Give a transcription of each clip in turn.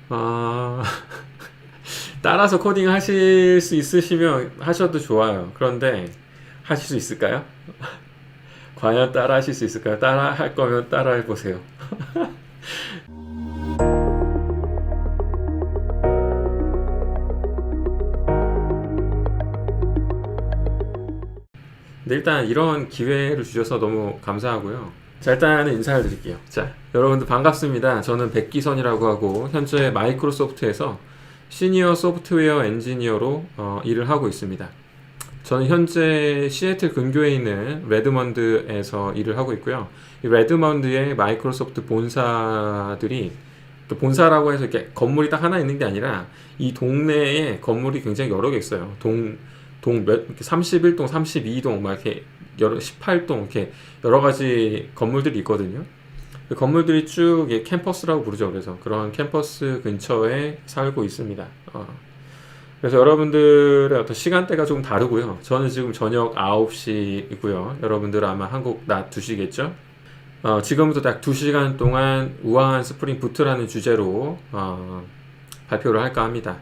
아, 따라서 코딩 하실 수 있으시면 하셔도 좋아요. 그런데 하실 수 있을까요? 과연 따라 하실 수 있을까요? 따라 할 거면 따라 해보세요. 근데 일단 이런 기회를 주셔서 너무 감사하고요. 자, 일단은 인사를 드릴게요. 자, 여러분들 반갑습니다. 저는 백기선이라고 하고 현재 마이크로소프트에서 시니어 소프트웨어 엔지니어로 일을 하고 있습니다. 저는 현재 시애틀 근교에 있는 레드먼드에서 일을 하고 있고요. 이 레드먼드의 마이크로소프트 본사들이 그 본사라고 해서 이렇게 건물이 딱 하나 있는 게 아니라 이 동네에 건물이 굉장히 여러 개 있어요. 몇, 31동, 32동, 막 이렇게 18동, 이렇게 여러 가지 건물들이 있거든요. 그 건물들이 쭉 캠퍼스라고 부르죠. 그래서 그런 캠퍼스 근처에 살고 있습니다. 그래서 여러분들의 어떤 시간대가 조금 다르고요. 저는 지금 저녁 9시이고요. 여러분들은 아마 한국 낮 2시겠죠? 지금부터 딱 2시간 동안 우아한 스프링 부트라는 주제로 발표를 할까 합니다.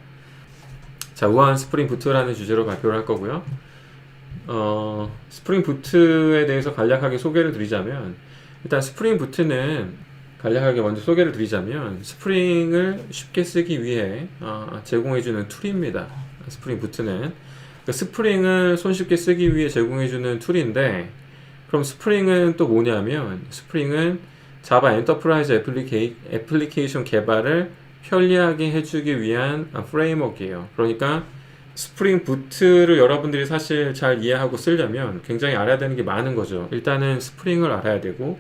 자, 우아한 스프링 부트라는 주제로 발표를 할 거고요. 스프링 부트에 대해서 간략하게 소개를 드리자면, 일단 스프링 부트는 간략하게 먼저 소개를 드리자면, 스프링을 쉽게 쓰기 위해 제공해주는 툴입니다. 스프링 부트는. 스프링을 손쉽게 쓰기 위해 제공해주는 툴인데, 그럼 스프링은 또 뭐냐면, 스프링은 자바 엔터프라이즈 애플리케이션 개발을 편리하게 해주기 위한 프레임워크예요. 그러니까 스프링 부트를 여러분들이 사실 잘 이해하고 쓰려면 굉장히 알아야 되는 게 많은 거죠. 일단은 스프링을 알아야 되고,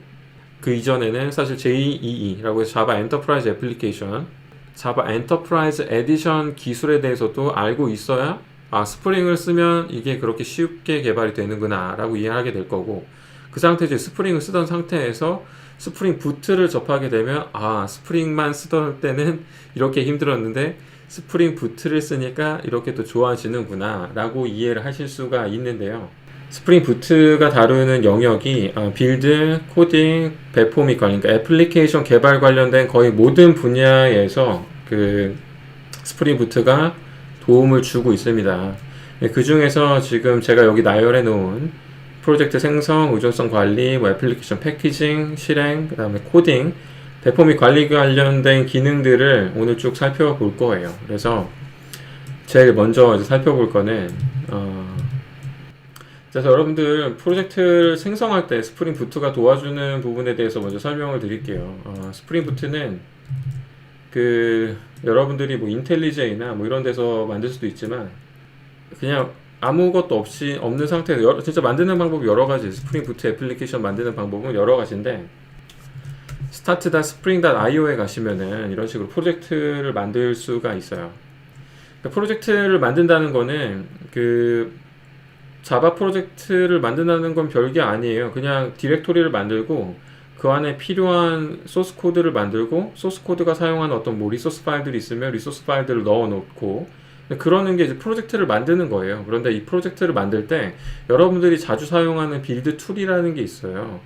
그 이전에는 사실 JEE라고 해서 자바 엔터프라이즈 애플리케이션, 자바 엔터프라이즈 에디션 기술에 대해서도 알고 있어야 스프링을 쓰면 이게 그렇게 쉽게 개발이 되는구나 라고 이해하게 될 거고, 그 상태에서 스프링을 쓰던 상태에서 스프링 부트를 접하게 되면 스프링만 쓰던 때는 이렇게 힘들었는데 스프링 부트를 쓰니까 이렇게 또 좋아지는구나 라고 이해를 하실 수가 있는데요. 스프링 부트가 다루는 영역이 빌드, 코딩, 배포 및 관련, 그러니까 애플리케이션 개발 관련된 거의 모든 분야에서 그 스프링 부트가 도움을 주고 있습니다. 그 중에서 지금 제가 여기 나열해 놓은 프로젝트 생성, 의존성 관리, 애플리케이션 패키징, 실행, 그 다음에 코딩, 배포 및 관리 관련된 기능들을 오늘 쭉 살펴볼 거예요. 그래서 제일 먼저 이제 살펴볼 거는 그래서 여러분들 프로젝트를 생성할 때 스프링 부트가 도와주는 부분에 대해서 먼저 설명을 드릴게요. 스프링 부트는 그 여러분들이 뭐 인텔리제이나 뭐 이런 데서 만들 수도 있지만 그냥 아무것도 없이 없는 상태에서 진짜 만드는 방법이 여러 가지, 스프링 부트 애플리케이션 만드는 방법은 여러 가지인데 start.spring.io에 가시면은 이런 식으로 프로젝트를 만들 수가 있어요. 그러니까 프로젝트를 만든다는 거는 그 자바 프로젝트를 만든다는 건 별게 아니에요. 그냥 디렉토리를 만들고 그 안에 필요한 소스 코드를 만들고 소스 코드가 사용하는 어떤 뭐 리소스 파일들이 있으면 리소스 파일들을 넣어 놓고 그러는 게 이제 프로젝트를 만드는 거예요. 그런데 이 프로젝트를 만들 때 여러분들이 자주 사용하는 빌드 툴이라는 게 있어요.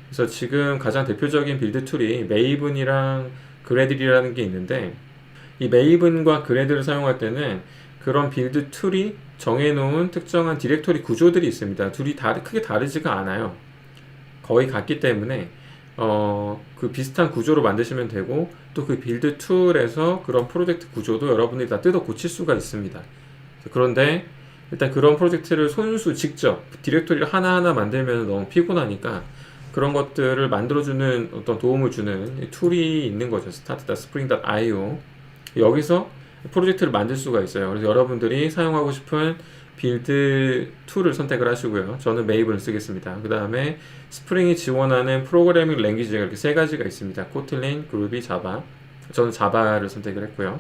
그래서 지금 가장 대표적인 빌드 툴이 메이븐이랑 그래들이라는 게 있는데 이 메이븐과 그래들을 사용할 때는 그런 빌드 툴이 정해놓은 특정한 디렉토리 구조들이 있습니다. 둘이 크게 다르지가 않아요. 거의 같기 때문에 그 비슷한 구조로 만드시면 되고 또 그 빌드 툴에서 그런 프로젝트 구조도 여러분들이 다 뜯어 고칠 수가 있습니다. 그런데 일단 그런 프로젝트를 손수 직접 디렉토리를 하나하나 만들면 너무 피곤하니까 그런 것들을 만들어주는 어떤 도움을 주는 툴이 있는 거죠. start.spring.io 여기서 프로젝트를 만들 수가 있어요. 그래서 여러분들이 사용하고 싶은 빌드 툴을 선택을 하시고요. 저는 메이블을 쓰겠습니다. 그 다음에 스프링이 지원하는 프로그래밍 랭귀지가 이렇게 세 가지가 있습니다. 코틀린, 그루비, 자바. 저는 자바를 선택을 했고요.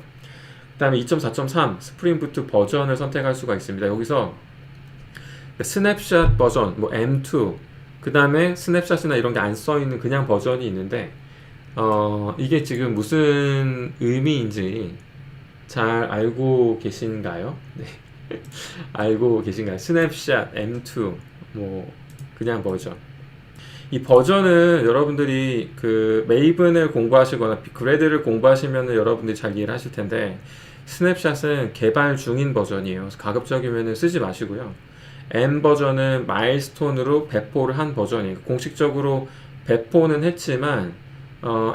그 다음에 2.4.3 스프링 부트 버전을 선택할 수가 있습니다. 여기서 스냅샷 버전, 뭐 M2, 그 다음에 스냅샷이나 이런 게 안 써있는 그냥 버전이 있는데 이게 지금 무슨 의미인지 잘 알고 계신가요? 네. 알고 계신가요? 스냅샷 M2 뭐 그냥 버전. 이 버전은 여러분들이 그 메이븐을 공부하시거나 그레드를 공부하시면 여러분들이 잘 이해를 하실 텐데, 스냅샷은 개발 중인 버전이에요. 그래서 가급적이면 쓰지 마시고요. M 버전은 마일스톤으로 배포를 한 버전이에요. 공식적으로 배포는 했지만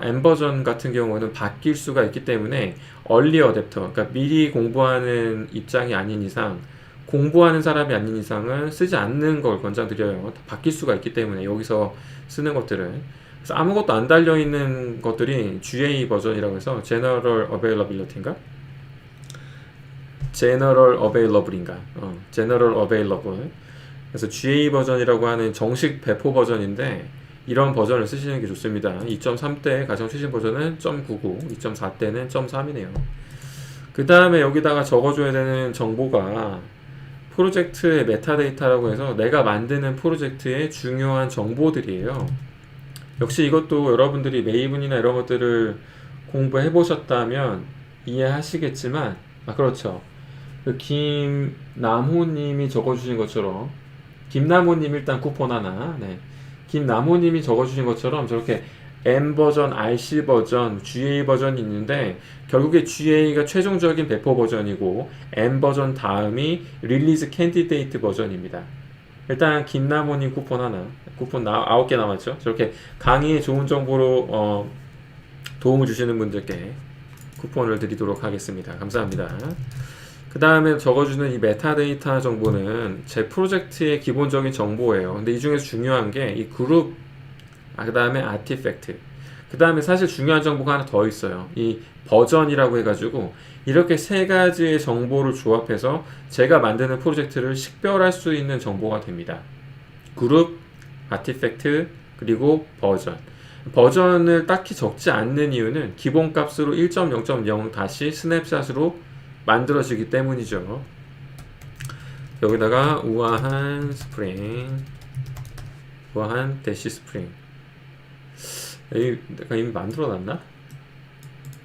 M 버전 같은 경우는 바뀔 수가 있기 때문에 얼리 어댑터, 그러니까 미리 공부하는 입장이 아닌 이상, 공부하는 사람이 아닌 이상은 쓰지 않는 걸 권장드려요. 바뀔 수가 있기 때문에 여기서 쓰는 것들은. 그래서 아무것도 안 달려 있는 것들이 GA 버전이라고 해서 General Availability인가? General Available인가? General Available. 그래서 GA 버전이라고 하는 정식 배포 버전인데, 이런 버전을 쓰시는 게 좋습니다. 2.3 때 가장 최신 버전은 0.99, 2.4 때는 0.3이네요. 그 다음에 여기다가 적어줘야 되는 정보가 프로젝트의 메타데이터라고 해서 내가 만드는 프로젝트의 중요한 정보들이에요. 역시 이것도 여러분들이 메이븐이나 이런 것들을 공부해 보셨다면 이해하시겠지만, 그렇죠. 그 김남호님이 적어주신 것처럼, 김남호님 일단 쿠폰 하나, 네. 김남호님이 적어주신 것처럼 저렇게 M 버전, RC 버전, GA 버전이 있는데, 결국에 GA가 최종적인 배포 버전이고 M 버전 다음이 릴리즈 캔디데이트 버전입니다. 일단 김남호님 쿠폰 하나, 쿠폰 9개 남았죠. 저렇게 강의에 좋은 정보로 도움을 주시는 분들께 쿠폰을 드리도록 하겠습니다. 감사합니다. 그 다음에 적어주는 이 메타데이터 정보는 제 프로젝트의 기본적인 정보예요. 근데 이 중에서 중요한 게 이 그룹, 그 다음에 아티팩트, 그 다음에 사실 중요한 정보가 하나 더 있어요. 이 버전이라고 해가지고 이렇게 세 가지의 정보를 조합해서 제가 만드는 프로젝트를 식별할 수 있는 정보가 됩니다. 그룹, 아티팩트, 그리고 버전. 버전을 딱히 적지 않는 이유는 기본값으로 1.0.0 다시 스냅샷으로 만들어지기 때문이죠. 여기다가 우아한 스프링, 우아한 대시 스프링. 내가 이미 만들어놨나?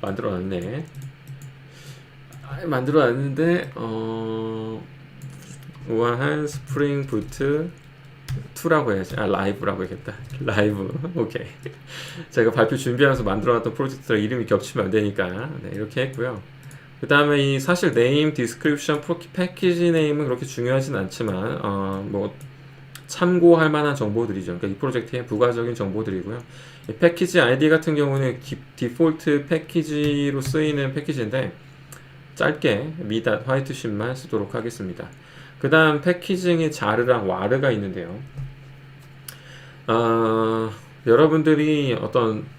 만들어놨네. 만들어놨는데 우아한 스프링 부트 2라고 해야지. 라이브라고 해야겠다. 라이브. 오케이. 제가 발표 준비하면서 만들어놨던 프로젝트랑 이름이 겹치면 안 되니까 이렇게 했고요. 그 다음에 이 사실 네임, 디스크립션, 패키지 네임은 그렇게 중요하진 않지만 뭐 참고할 만한 정보들이죠. 그러니까 이 프로젝트의 부가적인 정보들이고요. 이 패키지 아이디 같은 경우는 디폴트 패키지로 쓰이는 패키지인데 짧게 미닷 화이트쉽만 쓰도록 하겠습니다. 그 다음 패키징의 자르랑 와르가 있는데요. 여러분들이 어떤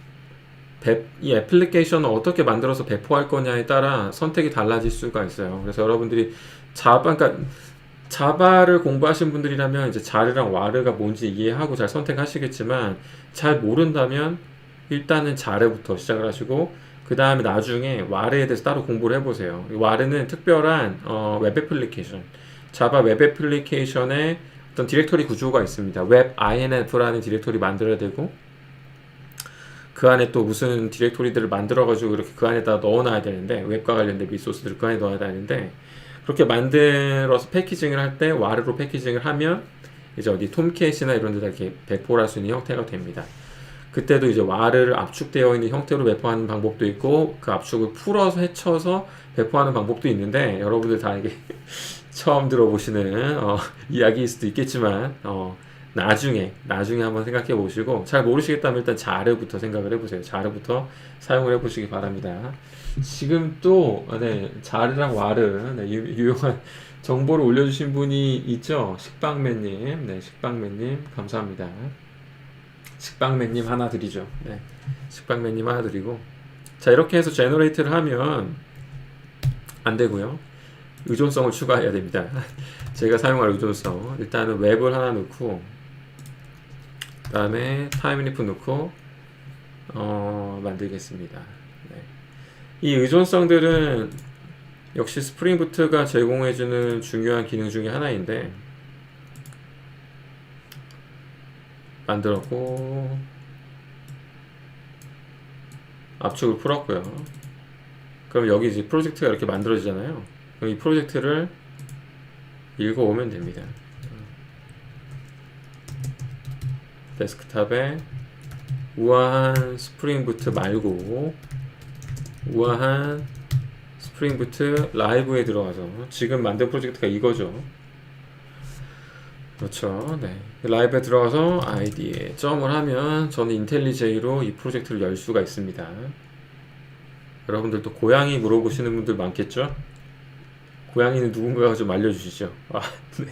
이 애플리케이션을 어떻게 만들어서 배포할 거냐에 따라 선택이 달라질 수가 있어요. 그래서 여러분들이 그러니까 자바를 공부하신 분들이라면 이제 자르랑 와르가 뭔지 이해하고 잘 선택하시겠지만, 잘 모른다면 일단은 자르부터 시작을 하시고 그 다음에 나중에 와르에 대해서 따로 공부를 해보세요. 와르는 특별한 웹 애플리케이션, 자바 웹 애플리케이션에 어떤 디렉토리 구조가 있습니다. 웹 inf라는 디렉토리 만들어야 되고, 그 안에 또 무슨 디렉토리들을 만들어가지고 이렇게 그 안에다 넣어놔야 되는데, 웹과 관련된 리소스들을 그 안에 넣어야 되는데, 그렇게 만들어서 패키징을 할 때 와르로 패키징을 하면 이제 어디 톰캣이나 이런 데다 이렇게 배포를 할 수 있는 형태가 됩니다. 그때도 이제 와르를 압축되어 있는 형태로 배포하는 방법도 있고, 그 압축을 풀어서 헤쳐서 배포하는 방법도 있는데, 여러분들 다 이게 처음 들어보시는 이야기일 수도 있겠지만 나중에 한번 생각해 보시고, 잘 모르시겠다면 일단 자르부터 생각을 해보세요. 자르부터 사용을 해보시기 바랍니다. 지금 또 자르랑 와르 유용한 정보를 올려주신 분이 있죠. 식빵맨님, 식빵맨님 감사합니다. 식빵맨님 하나 드리죠. 식빵맨님 하나 드리고, 자 이렇게 해서 제너레이트를 하면 안 되고요. 의존성을 추가해야 됩니다. 제가 사용할 의존성, 일단은 웹을 하나 넣고, 그 다음에 타임리프 넣고 만들겠습니다. 이 의존성들은 역시 스프링 부트가 제공해주는 중요한 기능 중에 하나인데, 만들었고 압축을 풀었고요. 그럼 여기 이제 프로젝트가 이렇게 만들어지잖아요. 그럼 이 프로젝트를 읽어오면 됩니다. 데스크탑에 우아한 스프링 부트 말고 우아한 스프링 부트 라이브에 들어가서 지금 만든 프로젝트가 이거죠. 그렇죠. 네. 라이브에 들어가서 아이디에 점을 하면 저는 인텔리제이로 이 프로젝트를 열 수가 있습니다. 여러분들도 고양이 물어보시는 분들 많겠죠? 고양이는 누군가가 좀 알려주시죠. 아, 네.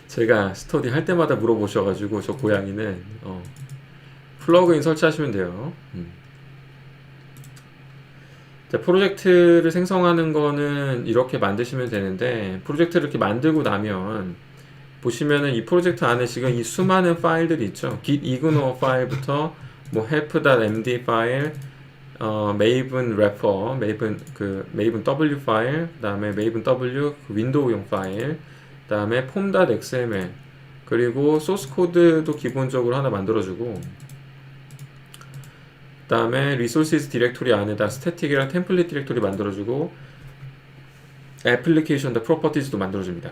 제가 스터디 할 때마다 물어보셔가지고 저 고양이는 플러그인 설치하시면 돼요. 자, 프로젝트를 생성하는 거는 이렇게 만드시면 되는데 프로젝트를 이렇게 만들고 나면 보시면은 이 프로젝트 안에 지금 이 수많은 파일들이 있죠. git ignore 파일부터 뭐 help.md 파일, maven wrapper, maven w 파일, 그다음에 maven w 윈도우용 파일, 그다음에 form.xml, 그리고 소스 코드도 기본적으로 하나 만들어주고, 그다음에 resources 디렉토리 안에다 스태틱이랑 템플릿 디렉토리 만들어주고, 애플리케이션 프로퍼티즈도 만들어줍니다.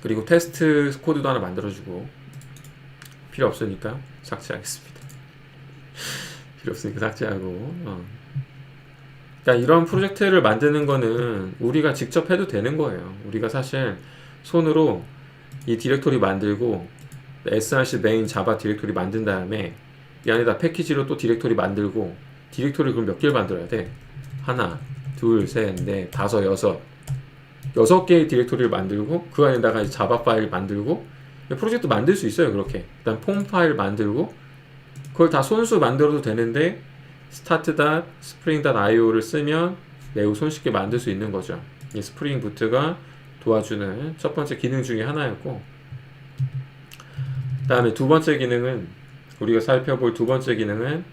그리고 테스트 코드도 하나 만들어주고, 필요 없으니까 삭제하겠습니다. 필요 없으니까 삭제하고. 그러니까 이런 프로젝트를 만드는 거는 우리가 직접 해도 되는 거예요. 우리가 사실 손으로 이 디렉토리 만들고 src main 자바 디렉토리 만든 다음에 이 안에다 패키지로 또 디렉토리 만들고, 디렉토리 그럼 몇 개를 만들어야 돼? 하나, 둘, 셋, 넷, 다섯, 여섯 개의 디렉토리를 만들고 그 안에다가 자바 파일 만들고 프로젝트 만들 수 있어요. 그렇게 일단 폼 파일 만들고 그걸 다 손수 만들어도 되는데 start.spring.io를 쓰면 매우 손쉽게 만들 수 있는 거죠. 이 스프링 부트가 도와주는 첫 번째 기능 중에 하나였고, 그 다음에 두 번째 기능은, 우리가 살펴볼 두 번째 기능은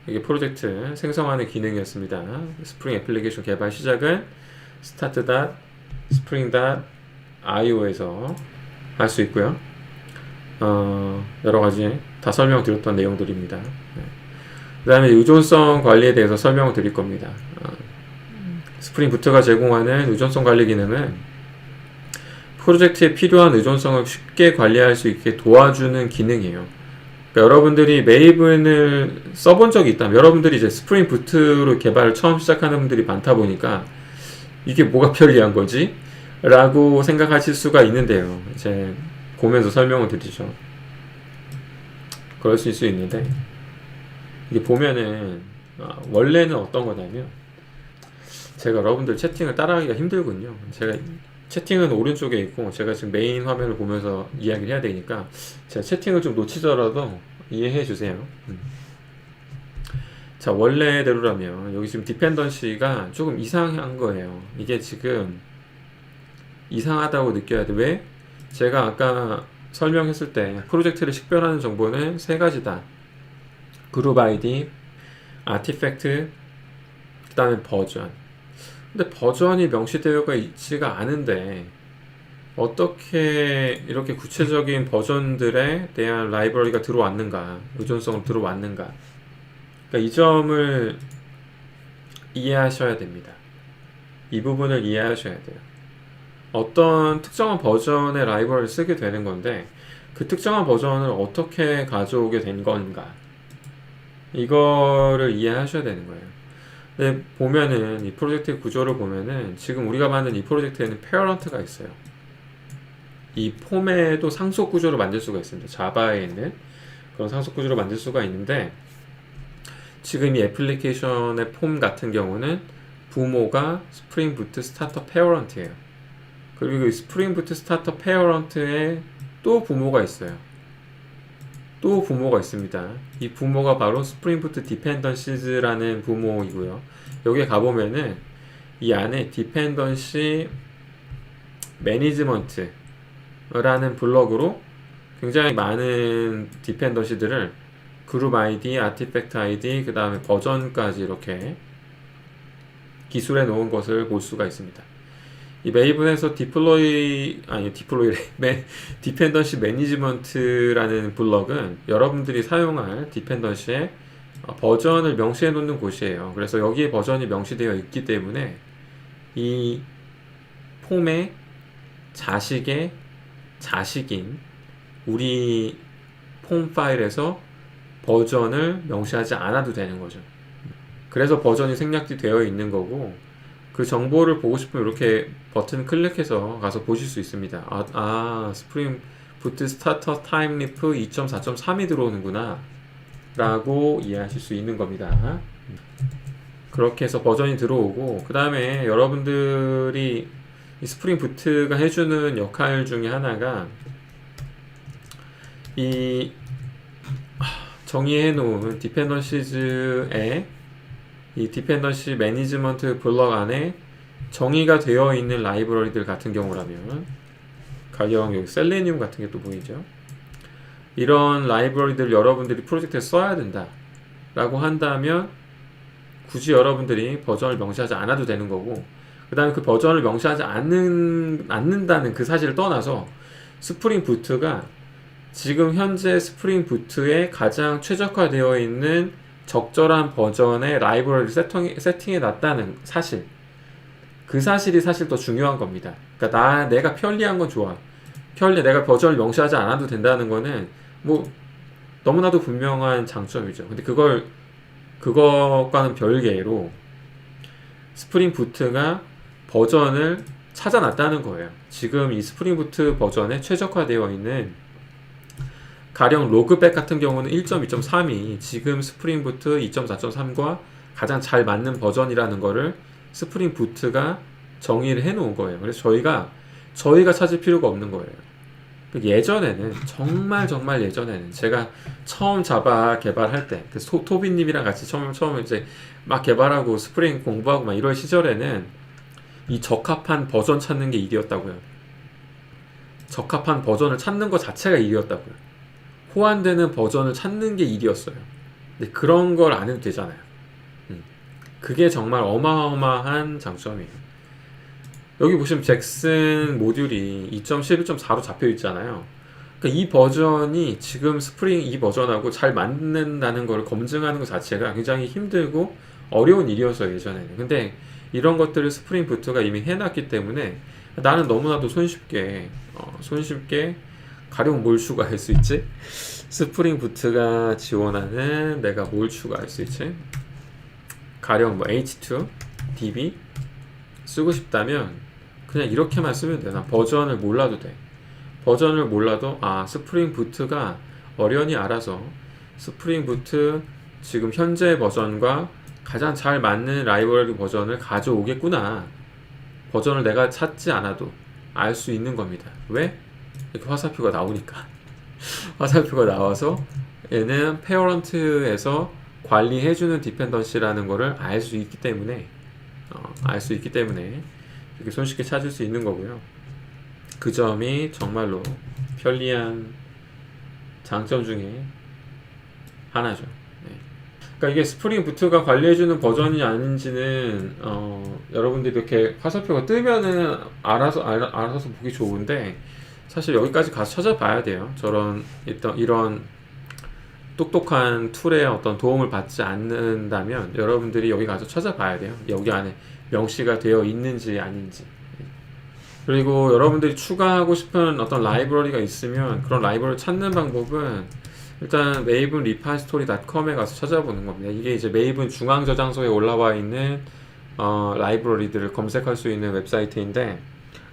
이게 프로젝트 생성하는 기능이었습니다. 스프링 애플리케이션 개발 시작은 start.spring.io에서 할 수 있고요. 여러 가지 다 설명드렸던 내용들입니다. 그 다음에 의존성 관리에 대해서 설명을 드릴 겁니다. 스프링 부트가 제공하는 의존성 관리 기능은 프로젝트에 필요한 의존성을 쉽게 관리할 수 있게 도와주는 기능이에요. 그러니까 여러분들이 메이븐을 써본 적이 있다면, 여러분들이 이제 스프링 부트로 개발을 처음 시작하는 분들이 많다 보니까 이게 뭐가 편리한 거지? 라고 생각하실 수가 있는데요. 이제 보면서 설명을 드리죠. 그럴 수 있는데, 이게 보면은 원래는 어떤 거냐면, 제가 여러분들 채팅을 따라하기가 힘들군요. 제가 채팅은 오른쪽에 있고 제가 지금 메인 화면을 보면서 이야기를 해야 되니까 제가 채팅을 좀 놓치더라도 이해해 주세요. 자, 원래대로라면 여기 지금 디펜던시가 조금 이상한 거예요. 이게 지금 이상하다고 느껴야 돼. 왜? 제가 아까 설명했을 때 프로젝트를 식별하는 정보는 세 가지다. 그룹 아이디, 아티팩트, 그 다음에 버전. 근데 버전이 명시되어가 있지가 않은데 어떻게 이렇게 구체적인 버전들에 대한 라이브러리가 들어왔는가, 의존성을 들어왔는가. 그러니까 이 점을 이해하셔야 됩니다. 이 부분을 이해하셔야 돼요. 어떤 특정한 버전의 라이브러리를 쓰게 되는 건데 그 특정한 버전을 어떻게 가져오게 된 건가, 이거를 이해하셔야 되는 거예요. 근데 보면은 이 프로젝트 구조를 보면은 지금 우리가 만든 이 프로젝트에는 페어런트가 있어요. 이 폼에도 상속 구조를 만들 수가 있습니다. 자바에 있는 그런 상속 구조를 만들 수가 있는데, 지금 이 애플리케이션의 폼 같은 경우는 부모가 스프링 부트 스타터 페어런트예요. 그리고 이 스프링 부트 스타터 페어런트에 또 부모가 있어요. 또 부모가 있습니다. 이 부모가 바로 스프링 부트 디펜던시즈라는 부모이고요. 여기에 가보면은 이 안에 디펜던시 매니지먼트라는 블럭으로 굉장히 많은 디펜던시들을 그룹 아이디, 아티팩트 아이디, 그 다음에 버전까지 이렇게 기술해 놓은 것을 볼 수가 있습니다. 이 메이븐에서 디펜던시 매니지먼트라는 블럭은 여러분들이 사용할 디펜던시의 버전을 명시해 놓는 곳이에요. 그래서 여기에 버전이 명시되어 있기 때문에 이 폼의 자식의 자식인 우리 폼 파일에서 버전을 명시하지 않아도 되는 거죠. 그래서 버전이 생략되어 있는 거고, 그 정보를 보고 싶으면 이렇게 버튼 클릭해서 가서 보실 수 있습니다. 스프링 부트 스타터 타임 리프 2.4.3이 들어오는구나 라고 이해하실 수 있는 겁니다. 그렇게 해서 버전이 들어오고, 그 다음에 여러분들이 이 스프링 부트가 해주는 역할 중에 하나가 이 정의해 놓은 디펜던시즈의 이 디펜던시 매니지먼트 블럭 안에 정의가 되어 있는 라이브러리들 같은 경우라면, 가령 여기 셀레니움 같은 게 또 보이죠. 이런 라이브러리들을 여러분들이 프로젝트에 써야 된다 라고 한다면 굳이 여러분들이 버전을 명시하지 않아도 되는 거고, 그 다음에 그 버전을 명시하지 않는다는 그 사실을 떠나서 스프링 부트가 지금 현재 스프링 부트에 가장 최적화되어 있는 적절한 버전의 라이브러리를 세팅해 놨다는 사실, 그 사실이 사실 더 중요한 겁니다. 그러니까 내가 편리한 건 좋아. 내가 버전을 명시하지 않아도 된다는 거는 뭐 너무나도 분명한 장점이죠. 근데 그것과는 별개로 스프링 부트가 버전을 찾아놨다는 거예요. 지금 이 스프링 부트 버전에 최적화되어 있는, 가령 로그백 같은 경우는 1.2.3이 지금 스프링 부트 2.4.3과 가장 잘 맞는 버전이라는 거를 스프링 부트가 정의를 해 놓은 거예요. 그래서 저희가 찾을 필요가 없는 거예요. 예전에는, 정말 예전에는, 제가 처음 자바 개발할 때, 토비님이랑 같이 처음 이제 막 개발하고 스프링 공부하고 막 이럴 시절에는 이 적합한 버전 찾는 게 일이었다고요. 적합한 버전을 찾는 것 자체가 일이었다고요. 호환되는 버전을 찾는 게 일이었어요. 근데 그런 걸 안 해도 되잖아요. 그게 정말 어마어마한 장점이에요. 여기 보시면 잭슨 모듈이 2.11.4로 잡혀 있잖아요. 그러니까 이 버전이 지금 스프링 이 버전하고 잘 맞는다는 걸 검증하는 것 자체가 굉장히 힘들고 어려운 일이었어요, 예전에는. 근데 이런 것들을 스프링 부트가 이미 해놨기 때문에 나는 너무나도 손쉽게 가령 뭘 추가할 수 있지? 스프링 부트가 지원하는, 내가 뭘 추가할 수 있지? 가령 뭐 H2, DB 쓰고 싶다면 그냥 이렇게만 쓰면 돼. 나 버전을 몰라도 돼. 버전을 몰라도 스프링 부트가 어련히 알아서 스프링 부트 지금 현재 버전과 가장 잘 맞는 라이브러리 버전을 가져오겠구나. 버전을 내가 찾지 않아도 알 수 있는 겁니다. 왜? 이렇게 화살표가 나오니까. 화살표가 나와서 얘는 페어런트에서 관리해주는 디펜던시라는 거를 알 수 있기 때문에 이렇게 손쉽게 찾을 수 있는 거고요. 그 점이 정말로 편리한 장점 중에 하나죠. 그러니까 이게 스프링 부트가 관리해주는 버전이 아닌지는 여러분들이 이렇게 화살표가 뜨면은 알아서 보기 좋은데, 사실 여기까지 가서 찾아봐야 돼요. 이런 똑똑한 툴의 어떤 도움을 받지 않는다면 여러분들이 여기 가서 찾아봐야 돼요. 여기 안에 명시가 되어 있는지 아닌지. 그리고 여러분들이 추가하고 싶은 어떤 라이브러리가 있으면 그런 라이브러리 찾는 방법은 일단 메이븐 리파지토리.com에 가서 찾아보는 겁니다. 이게 이제 메이븐 중앙 저장소에 올라와 있는 라이브러리들을 검색할 수 있는 웹사이트인데,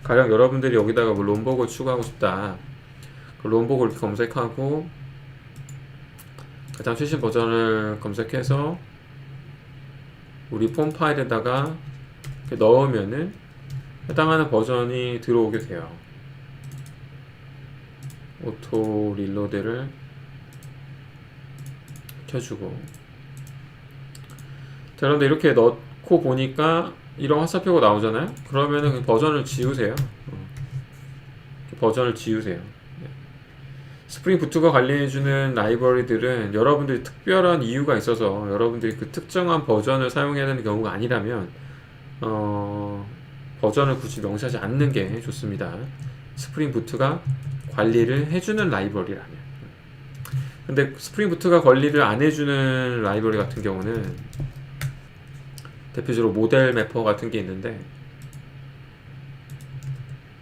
가령 여러분들이 여기다가 뭐 롬복을 추가하고 싶다. 그 롬복을 이렇게 검색하고 가장 최신 버전을 검색해서 우리 폼 파일에다가 이렇게 넣으면은 해당하는 버전이 들어오게 돼요. 오토 릴로드를 켜주고. 자, 그런데 이렇게 넣고 보니까 이런 화살표가 나오잖아요. 그러면은 그 버전을 지우세요. 버전을 지우세요. 스프링 부트가 관리해주는 라이브러리들은 여러분들이 특별한 이유가 있어서 여러분들이 그 특정한 버전을 사용해야 되는 경우가 아니라면 버전을 굳이 명시하지 않는 게 좋습니다. 스프링 부트가 관리를 해주는 라이브러리라면. 근데 스프링 부트가 관리를 안 해주는 라이브러리 같은 경우는 대표적으로 모델 매퍼 같은 게 있는데,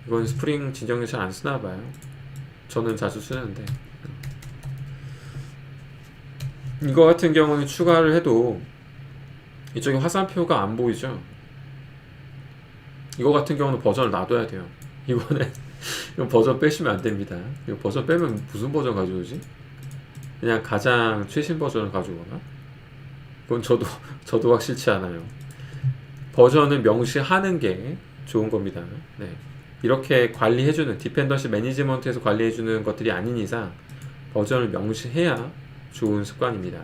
이건 스프링 진정에 잘 안 쓰나 봐요. 저는 자주 쓰는데 이거 같은 경우는 추가를 해도 이쪽에 화살표가 안 보이죠. 이거 같은 경우는 버전을 놔둬야 돼요. 이거는 이거 버전 빼시면 안 됩니다. 이거 버전 빼면 무슨 버전 가져오지? 그냥 가장 최신 버전을 가져오나? 그건 저도 확실치 않아요. 버전을 명시하는 게 좋은 겁니다. 네. 이렇게 관리해주는 디펜던시 매니지먼트에서 관리해주는 것들이 아닌 이상 버전을 명시해야 좋은 습관입니다.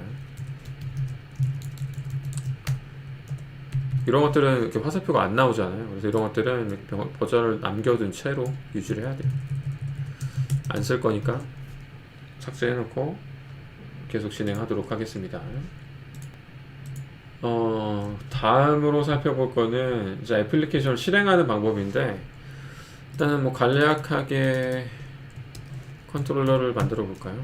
이런 것들은 이렇게 화살표가 안 나오잖아요. 그래서 이런 것들은 버전을 남겨둔 채로 유지를 해야 돼요. 안 쓸 거니까 삭제해놓고 계속 진행하도록 하겠습니다. 다음으로 살펴볼 거는 이제 애플리케이션을 실행하는 방법인데, 일단은 뭐 간략하게 컨트롤러를 만들어 볼까요?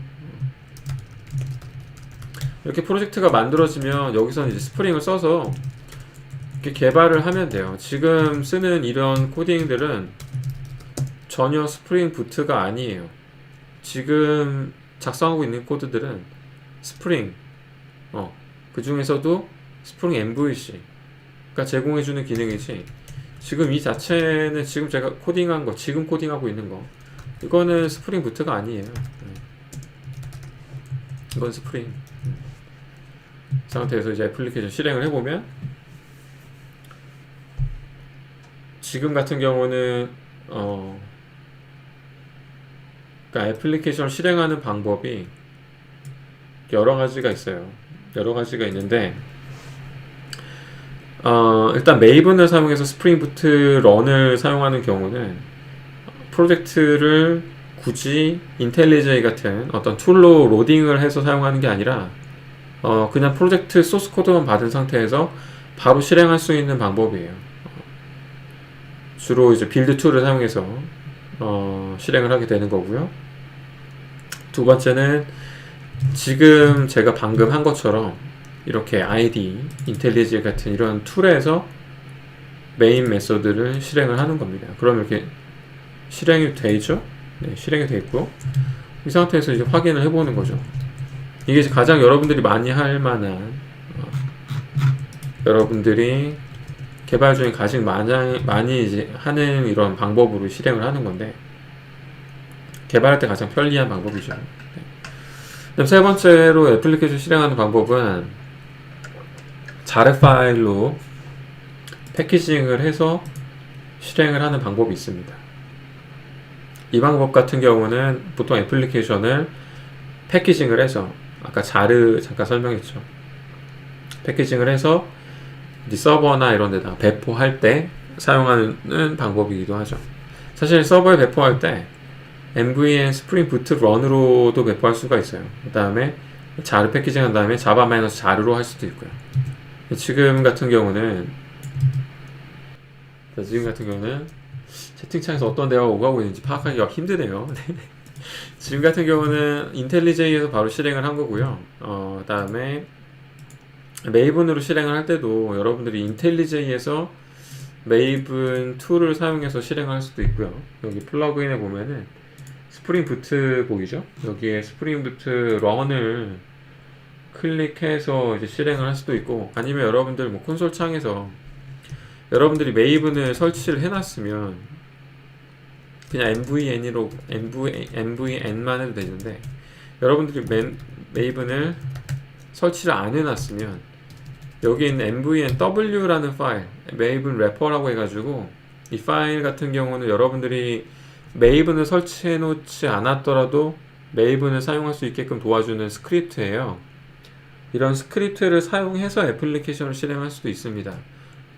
이렇게 프로젝트가 만들어지면 여기서는 이제 스프링을 써서 이렇게 개발을 하면 돼요. 지금 쓰는 이런 코딩들은 전혀 스프링 부트가 아니에요. 지금 작성하고 있는 코드들은 스프링, 그 중에서도 스프링 MVC가 제공해주는 기능이지, 지금 이 자체는 지금 제가 코딩한 거, 지금 코딩하고 있는 거, 이거는 스프링 부트가 아니에요. 이건 스프링. 상태에서 이제 애플리케이션 실행을 해보면, 지금 같은 경우는 그러니까 애플리케이션을 실행하는 방법이 여러 가지가 있어요. 여러 가지가 있는데, 일단 메이븐을 사용해서 스프링 부트 런을 사용하는 경우는 프로젝트를 굳이 인텔리제이 같은 어떤 툴로 로딩을 해서 사용하는 게 아니라 그냥 프로젝트 소스 코드만 받은 상태에서 바로 실행할 수 있는 방법이에요. 주로 이제 빌드 툴을 사용해서 실행을 하게 되는 거고요. 두 번째는 지금 제가 방금 한 것처럼 이렇게 ID, 인텔리제이 같은 이런 툴에서 메인 메소드를 실행을 하는 겁니다. 그럼 이렇게 실행이 되죠? 네, 실행이 되어 있고, 이 상태에서 이제 확인을 해보는 거죠. 이게 가장 여러분들이 많이 할 만한, 여러분들이 개발 중에 가장 많이 이제 하는 이런 방법으로 실행을 하는 건데, 개발할 때 가장 편리한 방법이죠. 네. 세 번째로 애플리케이션 실행하는 방법은 자르 파일로 패키징을 해서 실행을 하는 방법이 있습니다. 이 방법 같은 경우는 보통 애플리케이션을 패키징을 해서, 아까 자르 잠깐 설명했죠. 패키징을 해서 서버나 이런 데다가 배포할 때 사용하는 방법이기도 하죠. 사실 서버에 배포할 때 MVN 스프링 부트 런으로도 배포할 수가 있어요. 그 다음에 자르 패키징 한 다음에 자바-자르로 할 수도 있고요. 지금 같은 경우는 채팅창에서 어떤 대화가 오가고 있는지 파악하기가 힘드네요. 지금 같은 경우는 인텔리제이에서 바로 실행을 한 거고요. 그 다음에 메이븐으로 실행을 할 때도 여러분들이 인텔리제이에서 메이븐 툴을 사용해서 실행할 수도 있고요. 여기 플러그인에 보면은 스프링 부트 보이죠? 여기에 스프링 부트 런을 클릭해서 이제 실행을 할 수도 있고, 아니면 여러분들 뭐 콘솔 창에서 여러분들이 메이븐을 설치를 해놨으면 그냥 MVN만 해도 되는데, 여러분들이 메이븐을 설치를 안 해놨으면 여기 있는 MVNW라는 파일, 메이븐 래퍼라고 해가지고, 이 파일 같은 경우는 여러분들이 메이븐을 설치해 놓지 않았더라도 메이븐을 사용할 수 있게끔 도와주는 스크립트예요. 이런 스크립트를 사용해서 애플리케이션을 실행할 수도 있습니다.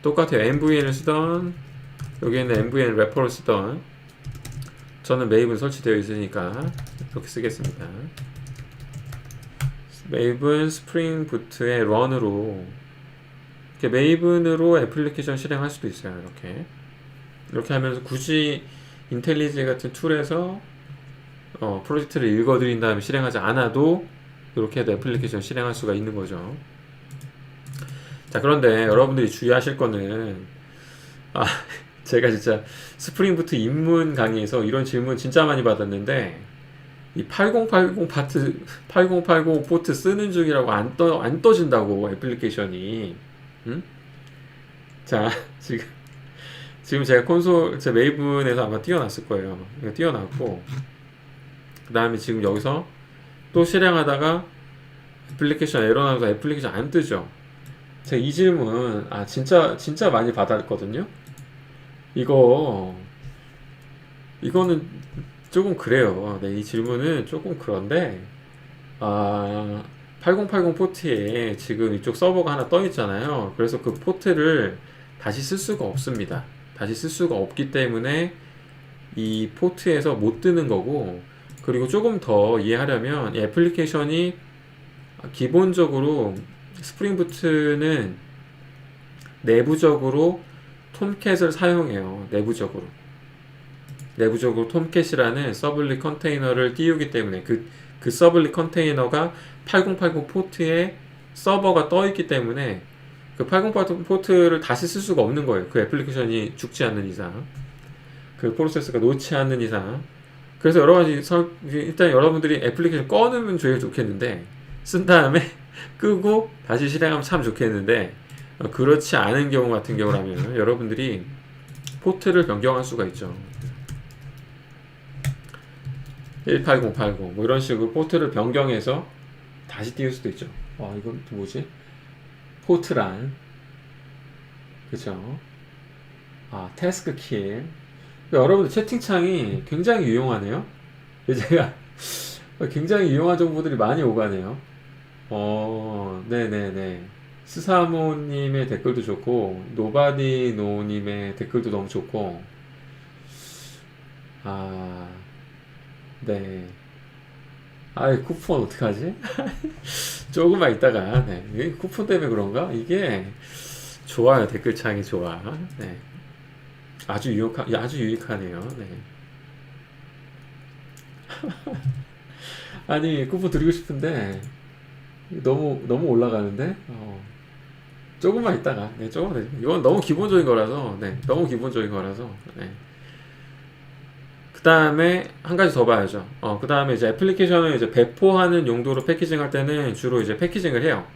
똑같아요. MVN을 쓰던, 여기에는 MVN 래퍼를 쓰던, 저는 메이븐 설치되어 있으니까 이렇게 쓰겠습니다. 메이븐 스프링 부트의 런으로, 이렇게 메이븐으로 애플리케이션 실행할 수도 있어요. 이렇게 하면서 굳이 인텔리제이 같은 툴에서 프로젝트를 읽어드린 다음에 실행하지 않아도 이렇게 해도 애플리케이션 실행할 수가 있는 거죠. 자, 그런데 여러분들이 주의하실 거는, 제가 진짜 스프링 부트 입문 강의에서 이런 질문 진짜 많이 받았는데, 이 8080 파트 8080 포트 쓰는 중이라고 안 떠진다고 애플리케이션이. 응? 자, 지금 제가 제 메이븐에서 아마 띄워놨을 거예요. 이거 띄워놨고, 그 다음에 지금 여기서 또 실행하다가 애플리케이션 에러 나면서 애플리케이션 안 뜨죠. 제가 이 질문 진짜 많이 받았거든요. 이거는 조금 그래요. 네, 이 질문은 조금 그런데 8080 포트에 지금 이쪽 서버가 하나 떠 있잖아요. 그래서 그 포트를 다시 쓸 수가 없습니다. 다시 쓸 수가 없기 때문에 이 포트에서 못 뜨는 거고, 그리고 조금 더 이해하려면 이 애플리케이션이 기본적으로 스프링 부트는 내부적으로 톰캣을 사용해요. 내부적으로 톰캣이라는 서블릿 컨테이너를 띄우기 때문에 그 서블릿 컨테이너가 8080 포트에 서버가 떠 있기 때문에 그 8080 포트를 다시 쓸 수가 없는 거예요. 그 애플리케이션이 죽지 않는 이상, 그 프로세스가 놓지 않는 이상. 그래서 여러 가지 일단 여러분들이 애플리케이션 꺼놓으면 제일 좋겠는데, 쓴 다음에 끄고 다시 실행하면 참 좋겠는데, 그렇지 않은 경우 같은 경우라면 여러분들이 포트를 변경할 수가 있죠. 18080 뭐 이런 식으로 포트를 변경해서 다시 띄울 수도 있죠. 이건 또 뭐지? 포트란, 그쵸? 태스크 킬. 여러분들 채팅창이 굉장히 유용하네요. 제가 굉장히 유용한 정보들이 많이 오가네요. 네네네. 스사모님의 댓글도 좋고, 노바디노님의 댓글도 너무 좋고, 네. 쿠폰 어떡하지? 조금만 있다가, 네. 이게 쿠폰 때문에 그런가? 이게 좋아요. 댓글창이 좋아. 네. 아주 유익하네요. 네. 아니, 쿠폰 드리고 싶은데, 너무 올라가는데? 조금만 있다가, 네, 이건 너무 기본적인 거라서, 네, 네. 그 다음에 한 가지 더 봐야죠. 그 다음에 이제 애플리케이션을 이제 배포하는 용도로 패키징 할 때는 주로 이제 패키징을 해요.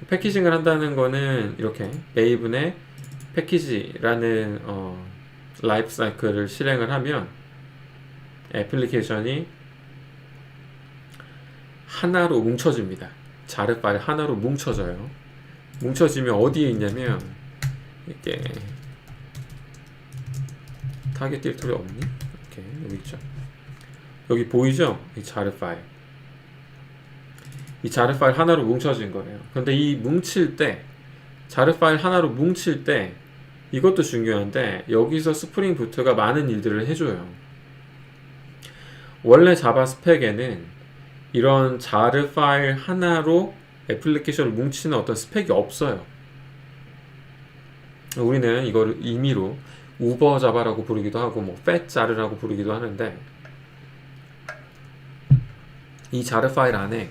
패키징을 한다는 거는 이렇게 메이븐의 패키지라는 라이프 사이클을 실행을 하면 애플리케이션이 하나로 뭉쳐집니다. 자르 파일 하나로 뭉쳐져요. 뭉쳐지면 어디에 있냐면, 이렇게 타겟 디렉토리 없니? 이렇게 여기 있죠. 여기 보이죠? 이 자르 파일. 이 자르 파일 하나로 뭉쳐진 거예요. 근데 이 뭉칠 때, 자르 파일 하나로 뭉칠 때, 이것도 중요한데, 여기서 스프링 부트가 많은 일들을 해줘요. 원래 자바 스펙에는 이런 자르 파일 하나로 애플리케이션을 뭉치는 어떤 스펙이 없어요. 우리는 이거를 임의로 우버 자바라고 부르기도 하고, 팻 자르라고 부르기도 하는데, 이 자르 파일 안에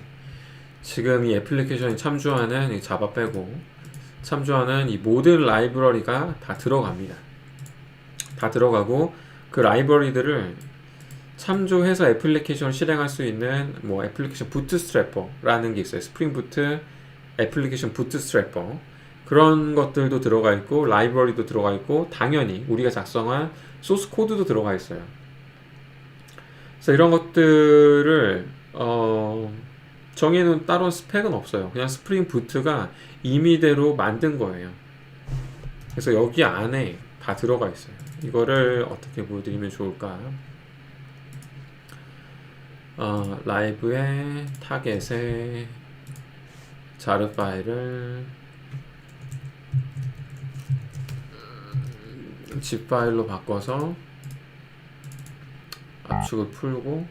지금 이 애플리케이션이 참조하는 이 자바 빼고 참조하는 이 모든 라이브러리가 다 들어갑니다. 다 들어가고, 그 라이브러리들을 참조해서 애플리케이션을 실행할 수 있는 애플리케이션 부트스트래퍼라는 게 있어요. 스프링 부트 애플리케이션 부트스트래퍼, 그런 것들도 들어가 있고, 라이브러리도 들어가 있고, 당연히 우리가 작성한 소스 코드도 들어가 있어요. 그래서 이런 것들을 정해놓은 따로 스펙은 없어요. 그냥 스프링 부트가 임의대로 만든 거예요. 그래서 여기 안에 다 들어가 있어요. 이거를 어떻게 보여드리면 좋을까? 라이브의 타겟에 자르 파일을 zip 파일로 바꿔서 압축을 풀고,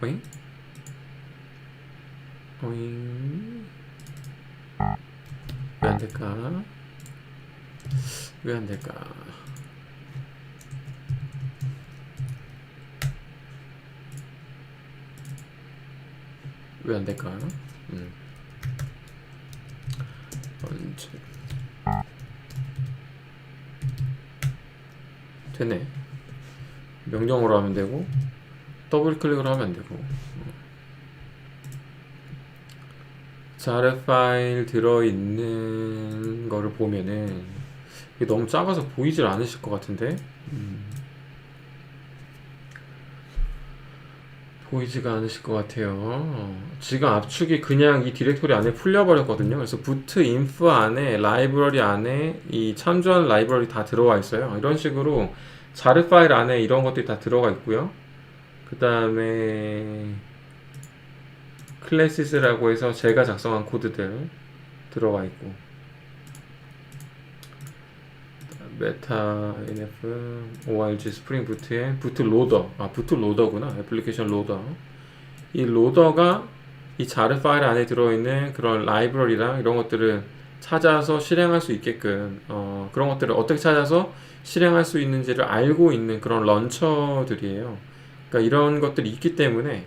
오잉? 왜 안 될까? 왜 안 될까? 왜 안 될까? 됐네. 명령어로 하면 되고, 더블 클릭을 하면 안 되고. jar 파일 들어있는 거를 보면은 이게 너무 작아서 보이질 않으실 것 같은데 보이지가 않으실 것 같아요. 지금 압축이 그냥 이 디렉토리 안에 풀려버렸거든요. 그래서 boot inf 안에 라이브러리 안에 이 참조한 라이브러리 다 들어와 있어요. 이런 식으로 jar 파일 안에 이런 것들이 다 들어가 있고요. 그 다음에 클래시스라고 해서 제가 작성한 코드들 들어가 있고, 메타 nf org 스프링 부트에 부트 로더, 부트 로더구나. 애플리케이션 로더. 이 로더가 이 jar 파일 안에 들어있는 그런 라이브러리랑 이런 것들을 찾아서 실행할 수 있게끔 그런 것들을 어떻게 찾아서 실행할 수 있는지를 알고 있는 그런 런처들이에요. 그러니까 이런 것들이 있기 때문에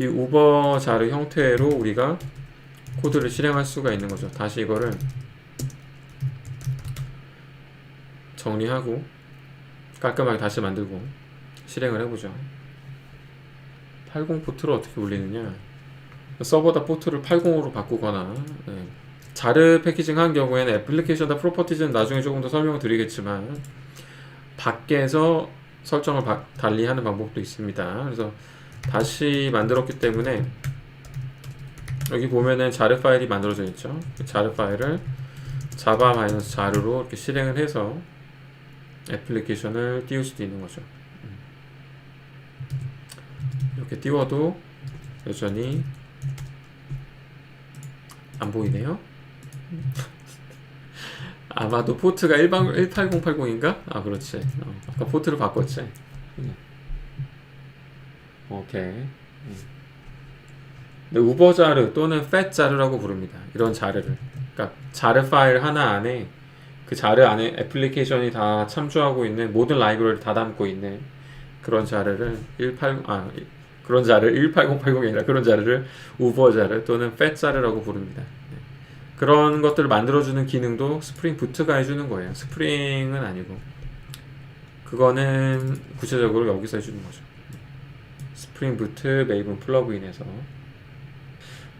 이 우버 jar 형태로 우리가 코드를 실행할 수가 있는 거죠. 다시 이거를 정리하고 깔끔하게 다시 만들고 실행을 해보죠. 80 포트를 어떻게 올리느냐, 서버다 포트를 80으로 바꾸거나, jar 패키징 한 경우에는 애플리케이션다 프로퍼티즈는 나중에 조금 더 설명을 드리겠지만 밖에서 설정을 달리 하는 방법도 있습니다. 그래서 다시 만들었기 때문에 여기 보면은 jar 파일이 만들어져 있죠. jar 파일을 java-jar로 이렇게 실행을 해서 애플리케이션을 띄울 수도 있는 거죠. 이렇게 띄워도 여전히 안 보이네요. 아마도 포트가 18080인가? 그렇지. 아까 포트를 바꿨지. 오케이. 우버 자르 또는 fat 자르라고 부릅니다. 이런 자르를. 그러니까 자르 파일 하나 안에 그 자르 안에 애플리케이션이 다 참조하고 있는 모든 라이브러리를 다 담고 있는 그런 자르를 18080이 아니라 그런 자르를 우버 자르 또는 fat 자르라고 부릅니다. 그런 것들을 만들어주는 기능도 스프링 부트가 해주는 거예요. 스프링은 아니고 그거는 구체적으로 여기서 해주는 거죠. 스프링 부트 메이븐 플러그인에서.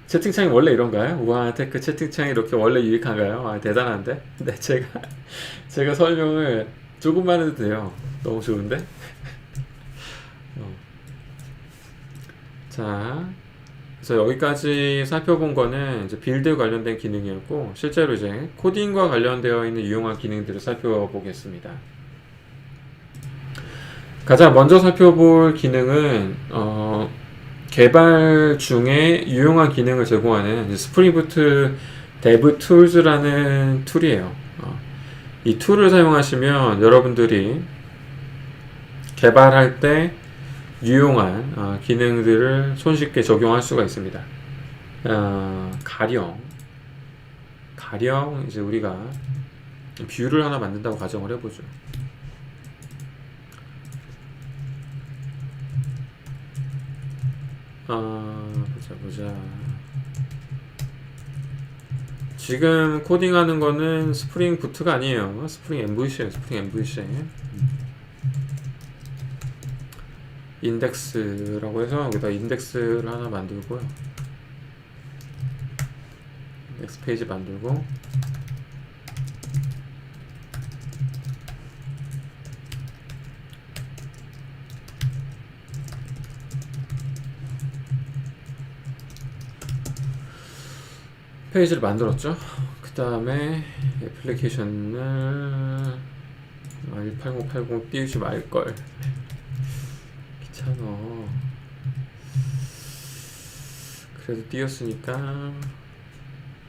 채팅창이 원래 이런가요? 와, 테크 채팅창이 이렇게 원래 유익한가요? 대단한데? 네, 제가 설명을 조금만 해도 돼요. 너무 좋은데? 자, 그래서 여기까지 살펴본 거는 이제 빌드 관련된 기능이었고, 실제로 이제 코딩과 관련되어 있는 유용한 기능들을 살펴보겠습니다. 가장 먼저 살펴볼 기능은 개발 중에 유용한 기능을 제공하는 스프링 부트 데브 툴즈라는 툴이에요. 이 툴을 사용하시면 여러분들이 개발할 때 유용한 기능들을 손쉽게 적용할 수가 있습니다. 가령 이제 우리가 뷰를 하나 만든다고 가정을 해보죠. 보자. 지금 코딩하는 거는 스프링 부트가 아니에요. 스프링 엠부시예요. 스프링 엠부시. 인덱스라고 해서 여기다 인덱스를 하나 만들고요. 인덱스 페이지 만들고 페이지를 만들었죠. 그 다음에 애플리케이션을 18080 띄우지 말걸. 귀찮아. 그래도 띄웠으니까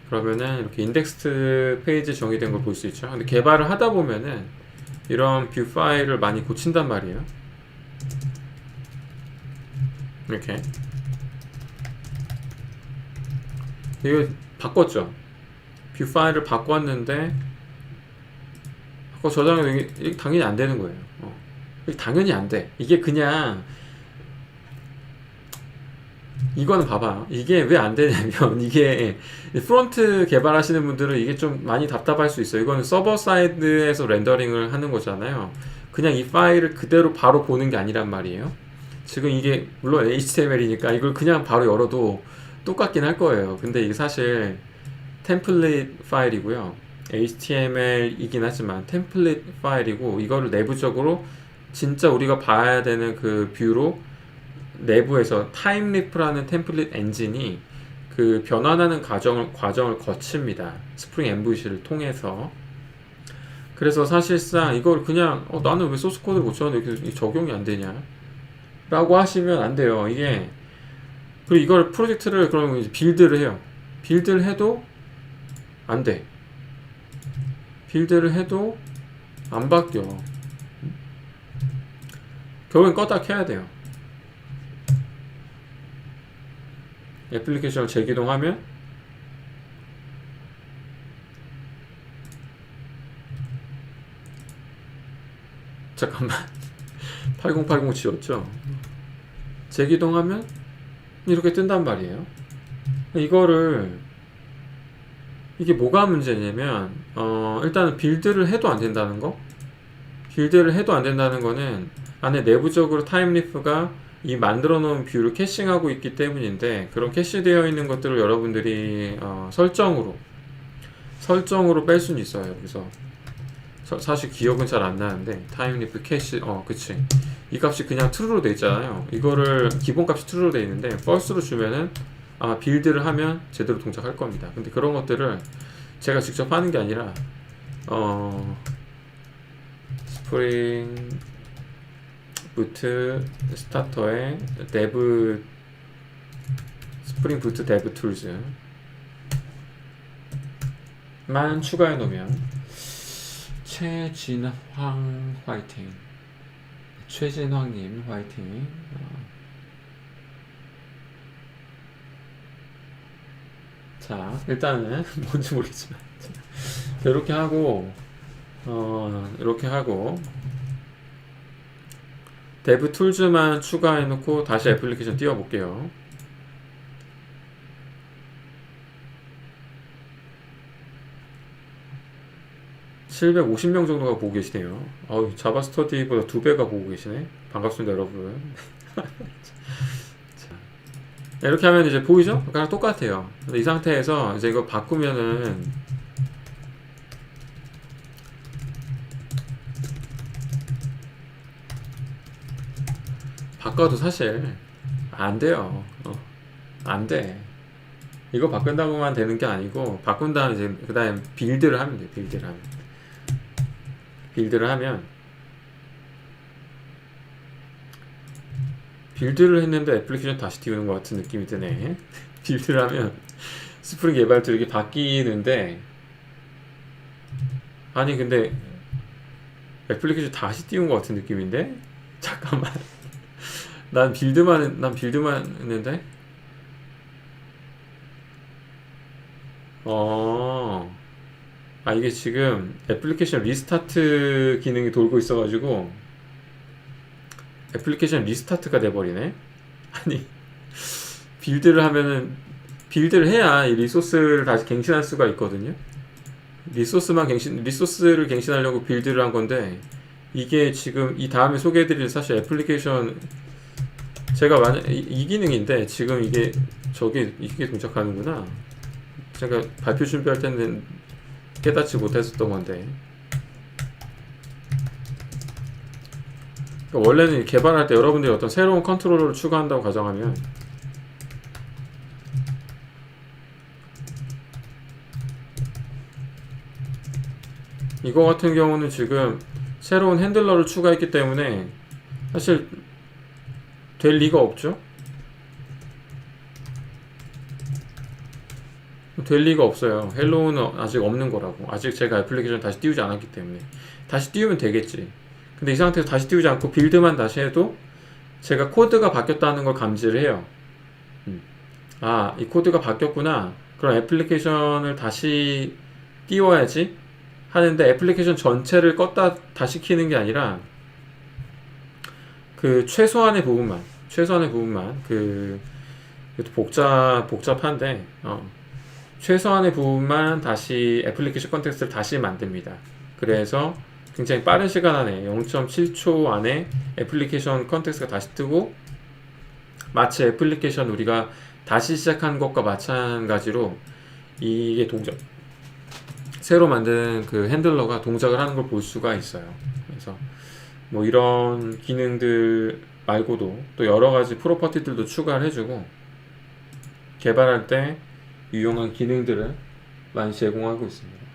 그러면은 이렇게 인덱스 페이지 정의된 걸 볼 수 있죠. 근데 개발을 하다 보면은 이런 뷰 파일을 많이 고친단 말이에요. 이렇게 이거 바꿨죠. 뷰 파일을 바꿨는데 저장해도 이게 당연히 안 되는 거예요. 이게 당연히 안 돼. 이게 그냥 이거는 봐봐. 이게 왜 안 되냐면 이게 프론트 개발하시는 분들은 이게 좀 많이 답답할 수 있어요. 이거는 서버 사이드에서 렌더링을 하는 거잖아요. 그냥 이 파일을 그대로 바로 보는 게 아니란 말이에요. 지금 이게 물론 HTML이니까 이걸 그냥 바로 열어도 똑같긴 할 거예요. 근데 이게 사실 템플릿 파일이고요. HTML이긴 하지만 템플릿 파일이고, 이거를 내부적으로 진짜 우리가 봐야 되는 그 뷰로 내부에서 타임리프라는 템플릿 엔진이 그 변환하는 과정을 거칩니다. 스프링 MVC를 통해서. 그래서 사실상 이걸 그냥 나는 왜 소스 코드를 못 쳤는데 이렇게 적용이 안 되냐 라고 하시면 안 돼요. 이게, 그리고 이걸 프로젝트를 그러면 이제 빌드를 해요. 빌드를 해도 안 돼. 빌드를 해도 안 바뀌어. 결국엔 껐다 켜야 돼요. 애플리케이션을 재기동하면 잠깐만 8080 지웠죠? 재기동하면 이렇게 뜬단 말이에요. 이게 뭐가 문제냐면 일단은 빌드를 해도 안 된다는 거. 빌드를 해도 안 된다는 거는 안에 내부적으로 타임리프가 이 만들어 놓은 뷰를 캐싱하고 있기 때문인데, 그런 캐시되어 있는 것들을 여러분들이 설정으로 뺄 수는 있어요. 그래서 사실 기억은 잘 안 나는데 타임리프 캐시 그치, 이 값이 그냥 true로 돼 있잖아요. 이거를 기본값이 true로 돼 있는데 false로 주면은 아마 빌드를 하면 제대로 동작할 겁니다. 근데 그런 것들을 제가 직접 하는 게 아니라 스프링 부트 스타터에 스프링 부트 데브 툴즈만 추가해 놓으면, 최진황 화이팅. 최진황님 화이팅. 자, 일단은 뭔지 모르겠지만 이렇게 하고 데브 툴즈만 추가해 놓고 다시 애플리케이션 띄워 볼게요. (750명) 정도가 보고 계시네요. 자바 스터디보다 2배가 보고 계시네. 반갑습니다, 여러분. 자, 이렇게 하면 이제 보이죠? 아까랑 똑같아요. 이 상태에서 이제 이거 바꾸면은 바꿔도 사실 안 돼요. 안 돼. 이거 바꾼다고만 되는 게 아니고, 바꾼 다음에 이제 그 다음에 빌드를 하면 돼. 빌드를 하면 빌드를 했는데 애플리케이션 다시 띄우는 것 같은 느낌이 드네. 빌드를 하면 스프링 개발도 이렇게 바뀌는데, 아니 근데 애플리케이션 다시 띄운 것 같은 느낌인데? 잠깐만. 난 빌드만 했는데? 이게 지금 애플리케이션 리스타트 기능이 돌고 있어가지고 애플리케이션 리스타트가 돼버리네? 아니, 빌드를 해야 이 리소스를 다시 갱신할 수가 있거든요? 리소스를 갱신하려고 빌드를 한 건데, 이게 지금 이 다음에 소개해드릴 사실 애플리케이션, 제가 만약 이 기능인데 지금 이게 동작하는구나. 제가 발표 준비할 때는 깨닫지 못했었던 건데, 그러니까 원래는 개발할 때 여러분들이 어떤 새로운 컨트롤러를 추가한다고 가정하면, 이거 같은 경우는 지금 새로운 핸들러를 추가했기 때문에 사실 될 리가 없죠. 될 리가 없어요. 헬로우는 아직 없는 거라고. 아직 제가 애플리케이션 다시 띄우지 않았기 때문에. 다시 띄우면 되겠지. 근데 이 상태에서 다시 띄우지 않고 빌드만 다시 해도 제가 코드가 바뀌었다는 걸 감지를 해요. 이 코드가 바뀌었구나. 그럼 애플리케이션을 다시 띄워야지 하는데, 애플리케이션 전체를 껐다 다시 키는 게 아니라 그 최소한의 부분만 복잡한데 최소한의 부분만 다시 애플리케이션 컨텍스트를 다시 만듭니다. 그래서 굉장히 빠른 시간 안에 0.7초 안에 애플리케이션 컨텍스트가 다시 뜨고, 마치 애플리케이션 우리가 다시 시작한 것과 마찬가지로 이게 동작, 새로 만든 그 핸들러가 동작을 하는 걸 볼 수가 있어요. 그래서 뭐 이런 기능들 말고도 또 여러 가지 프로퍼티들도 추가를 해주고 개발할 때 유용한 기능들을 많이 제공하고 있습니다.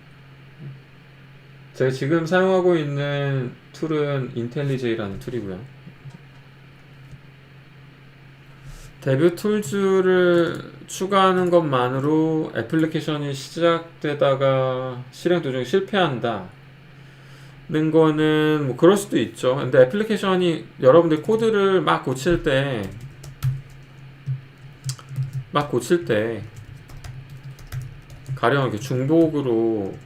제가 지금 사용하고 있는 툴은 인텔리제이라는 툴이고요. 데뷔 툴즈를 추가하는 것만으로 애플리케이션이 시작되다가 실행 도중에 실패한다 는 거는 뭐 그럴 수도 있죠. 근데 애플리케이션이 여러분들 코드를 막 고칠 때 가령 이렇게 중복으로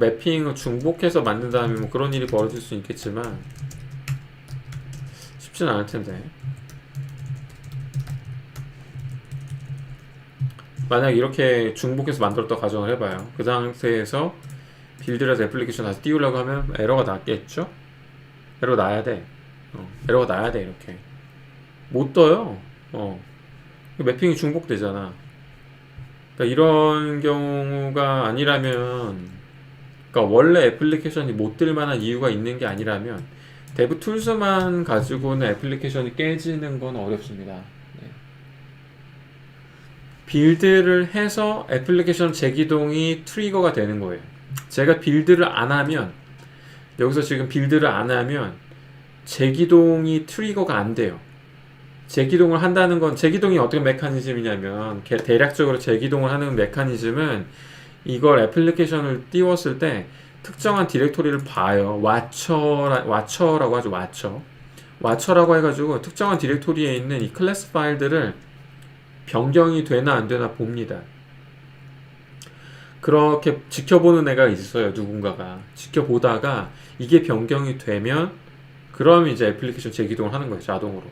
매핑을 중복해서 만든다면 뭐 그런 일이 벌어질 수 있겠지만 쉽지는 않을 텐데, 만약 이렇게 중복해서 만들었다 가정을 해봐요. 그 상태에서 빌드라서 애플리케이션 다시 띄우려고 하면 에러가 났겠죠? 에러가 나야 돼. 에러가 나야 돼. 이렇게 못 떠요. 매핑이 중복되잖아. 그러니까 이런 경우가 아니라면, 그러니까 원래 애플리케이션이 못 뜰 만한 이유가 있는 게 아니라면 데브 툴스만 가지고는 애플리케이션이 깨지는 건 어렵습니다. 네. 빌드를 해서 애플리케이션 재기동이 트리거가 되는 거예요. 제가 빌드를 안 하면, 여기서 지금 빌드를 안 하면 재기동이 트리거가 안 돼요. 재기동을 한다는 건, 재기동이 어떤 메커니즘이냐면, 대략적으로 재기동을 하는 메커니즘은 이걸 애플리케이션을 띄웠을 때 특정한 디렉토리를 봐요. 와처라고 하죠. 와처라고 해가지고 특정한 디렉토리에 있는 이 클래스 파일들을 변경이 되나 안 되나 봅니다. 그렇게 지켜보는 애가 있어요. 누군가가 지켜보다가 이게 변경이 되면 그러면 이제 애플리케이션 재기동을 하는 거예요. 자동으로.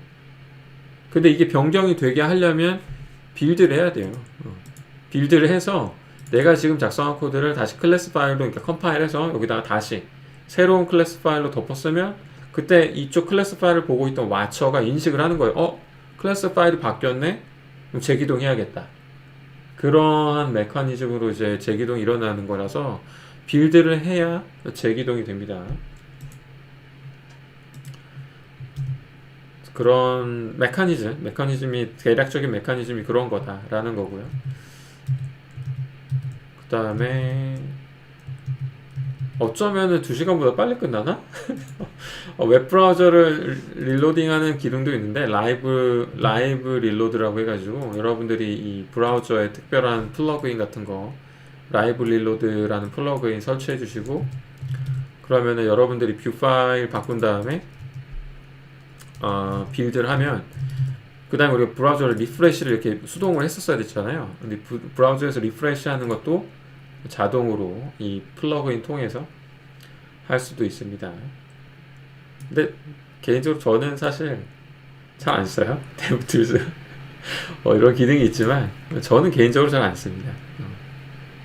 근데 이게 변경이 되게 하려면 빌드를 해야 돼요. 빌드를 해서 내가 지금 작성한 코드를 다시 클래스 파일로, 그러니까 컴파일해서 여기다가 다시 새로운 클래스 파일로 덮었으면 그때 이쪽 클래스 파일을 보고 있던 와처가 인식을 하는 거예요. 클래스 파일이 바뀌었네? 그럼 재기동 해야겠다. 그러한 메커니즘으로 이제 재기동이 일어나는 거라서 빌드를 해야 재기동이 됩니다. 그런 메커니즘이, 대략적인 메커니즘이 그런 거다라는 거고요. 그 다음에 어쩌면은 2시간보다 빨리 끝나나? 웹브라우저를 릴로딩하는 기능도 있는데, 라이브 릴로드라고 해가지고 여러분들이 이 브라우저에 특별한 플러그인 같은 거, 라이브 릴로드라는 플러그인 설치해 주시고, 그러면은 여러분들이 뷰 파일 바꾼 다음에 빌드를 하면, 그 다음에 우리가 브라우저를 리프레시를 이렇게 수동으로 했었어야 됐잖아요. 근데 브라우저에서 리프레시 하는 것도 자동으로 이 플러그인 통해서 할 수도 있습니다. 근데 개인적으로 저는 사실 잘 안 써요. 데브툴즈 이런 기능이 있지만 저는 개인적으로 잘 안 씁니다.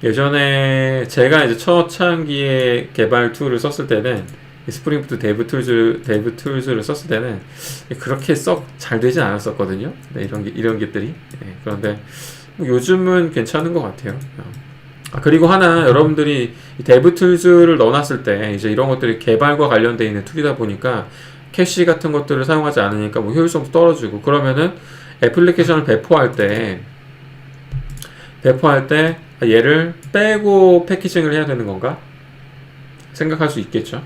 예전에 제가 이제 초창기에 개발 툴을 썼을 때는, 스프링부트 데브툴즈를 썼을 때는 그렇게 썩 잘 되진 않았었거든요. 네, 이런 것들이. 네, 그런데 요즘은 괜찮은 것 같아요. 그리고 하나, 여러분들이 데브툴즈를 넣어놨을 때 이제 이런 것들이 개발과 관련되어 있는 툴이다 보니까 캐시 같은 것들을 사용하지 않으니까 뭐 효율성도 떨어지고, 그러면은 애플리케이션을 배포할 때 얘를 빼고 패키징을 해야 되는 건가 생각할 수 있겠죠.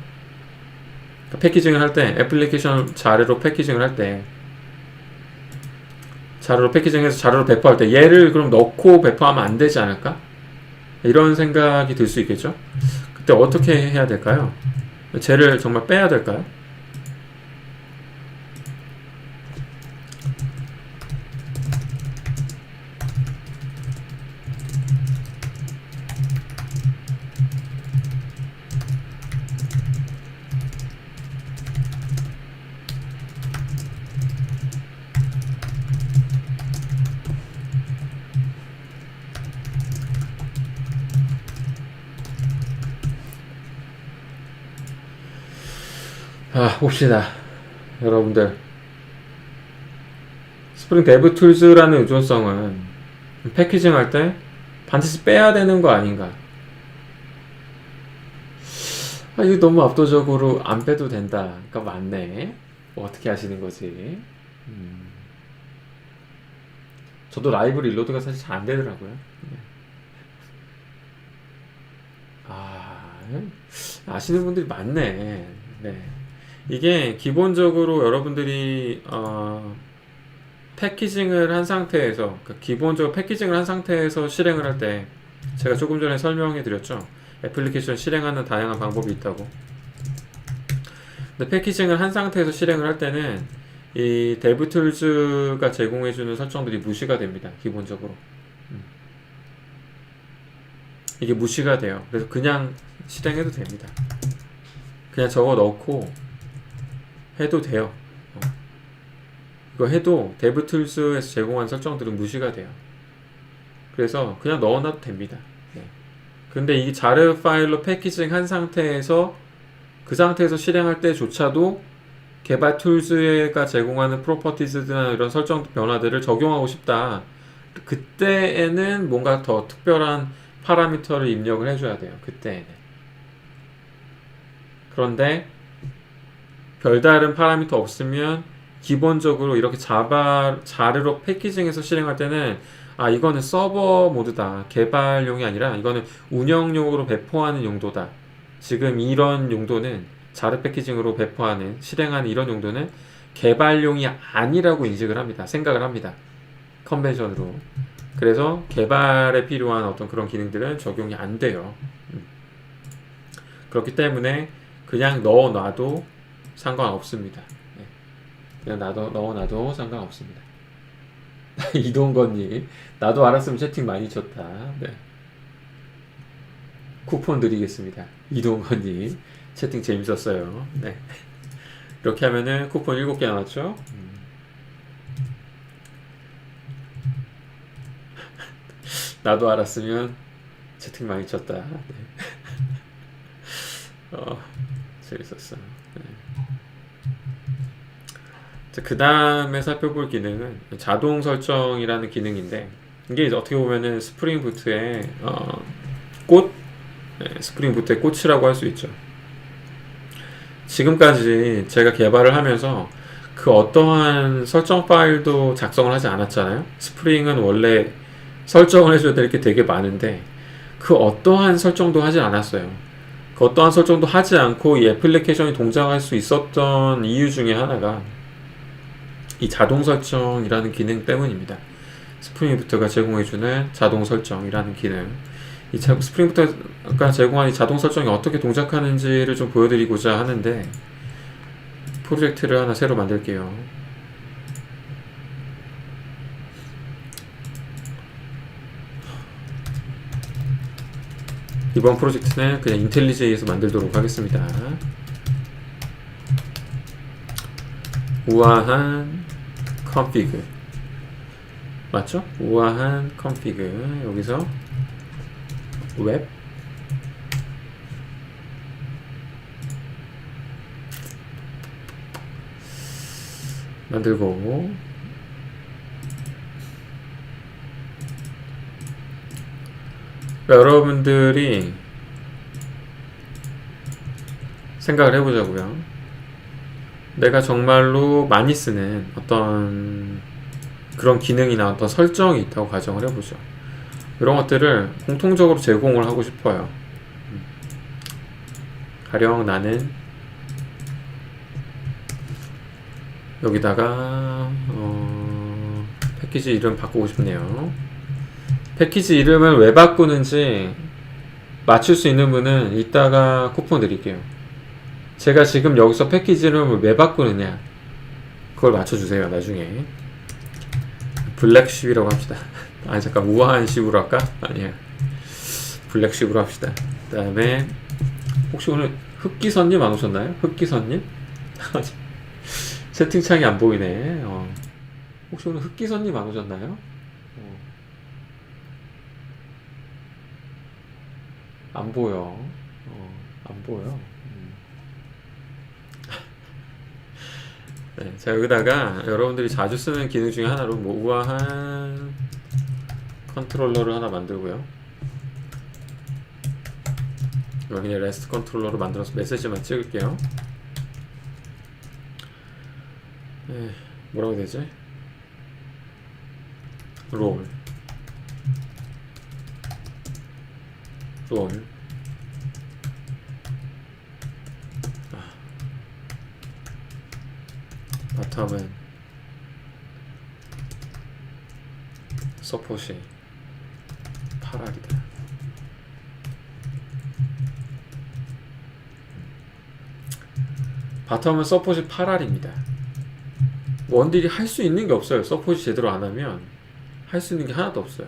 패키징을 할 때, 애플리케이션 자료로 패키징을 할 때, 자료로 패키징해서 자료로 배포할 때 얘를 그럼 넣고 배포하면 안 되지 않을까? 이런 생각이 들 수 있겠죠. 그때 어떻게 해야 될까요? 쟤를 정말 빼야 될까요? 봅시다. 여러분들, 스프링 데브툴즈라는 의존성은 패키징 할 때 반드시 빼야 되는 거 아닌가? 아, 이거 너무 압도적으로 안 빼도 된다. 그러니까 맞네. 뭐 어떻게 하시는 거지? 음, 저도 라이브 릴로드가 사실 잘 안 되더라고요. 네. 아, 아시는 분들이 많네. 네. 이게 기본적으로 여러분들이 패키징을 한 상태에서 그러니까 기본적으로 패키징을 한 상태에서 실행을 할 때 제가 조금 전에 설명해 드렸죠. 애플리케이션 실행하는 다양한 방법이 있다고. 근데 패키징을 한 상태에서 실행을 할 때는 이 데브툴즈가 제공해주는 설정들이 무시가 됩니다. 기본적으로. 음. 이게 무시가 돼요. 그래서 그냥 실행해도 됩니다. 그냥 적어 넣고 해도 돼요. 이거 해도 데브툴즈에서 제공한 설정들은 무시가 돼요. 그래서 그냥 넣어놔도 됩니다. 네. 근데 이 자르 파일로 패키징 한 상태에서 그 상태에서 실행할 때조차도 개발 툴즈가 제공하는 프로퍼티즈나 이런 설정 변화들을 적용하고 싶다. 그때에는 뭔가 더 특별한 파라미터를 입력을 해줘야 돼요. 그때에는. 그런데 별다른 파라미터 없으면 기본적으로 이렇게 자르로 패키징해서 실행할 때는 아 이거는 서버 모드다. 개발용이 아니라 이거는 운영용으로 배포하는 용도다. 지금 이런 용도는 자르 패키징으로 배포하는 실행하는 이런 용도는 개발용이 아니라고 인식을 합니다. 생각을 합니다. 컨벤션으로. 그래서 개발에 필요한 어떤 그런 기능들은 적용이 안 돼요. 그렇기 때문에 그냥 넣어놔도 상관없습니다. 네. 그냥 넣어놔도 상관없습니다. 이동건님, 나도 알았으면 채팅 많이 쳤다. 네. 쿠폰 드리겠습니다. 이동건님, 채팅 재밌었어요. 네. 이렇게 하면은 쿠폰 7개 나왔죠? 나도 알았으면 채팅 많이 쳤다. 네. 재밌었어. 네. 그 다음에 살펴볼 기능은 자동 설정이라는 기능인데 이게 이제 어떻게 보면은 스프링 부트의 꽃, 스프링 부트의 꽃이라고 할 수 있죠. 지금까지 제가 개발을 하면서 그 어떠한 설정 파일도 작성을 하지 않았잖아요. 스프링은 원래 설정을 해줘야 될 게 되게 많은데 그 어떠한 설정도 하지 않았어요. 그 어떠한 설정도 하지 않고 이 애플리케이션이 동작할 수 있었던 이유 중에 하나가 이 자동 설정이라는 기능 때문입니다. 스프링부터가 제공해주는 자동 설정이라는 기능. 이 스프링부터가 제공한 이 자동 설정이 어떻게 동작하는지를 좀 보여드리고자 하는데 프로젝트를 하나 새로 만들게요. 이번 프로젝트는 그냥 인텔리제이에서 만들도록 하겠습니다. 우아한 config 맞죠? 우아한 config 여기서 웹 만들고 여러분들이 생각을 해보자고요. 내가 정말로 많이 쓰는 어떤 그런 기능이나 어떤 설정이 있다고 가정을 해보죠. 이런 것들을 공통적으로 제공을 하고 싶어요. 가령 나는 여기다가 패키지 이름 바꾸고 싶네요. 패키지 이름을 왜 바꾸는지 맞출 수 있는 분은 이따가 쿠폰 드릴게요. 제가 지금 여기서 패키지 이름을 왜 바꾸느냐 그걸 맞춰주세요. 나중에 블랙쉽이라고 합시다. 아니 잠깐 우아한 쉽으로 할까? 아니야 블랙쉽으로 합시다. 그 다음에 혹시 오늘 흑기선님 안 오셨나요? 흑기선님? 채팅창이 안 보이네. 혹시 오늘 흑기선님 안 오셨나요? 안 보여. 안 보여. 네, 자 여기다가 여러분들이 자주 쓰는 기능 중에 하나로 뭐 우아한 컨트롤러를 하나 만들고요. 이거 그냥 레스트 컨트롤러로 만들어서 메시지만 찍을게요. 네, 뭐라고 해야 되지? 롤 바텀은 서폿이 8알이다. 바텀은 서폿이 8알입니다. 원딜이 할 수 있는 게 없어요. 서폿이 제대로 안 하면 할 수 있는 게 하나도 없어요.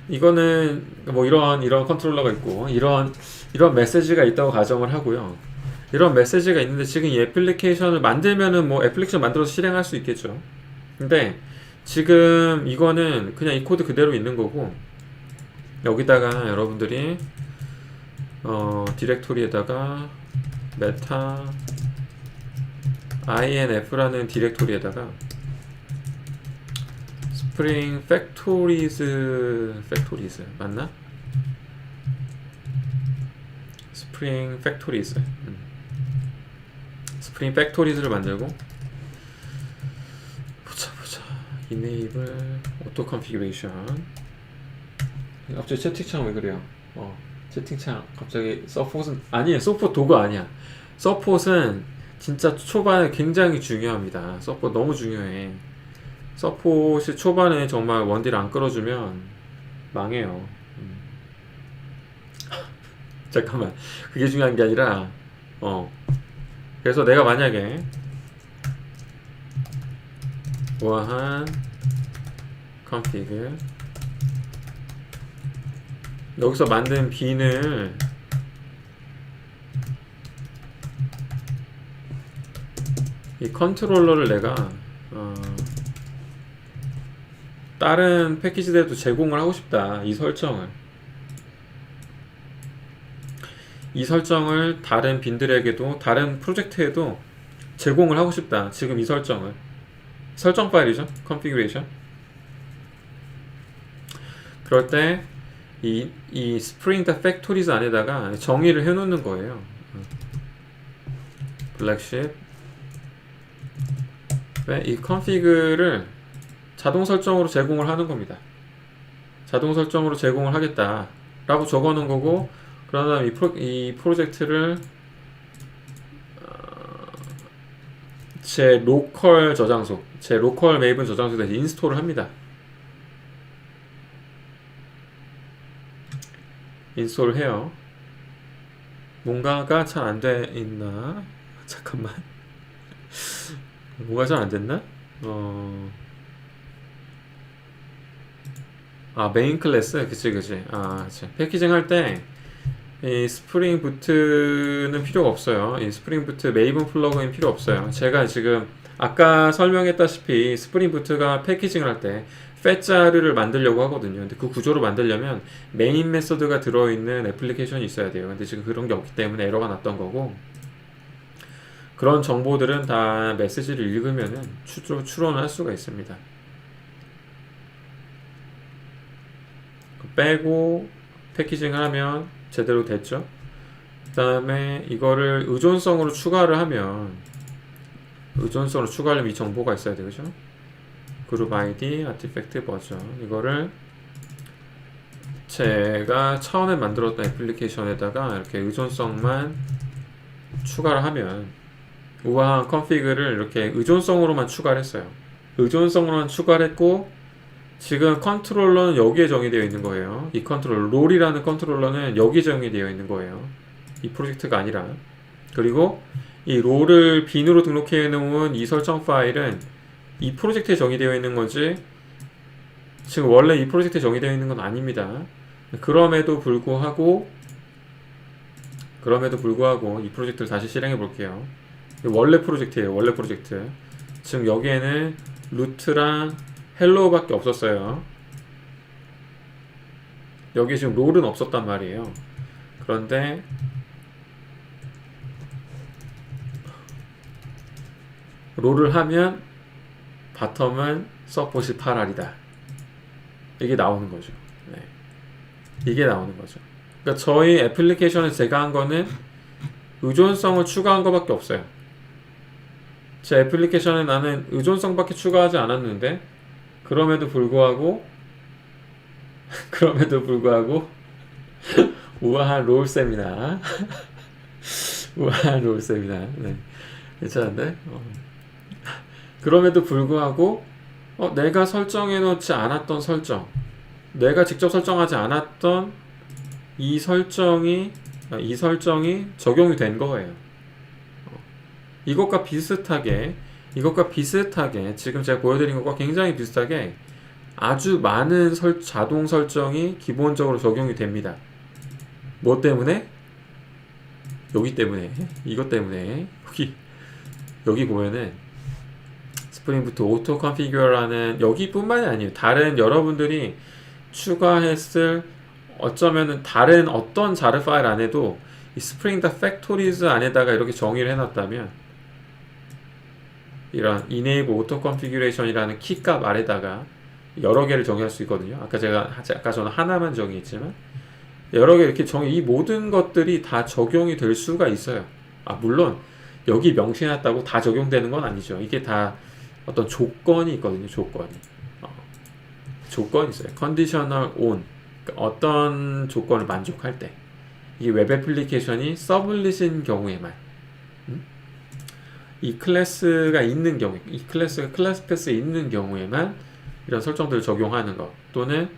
이거는 뭐 이런 컨트롤러가 있고 이런 메시지가 있다고 가정을 하고요. 이런 메시지가 있는데 지금 이 애플리케이션을 만들면은 뭐 애플리케이션 만들어서 실행할 수 있겠죠. 근데 지금 이거는 그냥 이 코드 그대로 있는 거고 여기다가 여러분들이 디렉토리에다가 메타 inf라는 디렉토리에다가 스프링 팩토리즈 맞나? 스프링 팩토리즈 스프링 팩토리즈를 만들고 보자 이네이블 오토 컨피그레이션. 갑자기 채팅창 왜 그래요? 채팅창 갑자기 서폿은 아니에요. 서폿 도구 아니야. 서폿은 진짜 초반에 굉장히 중요합니다. 서폿 너무 중요해. 서폿이 초반에 정말 원딜 안 끌어주면 망해요. 잠깐만, 그게 중요한 게 아니라 그래서 내가 만약에 우아한 config 여기서 만든 빈을 이 컨트롤러를 내가 다른 패키지들도 제공을 하고 싶다. 이 설정을 다른 빈들에게도 다른 프로젝트에도 제공을 하고 싶다. 지금 이 설정 파일이죠. configuration. 그럴 때 이 spring the factories 안에다가 정의를 해 놓는 거예요. black sheep 이 config를 자동 설정으로 제공을 하는 겁니다. 자동 설정으로 제공을 하겠다 라고 적어 놓은 거고, 그런 다음 이 프로젝트를 제 로컬 저장소, 제 로컬 메이븐 저장소에 인스톨을 합니다. 인스톨을 해요. 뭔가가 잘 안 돼 있나? 잠깐만. 뭔가 잘 안 됐나? 메인 클래스. 그치. 그치. 패키징 할 때 이 스프링 부트는 필요가 없어요. 이 스프링 부트 메이븐 플러그인 필요 없어요. 제가 지금 아까 설명했다시피 스프링 부트가 패키징을 할 때 fetch를 만들려고 하거든요. 근데 그 구조로 만들려면 메인 메서드가 들어있는 애플리케이션이 있어야 돼요. 근데 지금 그런 게 없기 때문에 에러가 났던 거고, 그런 정보들은 다 메시지를 읽으면은 추론을 할 수가 있습니다. 빼고 패키징을 하면 제대로 됐죠. 그 다음에 이거를 의존성으로 추가를 하면, 의존성으로 추가하려면 이 정보가 있어야 되죠. 그룹 ID, 아티팩트 버전, 이거를 제가 처음에 만들었던 애플리케이션에다가 이렇게 의존성만 추가를 하면, 우아한 컨피그를 이렇게 의존성으로만 추가를 했어요. 의존성으로만 추가를 했고, 지금 컨트롤러는 여기에 정의되어 있는 거예요. 이 컨트롤러, 롤이라는 컨트롤러는 여기에 정의되어 있는 거예요. 이 프로젝트가 아니라. 그리고 이 롤을 빈으로 등록해 놓은 이 설정 파일은 이 프로젝트에 정의되어 있는 거지 지금 원래 이 프로젝트에 정의되어 있는 건 아닙니다. 그럼에도 불구하고 이 프로젝트를 다시 실행해 볼게요. 원래 프로젝트예요. 원래 프로젝트. 지금 여기에는 루트랑 헬로우밖에 없었어요. 여기 지금 롤은 없었단 말이에요. 그런데 롤을 하면 바텀은 서폿이 8알이다. 이게 나오는 거죠. 네. 이게 나오는 거죠. 그러니까 저희 애플리케이션에 제가 한 거는 의존성을 추가한 것밖에 없어요. 제 애플리케이션에 나는 의존성밖에 추가하지 않았는데 그럼에도 불구하고 우아한 롤 세미나 우아한 롤 세미나 네. 괜찮은데? 그럼에도 불구하고 내가 설정해 놓지 않았던 설정, 내가 직접 설정하지 않았던 이 설정이 적용이 된 거예요. 이것과 비슷하게 지금 제가 보여드린 것과 굉장히 비슷하게 아주 많은 자동 설정이 기본적으로 적용이 됩니다. 뭐 때문에? 이것 때문에 여기 보면은 스프링부트 오토 컨피규어라는, 여기뿐만이 아니에요. 다른 여러분들이 추가했을 어쩌면은 다른 어떤 자르 파일 안에도 이 스프링 더 팩토리즈 안에다가 이렇게 정의를 해놨다면 이런 enable auto configuration이라는 키값 아래다가 여러 개를 정의할 수 있거든요. 아까 저는 하나만 정의했지만 여러 개 이렇게 이 모든 것들이 다 적용이 될 수가 있어요. 물론 여기 명시해놨다고 다 적용되는 건 아니죠. 이게 다 어떤 조건이 있거든요. 조건이 있어요. conditional on. 그러니까 어떤 조건을 만족할 때, 이 웹 애플리케이션이 서블릿인 경우에만, 이 클래스가 있는 경우에, 이 클래스가 클래스 패스에 있는 경우에만 이런 설정들을 적용하는 것, 또는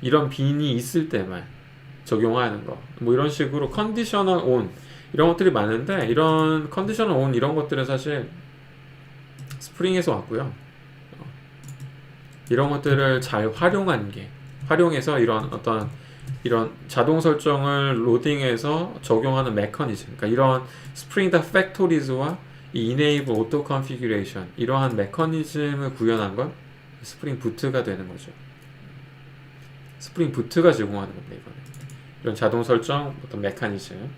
이런 빈이 있을 때만 적용하는 것, 뭐 이런 식으로 conditional on 이런 것들이 많은데, 이런 conditional on 이런 것들은 사실 스프링에서 왔고요. 이런 것들을 잘 활용해서 이런 자동 설정을 로딩해서 적용하는 메커니즘, 그러니까 이런 스프링 더 팩토리즈와 이 enable auto configuration, 이러한 메커니즘을 구현한 건 스프링 부트가 되는 거죠. 스프링 부트가 제공하는 겁니다. 이거는 이런 자동 설정 어떤 메커니즘.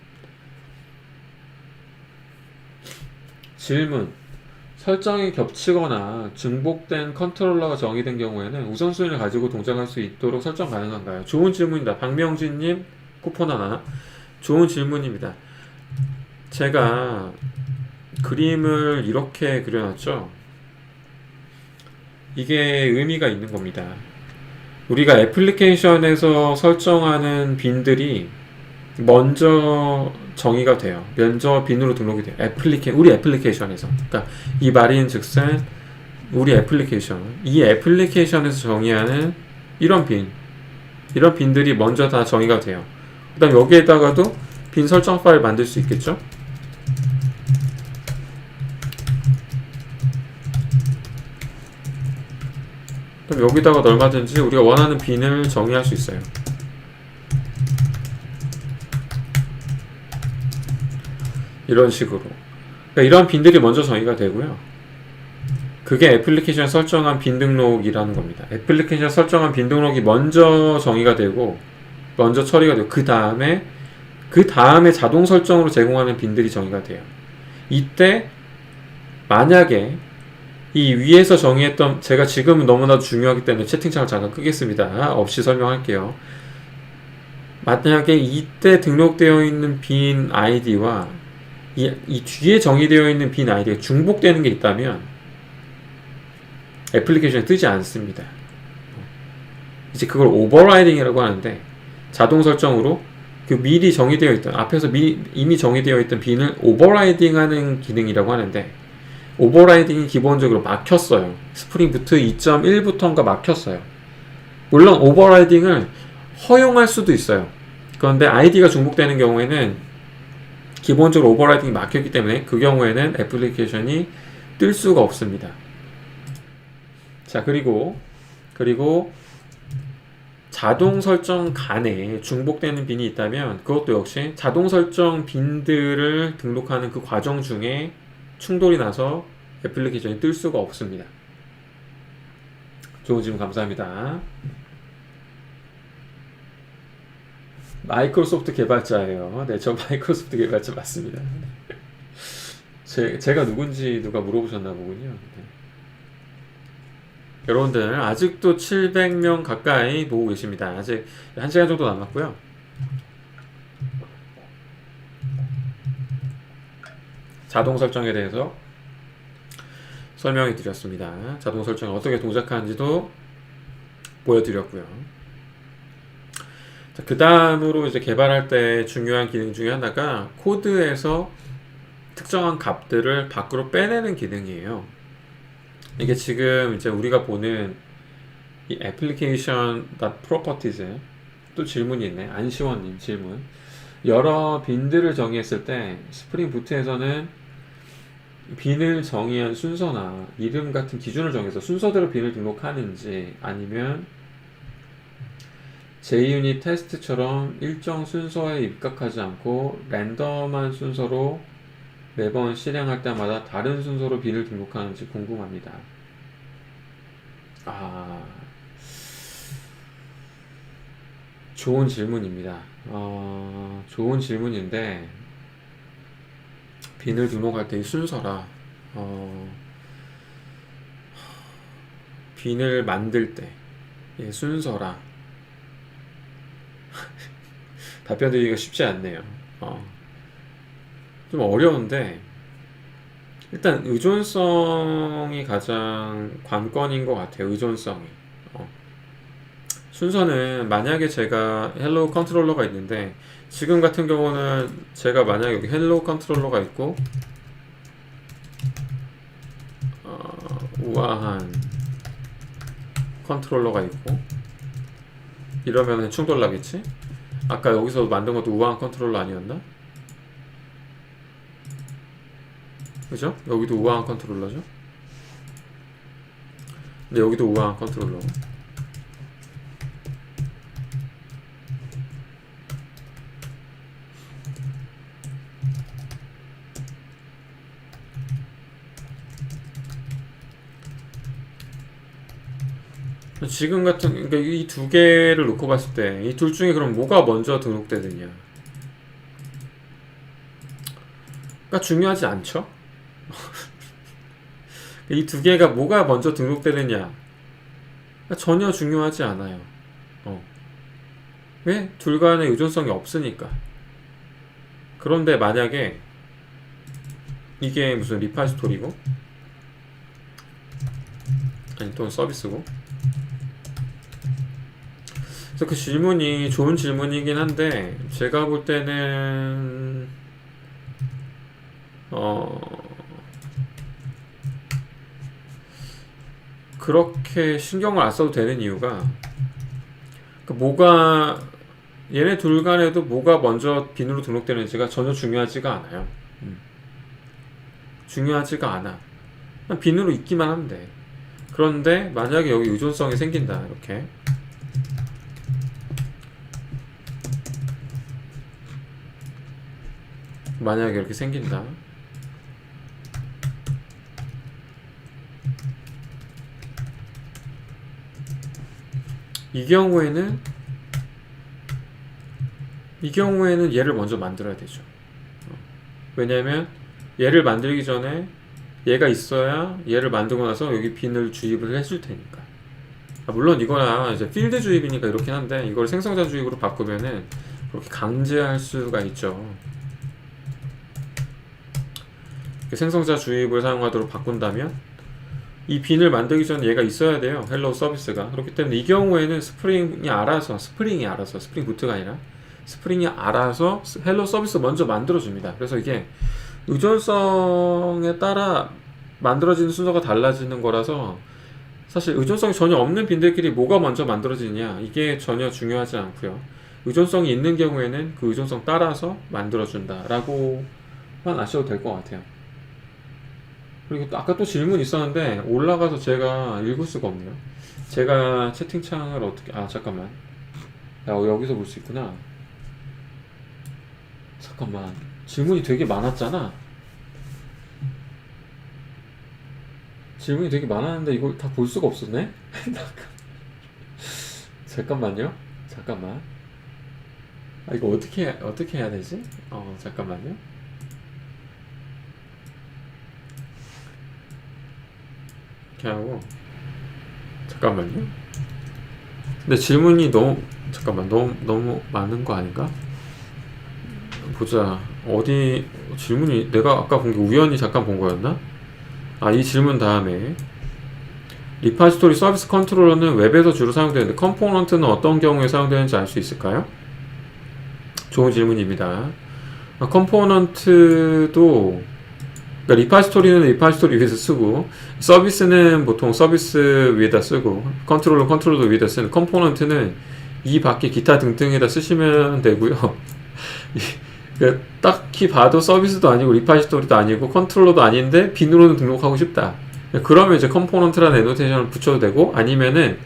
질문: 설정이 겹치거나 중복된 컨트롤러가 정의된 경우에는 우선순위를 가지고 동작할 수 있도록 설정 가능한가요? 좋은 질문입니다. 박명진님 쿠폰 하나. 좋은 질문입니다. 제가 그림을 이렇게 그려놨죠. 이게 의미가 있는 겁니다. 우리가 애플리케이션에서 설정하는 빈들이 먼저 정의가 돼요. 먼저 빈으로 등록이 돼요. 우리 애플리케이션에서. 그러니까 이 말인 즉슨 우리 애플리케이션, 이 애플리케이션에서 정의하는 이런 빈들이 먼저 다 정의가 돼요. 그 다음 여기에다가도 빈 설정 파일 만들 수 있겠죠? 그럼 여기다가 얼마든지 우리가 원하는 빈을 정의할 수 있어요. 이런 식으로. 그러니까 이런 빈들이 먼저 정의가 되고요. 그게 애플리케이션 설정한 빈 등록이라는 겁니다. 애플리케이션 설정한 빈 등록이 먼저 정의가 되고, 먼저 처리가 되고, 그 다음에 자동 설정으로 제공하는 빈들이 정의가 돼요. 이때 만약에 이 위에서 정의했던, 제가 지금은 너무나도 중요하기 때문에 채팅창을 잠깐 끄겠습니다. 없이 설명할게요. 만약에 이때 등록되어 있는 빈 아이디와 이 뒤에 정의되어 있는 빈 아이디가 중복되는 게 있다면 애플리케이션에 뜨지 않습니다. 이제 그걸 오버라이딩이라고 하는데, 자동 설정으로 그 미리 정의되어 있던, 앞에서 이미 정의되어 있던 빈을 오버라이딩하는 기능이라고 하는데, 오버라이딩이 기본적으로 막혔어요. 스프링 부트 2.1부터인가 막혔어요. 물론 오버라이딩을 허용할 수도 있어요. 그런데 아이디가 중복되는 경우에는 기본적으로 오버라이딩이 막혔기 때문에 그 경우에는 애플리케이션이 뜰 수가 없습니다. 자, 그리고 자동 설정 간에 중복되는 빈이 있다면 그것도 역시 자동 설정 빈들을 등록하는 그 과정 중에 충돌이 나서 애플리케이션이 뜰 수가 없습니다. 좋은 질문 감사합니다. 마이크로소프트 개발자예요. 네, 저 마이크로소프트 개발자 맞습니다. 제가 누군지 누가 물어보셨나 보군요. 네. 여러분들 아직도 700명 가까이 보고 계십니다. 아직 1시간 정도 남았고요. 자동 설정에 대해서 설명해 드렸습니다. 자동 설정을 어떻게 동작하는지도 보여드렸고요. 그 다음으로 이제 개발할 때 중요한 기능 중에 하나가 코드에서 특정한 값들을 밖으로 빼내는 기능이에요. 이게 지금 이제 우리가 보는 이 application.properties 또 질문이 있네. 안시원님 질문. 여러 빈들을 정의했을 때 스프링 부트에서는 빈을 정의한 순서나 이름 같은 기준을 정해서 순서대로 빈을 등록하는지 아니면 JUnit 테스트처럼 일정 순서에 입각하지 않고 랜덤한 순서로 매번 실행할 때마다 다른 순서로 빈을 등록하는지 궁금합니다. 좋은 질문입니다. 좋은 질문인데 빈을 등록할 때 이 순서라 빈을 만들 때 순서라 답변 드리기가 쉽지 않네요. 좀 어려운데 일단 의존성이 가장 관건인 것 같아요. 의존성이. 순서는 만약에 제가 헬로우 컨트롤러가 있는데 지금 같은 경우는 제가 만약에 여기 헬로우 컨트롤러가 있고 우아한 컨트롤러가 있고 이러면 충돌 나겠지? 아까 여기서 만든 것도 우아한 컨트롤러 아니었나? 그죠? 여기도 우아한 컨트롤러죠? 근데 여기도 우아한 컨트롤러. 지금 같은, 그러니까 이 두 개를 놓고 봤을 때 이 둘 중에 그럼 뭐가 먼저 등록되느냐? 그러니까 중요하지 않죠? 이 두 개가 뭐가 먼저 등록되느냐? 그러니까 전혀 중요하지 않아요. 왜? 둘 간의 의존성이 없으니까. 그런데 만약에 이게 무슨 리파지토리고 아니 또는 서비스고 그래서 그 질문이 좋은 질문이긴 한데 제가 볼 때는 그렇게 신경을 안 써도 되는 이유가 뭐가 얘네 둘 간에도 뭐가 먼저 빈으로 등록되는지가 전혀 중요하지가 않아요. 중요하지가 않아. 그냥 빈으로 있기만 하면 돼. 그런데 만약에 여기 의존성이 생긴다 이렇게 만약에 이렇게 생긴다 이 경우에는 얘를 먼저 만들어야 되죠. 왜냐면 얘를 만들기 전에 얘가 있어야 얘를 만들고 나서 여기 빈을 주입을 해줄 테니까. 물론 이거야 이제 필드 주입이니까 이렇긴 한데 이걸 생성자 주입으로 바꾸면은 그렇게 강제할 수가 있죠. 생성자 주입을 사용하도록 바꾼다면 이 빈을 만들기 전에 얘가 있어야 돼요. 헬로우 서비스가. 그렇기 때문에 이 경우에는 스프링이 알아서 스프링 부트가 아니라 스프링이 알아서 헬로우 서비스 먼저 만들어줍니다. 그래서 이게 의존성에 따라 만들어지는 순서가 달라지는 거라서 사실 의존성이 전혀 없는 빈들끼리 뭐가 먼저 만들어지냐 이게 전혀 중요하지 않고요. 의존성이 있는 경우에는 그 의존성 따라서 만들어준다 라고만 아셔도 될 것 같아요. 그리고 또 아까 또 질문 있었는데 올라가서 제가 읽을 수가 없네요. 제가 채팅창을 어떻게 잠깐만 여기서 볼 수 있구나. 잠깐만 질문이 되게 많았잖아. 질문이 되게 많았는데 이걸 다 볼 수가 없었네. 잠깐만요. 잠깐만. 이거 어떻게 해야 되지? 잠깐만요. 이렇게 하고 잠깐만요. 근데 질문이 너무 많은 거 아닌가? 보자. 어디 질문이 내가 아까 본 게 우연히 잠깐 본 거였나? 이 질문 다음에 리파지토리 서비스 컨트롤러는 웹에서 주로 사용되는데 컴포넌트는 어떤 경우에 사용되는지 알 수 있을까요? 좋은 질문입니다. 컴포넌트도 그러니까 리파지토리는 리파지토리 위에서 쓰고 서비스는 보통 서비스 위에다 쓰고 컨트롤러 위에다 쓰는 컴포넌트는 이 밖에 기타 등등에다 쓰시면 되고요. 그러니까 딱히 봐도 서비스도 아니고 리파지토리도 아니고 컨트롤러도 아닌데 빈으로는 등록하고 싶다. 그러면 이제 컴포넌트라는 애노테이션을 붙여도 되고 아니면은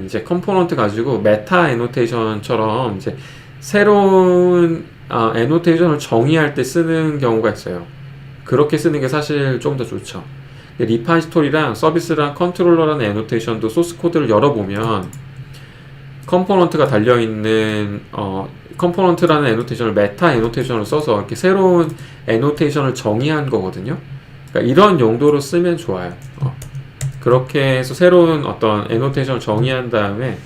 이제 컴포넌트 가지고 메타 애노테이션처럼 이제 새로운 애노테이션을 정의할 때 쓰는 경우가 있어요. 그렇게 쓰는 게 사실 좀 더 좋죠. 리파지토리랑 서비스랑 컨트롤러라는 애노테이션도 소스 코드를 열어보면 컴포넌트가 달려있는 컴포넌트라는 애노테이션을 메타 애노테이션을 써서 이렇게 새로운 애노테이션을 정의한 거거든요. 그러니까 이런 용도로 쓰면 좋아요. 그렇게 해서 새로운 어떤 애노테이션을 정의한 다음에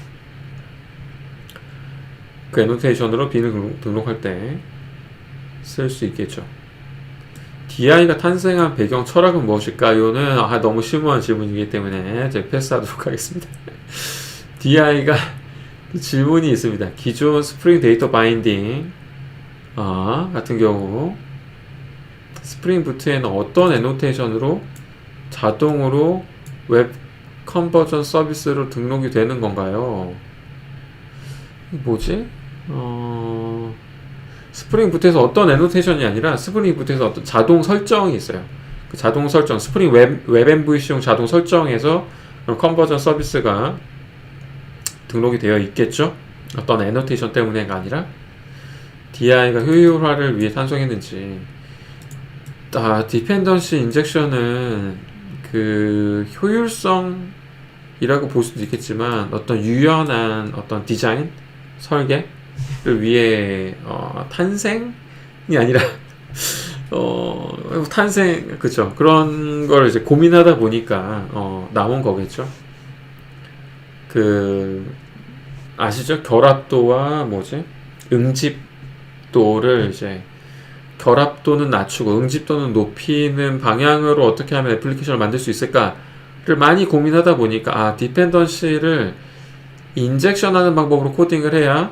그 애노테이션으로 빈을 등록할 때 쓸 수 있겠죠. DI가 탄생한 배경 철학은 무엇일까요?는 너무 심오한 질문이기 때문에 제가 패스하도록 하겠습니다. DI가 질문이 있습니다. 기존 스프링 데이터 바인딩 같은 경우 스프링 부트에는 어떤 애노테이션으로 자동으로 웹 컨버전 서비스로 등록이 되는 건가요? 뭐지? 스프링 부트에서 어떤 애노테이션이 아니라 스프링 부트에서 어떤 자동 설정이 있어요. 그 자동 설정, 스프링 웹 MVC용 자동 설정에서 컨버전 서비스가 등록이 되어 있겠죠? 어떤 애노테이션 때문에가 아니라 DI가 효율화를 위해 탄생했는지. 디펜던시 인젝션은 그 효율성이라고 볼 수도 있겠지만 어떤 유연한 어떤 디자인 설계를 위해 탄생이 아니라 탄생 그쵸 그런 걸 이제 고민하다 보니까 나온 거겠죠. 그 아시죠? 결합도와 응집도를 이제 결합도는 낮추고 응집도는 높이는 방향으로 어떻게 하면 애플리케이션을 만들 수 있을까를 많이 고민하다 보니까 디펜던시를 인젝션하는 방법으로 코딩을 해야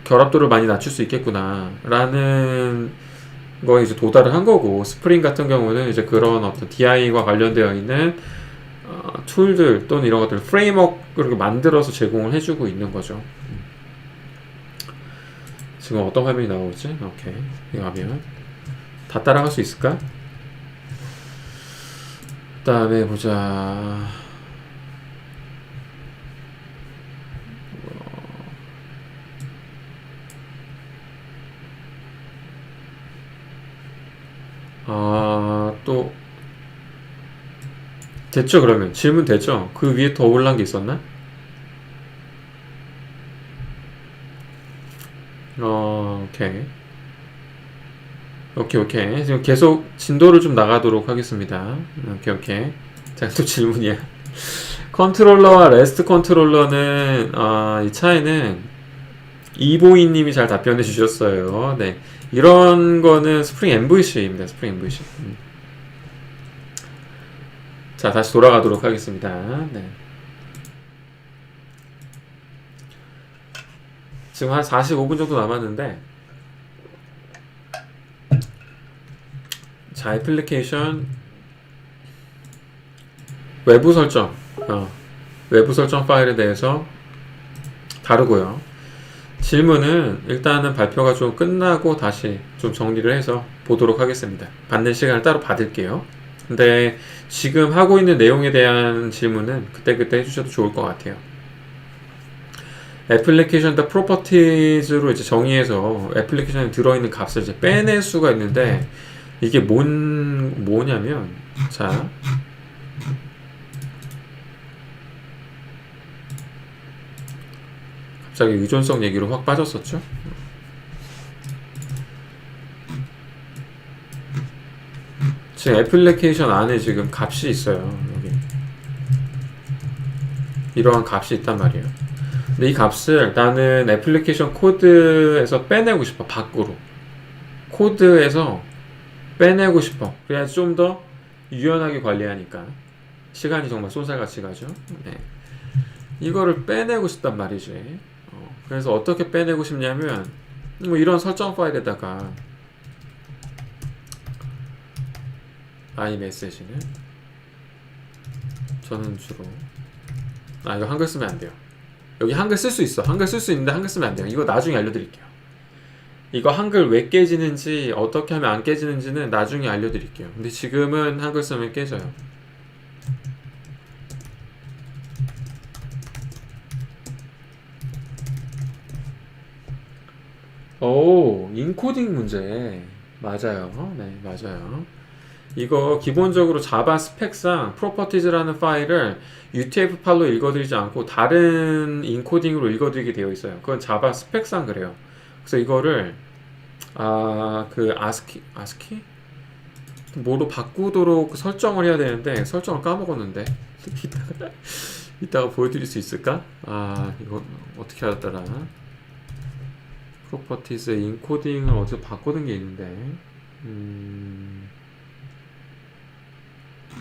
결합도를 많이 낮출 수 있겠구나 라는 거에 이제 도달을 한 거고, 스프링 같은 경우는 이제 그런 어떤 DI와 관련되어 있는 툴들 또는 이런 것들 프레임워크를 만들어서 제공을 해주고 있는 거죠. 지금 어떤 화면이 나오지? 오케이, 이거 하면 다 따라갈 수 있을까? 그 다음에 보자. 또 됐죠? 그러면 질문 됐죠? 그 위에 더 올라간 게 있었나? 오케이. 지금 계속 진도를 좀 나가도록 하겠습니다. 오케이. 자, 또 질문이야. 컨트롤러와 레스트 컨트롤러는 이 차이는 이보이님이 잘 답변해 주셨어요. 네, 이런 거는 스프링 MVC입니다. 스프링 MVC. 자, 다시 돌아가도록 하겠습니다. 네. 지금 한 45분 정도 남았는데, 자, 애플리케이션 외부 설정 파일에 대해서 다루고요. 질문은 일단은 발표가 좀 끝나고 다시 좀 정리를 해서 보도록 하겠습니다. 받는 시간을 따로 받을게요. 근데 지금 하고 있는 내용에 대한 질문은 그때그때 해주셔도 좋을 것 같아요. 애플리케이션 더 프로퍼티즈로 이제 정의해서 애플리케이션에 들어있는 값을 이제 빼낼 수가 있는데, 이게 뭐냐면, 자, 갑자기 의존성 얘기로 확 빠졌었죠? 지금 애플리케이션 안에 지금 값이 있어요. 여기 이러한 값이 있단 말이에요. 근데 이 값을 나는 애플리케이션 코드에서 빼내고 싶어. 밖으로 코드에서 빼내고 싶어. 그래야 좀 더 유연하게 관리하니까 시간이 정말 쏜살같이 가죠. 네. 이거를 빼내고 싶단 말이지. 그래서 어떻게 빼내고 싶냐면 뭐 이런 설정 파일에다가 iMessage는 저는 주로 이거 한글 쓰면 안 돼요. 여기 한글 쓸 수 있어. 한글 쓸 수 있는데 한글 쓰면 안 돼요. 이거 나중에 알려드릴게요. 이거 한글 왜 깨지는지 어떻게 하면 안 깨지는지는 나중에 알려드릴게요. 근데 지금은 한글 쓰면 깨져요. 오, 인코딩 문제. 맞아요. 네, 맞아요. 이거 기본적으로 자바 스펙상 properties라는 파일을 UTF 파일로 읽어드리지 않고 다른 인코딩으로 읽어드리게 되어 있어요. 그건 자바 스펙상 그래요. 그래서 이거를 그 아스키 뭐로 바꾸도록 설정을 해야 되는데 설정을 까먹었는데 이따가 보여드릴 수 있을까? 이거 어떻게 하더라? 프로퍼티스 인코딩을 어디서 바꾸는 게 있는데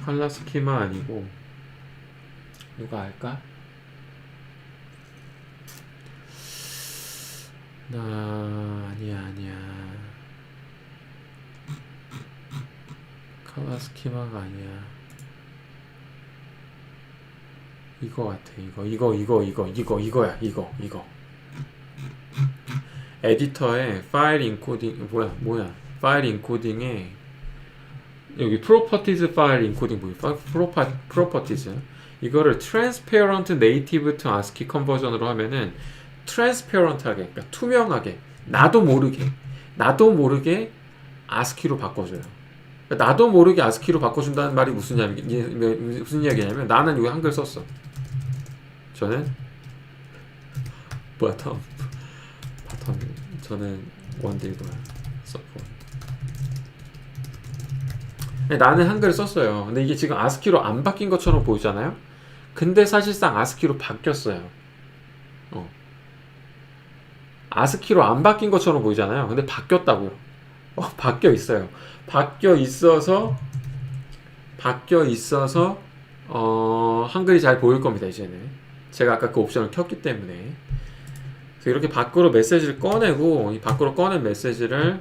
칼라 스키마 아니고 누가 알까? 아니야 칼라 스키마가 아니야. 이거 같아. 이거야. 이거 에디터에 파일 인코딩 뭐야 파일 인코딩에 여기 프로퍼티즈 파일 인코딩 프로퍼티즈 이거를 transparent native to ASCII 컨버전으로 하면은 transparent하게 그러니까 투명하게 나도 모르게 ASCII로 바꿔줘요. 그러니까 나도 모르게 ASCII로 바꿔준다는 말이 무슨 이야기냐면 나는 여기 한글 썼어. 저는 저는 원딜과 서포트. 나는 한글을 썼어요. 근데 이게 지금 아스키로 안 바뀐 것처럼 보이잖아요. 근데 사실상 아스키로 바뀌었어요. 아스키로 안 바뀐 것처럼 보이잖아요. 근데 바뀌었다고요. 바뀌어 있어요. 바뀌어 있어서 한글이 잘 보일 겁니다. 이제는 제가 아까 그 옵션을 켰기 때문에. 그래서 이렇게 밖으로 메시지를 꺼내고 이 밖으로 꺼낸 메시지를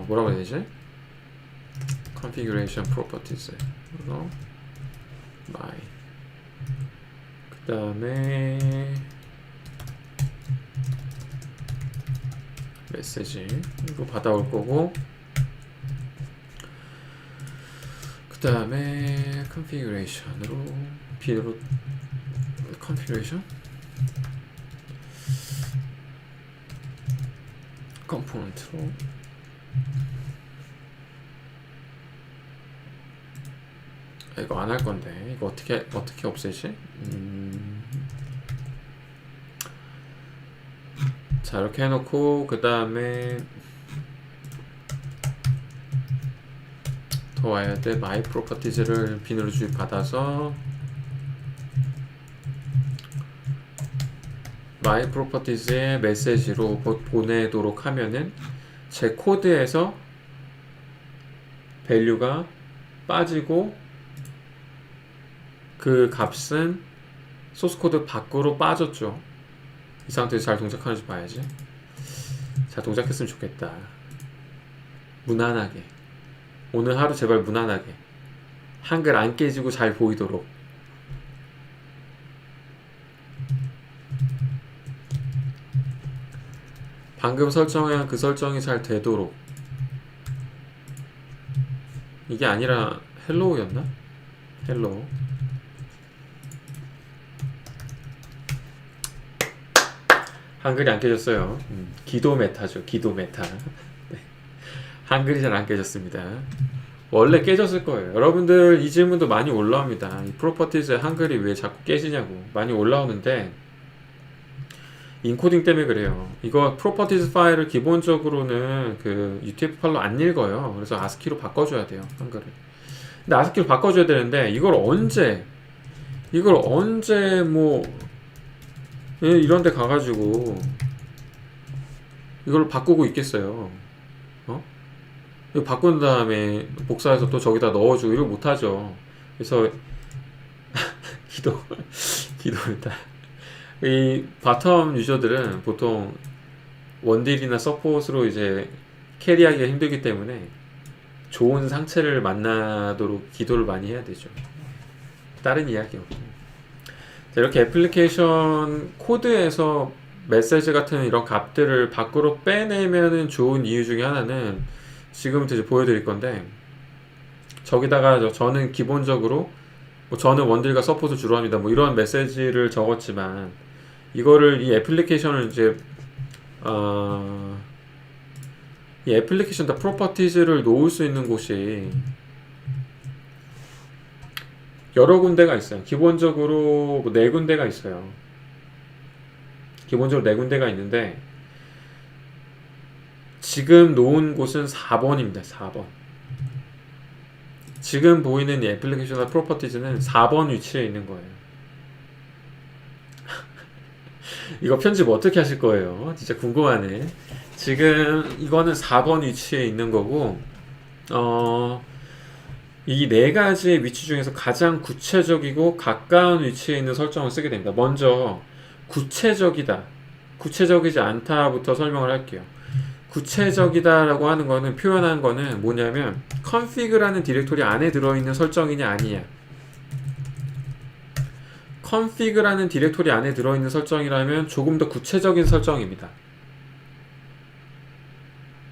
뭐라고 해야 되지? configuration properties my 그 다음에 메시지 이거 받아올 거고 그 다음에 configuration으로 B로 configuration 컴포넌트로 이거 안 할 건데 이거 어떻게 없애지? 자 이렇게 해놓고 그 다음에 더 와야 돼. my properties를 빈으로 주입받아서 my properties의 메시지로 보내도록 하면은 제 코드에서 밸류가 빠지고 그 값은 소스 코드 밖으로 빠졌죠. 이 상태에서 잘 동작하는지 봐야지. 잘 동작했으면 좋겠다. 무난하게 오늘 하루 제발 무난하게 한글 안 깨지고 잘 보이도록. 방금 설정한 그 설정이 잘 되도록. 이게 아니라 헬로우였나? 헬로우. 한글이 안 깨졌어요. 기도 메타죠. 기도 메타. 네. 한글이 잘 안 깨졌습니다. 원래 깨졌을 거예요. 여러분들 이 질문도 많이 올라옵니다. 이 프로퍼티즈의 한글이 왜 자꾸 깨지냐고 많이 올라오는데 인코딩 때문에 그래요. 이거 프로퍼티즈 파일을 기본적으로는 그 UTF 파일로 안 읽어요. 그래서 아스키로 바꿔줘야 돼요, 한글을. 근데 아스키로 바꿔줘야 되는데 이걸 언제 뭐 이런 데 가가지고 이걸 바꾸고 있겠어요. 어? 이거 바꾼 다음에 복사해서 또 저기다 넣어주고 이걸 못하죠. 그래서 기도했다. 이 바텀 유저들은 보통 원딜이나 서폿으로 이제 캐리하기가 힘들기 때문에 좋은 상체를 만나도록 기도를 많이 해야 되죠. 다른 이야기 없고. 자, 이렇게 애플리케이션 코드에서 메시지 같은 이런 값들을 밖으로 빼내면은 좋은 이유 중에 하나는 지금부터 이제 보여드릴 건데, 저기다가 저는 기본적으로 뭐 저는 원딜과 서폿을 주로 합니다, 뭐 이런 메시지를 적었지만, 이거를 이 애플리케이션을 이제 이 애플리케이션 다 프로퍼티즈를 놓을 수 있는 곳이 여러 군데가 있어요. 기본적으로 네 군데가 있어요. 기본적으로 네 군데가 있는데, 지금 놓은 곳은 4번입니다. 4번. 지금 보이는 이 애플리케이션 프로퍼티즈는 4번 위치에 있는 거예요. 이거 편집 어떻게 하실 거예요? 진짜 궁금하네. 지금 이거는 4번 위치에 있는 거고, 이 네 가지의 위치 중에서 가장 구체적이고 가까운 위치에 있는 설정을 쓰게 됩니다. 먼저 구체적이다, 구체적이지 않다부터 설명을 할게요. 구체적이다 라고 하는 거는, 표현한 거는 뭐냐면 config라는 디렉토리 안에 들어있는 설정이냐 아니냐. config라는 디렉토리 안에 들어있는 설정이라면 조금 더 구체적인 설정입니다.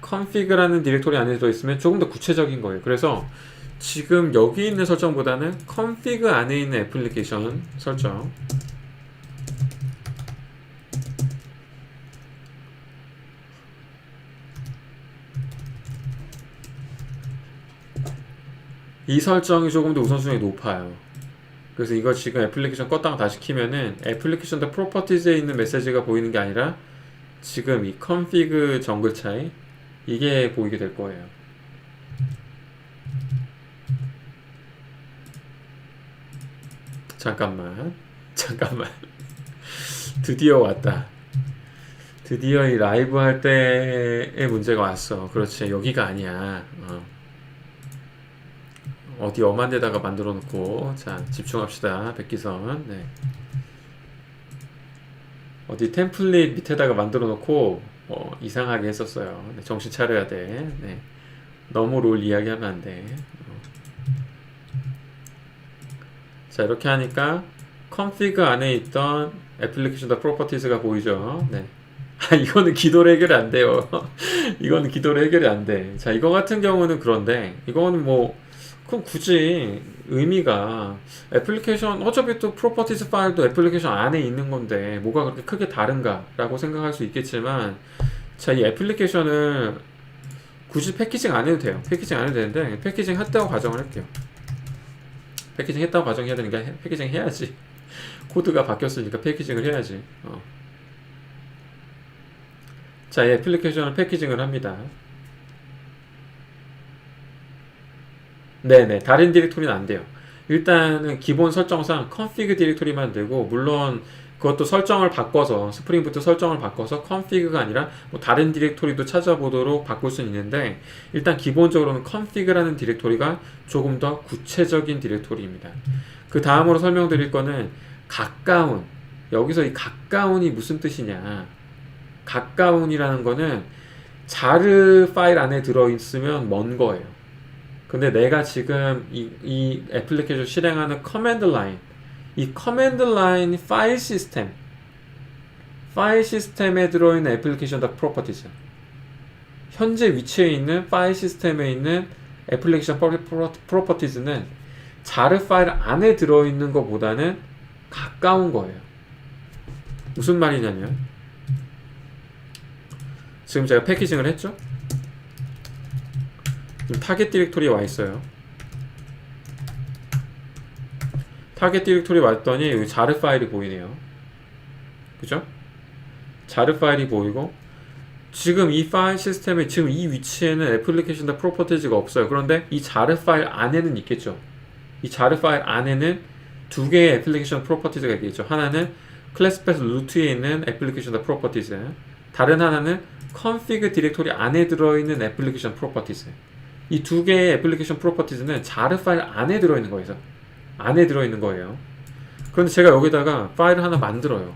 config라는 디렉토리 안에 들어있으면 조금 더 구체적인 거예요. 그래서 지금 여기 있는 설정보다는 config 안에 있는 애플리케이션 설정, 이 설정이 조금 더 우선순위가 높아요. 그래서 이거 지금 애플리케이션 껐다가 다시 키면은 애플리케이션 더 프로퍼티즈에 있는 메시지가 보이는 게 아니라 지금 이 config 정글 차이, 이게 보이게 될 거예요. 잠깐만 드디어 왔다. 드디어 이 라이브 할 때의 문제가 왔어. 그렇지, 여기가 아니야. 어디 엄한 데다가 만들어 놓고, 자, 집중합시다. 백기선. 네. 어디 템플릿 밑에다가 만들어 놓고 이상하게 했었어요. 네, 정신 차려야 돼. 네. 너무 롤 이야기하면 안 돼. 자, 이렇게 하니까 config 안에 있던 애플리케이션 더 프로퍼티즈가 보이죠. 네. 이거는 기도로 해결이 안 돼요. 이거는 기도로 해결이 안 돼. 자, 이거 같은 경우는, 그런데 이거는 뭐 그럼 굳이 의미가, 애플리케이션 어차피 또 프로퍼티즈 파일도 애플리케이션 안에 있는 건데 뭐가 그렇게 크게 다른가 라고 생각할 수 있겠지만, 자, 이 애플리케이션을 굳이 패키징 안 해도 돼요. 패키징 안 해도 되는데, 패키징 했다고 가정을 할게요. 패키징 했다고 가정해야 되니까 패키징 해야지. 코드가 바뀌었으니까 패키징을 해야지. 자, 이 애플리케이션을 패키징을 합니다. 네네, 다른 디렉토리는 안 돼요. 일단은 기본 설정상 config 디렉토리만 되고, 물론 그것도 설정을 바꿔서, 스프링부트 설정을 바꿔서 config가 아니라 뭐 다른 디렉토리도 찾아보도록 바꿀 수는 있는데, 일단 기본적으로는 config라는 디렉토리가 조금 더 구체적인 디렉토리입니다. 그 다음으로 설명드릴 거는 가까운. 여기서 이 가까운이 무슨 뜻이냐. 가까운이라는 거는 자르 파일 안에 들어있으면 먼 거예요. 근데 내가 지금 이 애플리케이션 실행하는 커맨드 라인, 이 커맨드 라인 파일 시스템에 들어있는 애플리케이션 더 프로퍼티즈, 현재 위치에 있는 파일 시스템에 있는 애플리케이션 프로퍼티즈는 자르 파일 안에 들어있는 것보다는 가까운 거예요. 무슨 말이냐면, 지금 제가 패키징을 했죠? 타겟 디렉토리에 와 있어요. 타겟 디렉토리에 왔더니 여기 자르 파일이 보이네요. 그죠? 자르 파일이 보이고 지금 이 파일 시스템에 지금 이 위치에는 애플리케이션 프로퍼티즈가 없어요. 그런데 이 자르 파일 안에는 있겠죠. 이 자르 파일 안에는 두 개의 애플리케이션 프로퍼티즈가 있겠죠. 하나는 클래스 패스 루트에 있는 애플리케이션 프로퍼티즈, 다른 하나는 config 디렉토리 안에 들어있는 애플리케이션 프로퍼티즈. 이 두 개의 애플리케이션 프로퍼티즈는 자르 파일 안에 들어있는 거예요. 안에 들어있는 거예요. 그런데 제가 여기다가 파일을 하나 만들어요.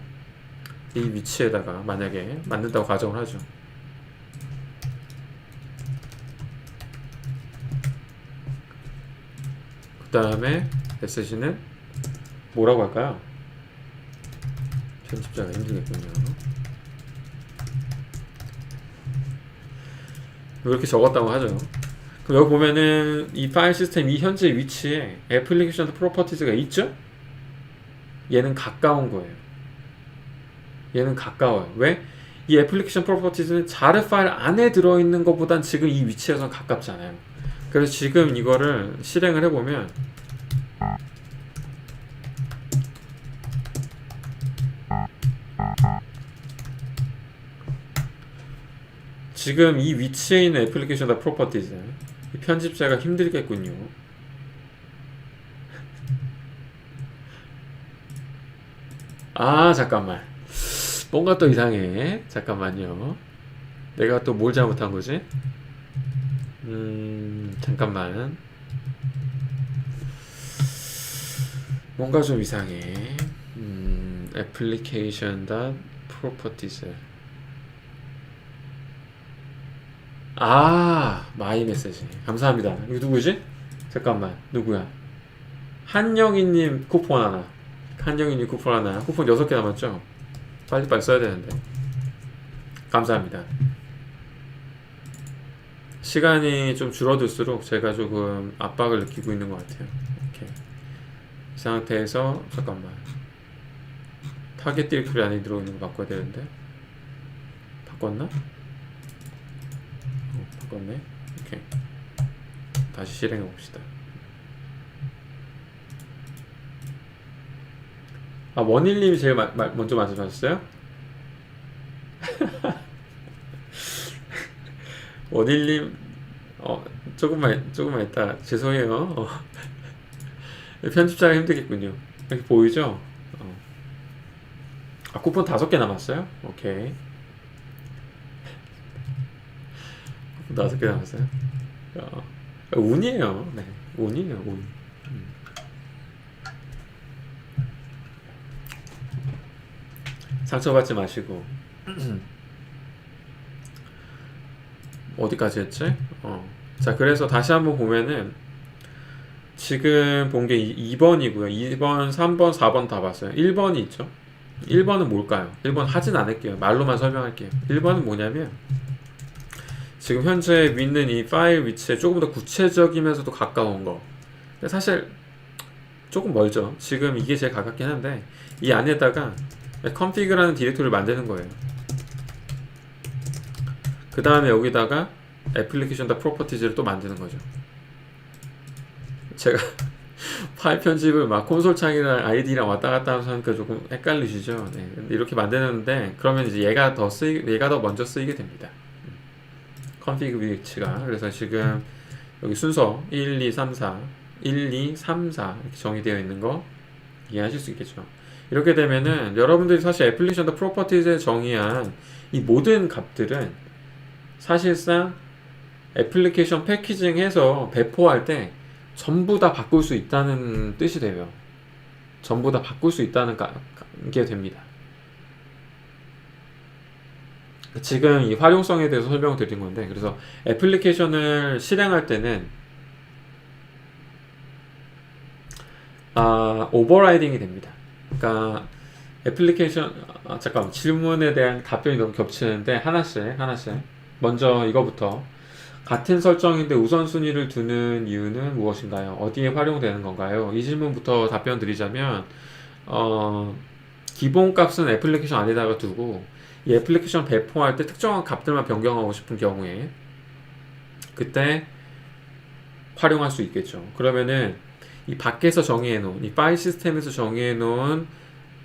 이 위치에다가 만약에 만든다고 가정을 하죠. 그 다음에 SC는 뭐라고 할까요? 편집자가 힘들겠군요. 이렇게 적었다고 하죠. 그럼 여기 보면은 이 파일 시스템 이 현재 위치에 애플리케이션 프로퍼티즈가 있죠? 얘는 가까운 거예요. 얘는 가까워요. 왜? 이 애플리케이션 프로퍼티즈는 자르 파일 안에 들어있는 것보단 지금 이 위치에선 가깝지 않아요. 그래서 지금 이거를 실행을 해보면 지금 이 위치에 있는 애플리케이션 프로퍼티즈, 이 편집자가 힘들겠군요. 아, 잠깐만. 뭔가 또 이상해. 잠깐만요. 내가 또 뭘 잘못한 거지? 잠깐만. 뭔가 좀 이상해. application properties. 아, 마이 메시지. 감사합니다. 이거 누구지? 잠깐만. 누구야? 한영희님 쿠폰 하나. 한영희님 쿠폰 하나. 쿠폰 6개 남았죠? 빨리빨리 써야 되는데. 감사합니다. 시간이 좀 줄어들수록 제가 조금 압박을 느끼고 있는 것 같아요. 이렇게. 이 상태에서, 잠깐만. 타겟 디렉토리 안에 들어있는 거 바꿔야 되는데. 바꿨나? 바꿨네. 오케이. 다시 실행해 봅시다. 아, 원일님이 제일 먼저 말씀하셨어요? 원일님, 조금만 있다. 죄송해요. 편집자가 힘들겠군요. 이렇게 보이죠? 아, 쿠폰 5개 남았어요? 오케이. 쿠폰 5개 남았어요? 운이에요. 네. 운이에요, 운. 상처받지 마시고. 어디까지 했지? 자, 그래서 다시 한번 보면은 지금 본 게 2번이고요. 2번, 3번, 4번 다 봤어요. 1번이 있죠. 1번은 뭘까요? 1번 하진 않을게요. 말로만 설명할게요. 1번은 뭐냐면 지금 현재 있는 이 파일 위치에 조금 더 구체적이면서도 가까운 거. 근데 사실 조금 멀죠. 지금 이게 제일 가깝긴 한데 이 안에다가 config라는 디렉토리를 만드는 거예요. 그 다음에 여기다가 애플리케이션 프로퍼티즈를 또 만드는 거죠. 제가 파일 편집을 막 콘솔 창이랑 아이디랑 왔다 갔다 하면서 하니까 조금 헷갈리시죠? 네. 이렇게 만드는데 그러면 이제 얘가 더 먼저 쓰이게 됩니다. config 위치가. 그래서 지금 여기 순서 1, 2, 3, 4 이렇게 정의되어 있는 거 이해하실 수 있겠죠. 이렇게 되면은 여러분들이 사실 애플리케이션 프로퍼티즈에 정의한 이 모든 값들은 사실상 애플리케이션 패키징해서 배포할 때 전부 다 바꿀 수 있다는 뜻이 돼요. 전부 다 바꿀 수 있다는 게 됩니다. 지금 이 활용성에 대해서 설명을 드린 건데, 그래서 애플리케이션을 실행할 때는 오버라이딩이 됩니다. 그러니까 애플리케이션 잠깐 질문에 대한 답변이 너무 겹치는데 하나씩 먼저 이거부터 같은 설정인데 우선순위를 두는 이유는 무엇인가요? 어디에 활용되는 건가요? 이 질문부터 답변 드리자면 기본값은 애플리케이션 안에다가 두고 이 애플리케이션 배포할 때 특정한 값들만 변경하고 싶은 경우에 그때 활용할 수 있겠죠. 그러면은 이 밖에서 정의해 놓은 이 파일 시스템에서 정의해 놓은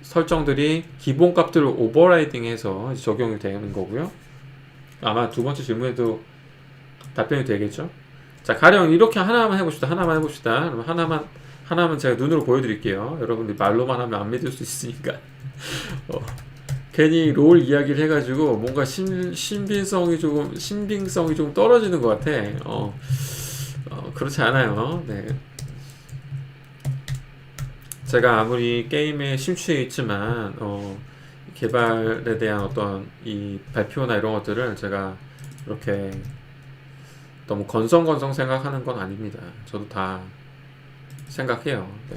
설정들이 기본 값들을 오버라이딩해서 적용이 되는 거고요. 아마 두 번째 질문에도 답변이 되겠죠. 자, 가령 이렇게 하나만 해봅시다. 그럼 하나만 제가 눈으로 보여드릴게요. 여러분들 말로만 하면 안 믿을 수 있으니까. 괜히 롤 이야기를 해가지고 뭔가 신빙성이 조금 떨어지는 것 같아. 그렇지 않아요. 네. 제가 아무리 게임에 심취해 있지만 개발에 대한 어떤 이 발표나 이런 것들을 제가 이렇게 너무 건성건성 생각하는 건 아닙니다. 저도 다 생각해요. 네.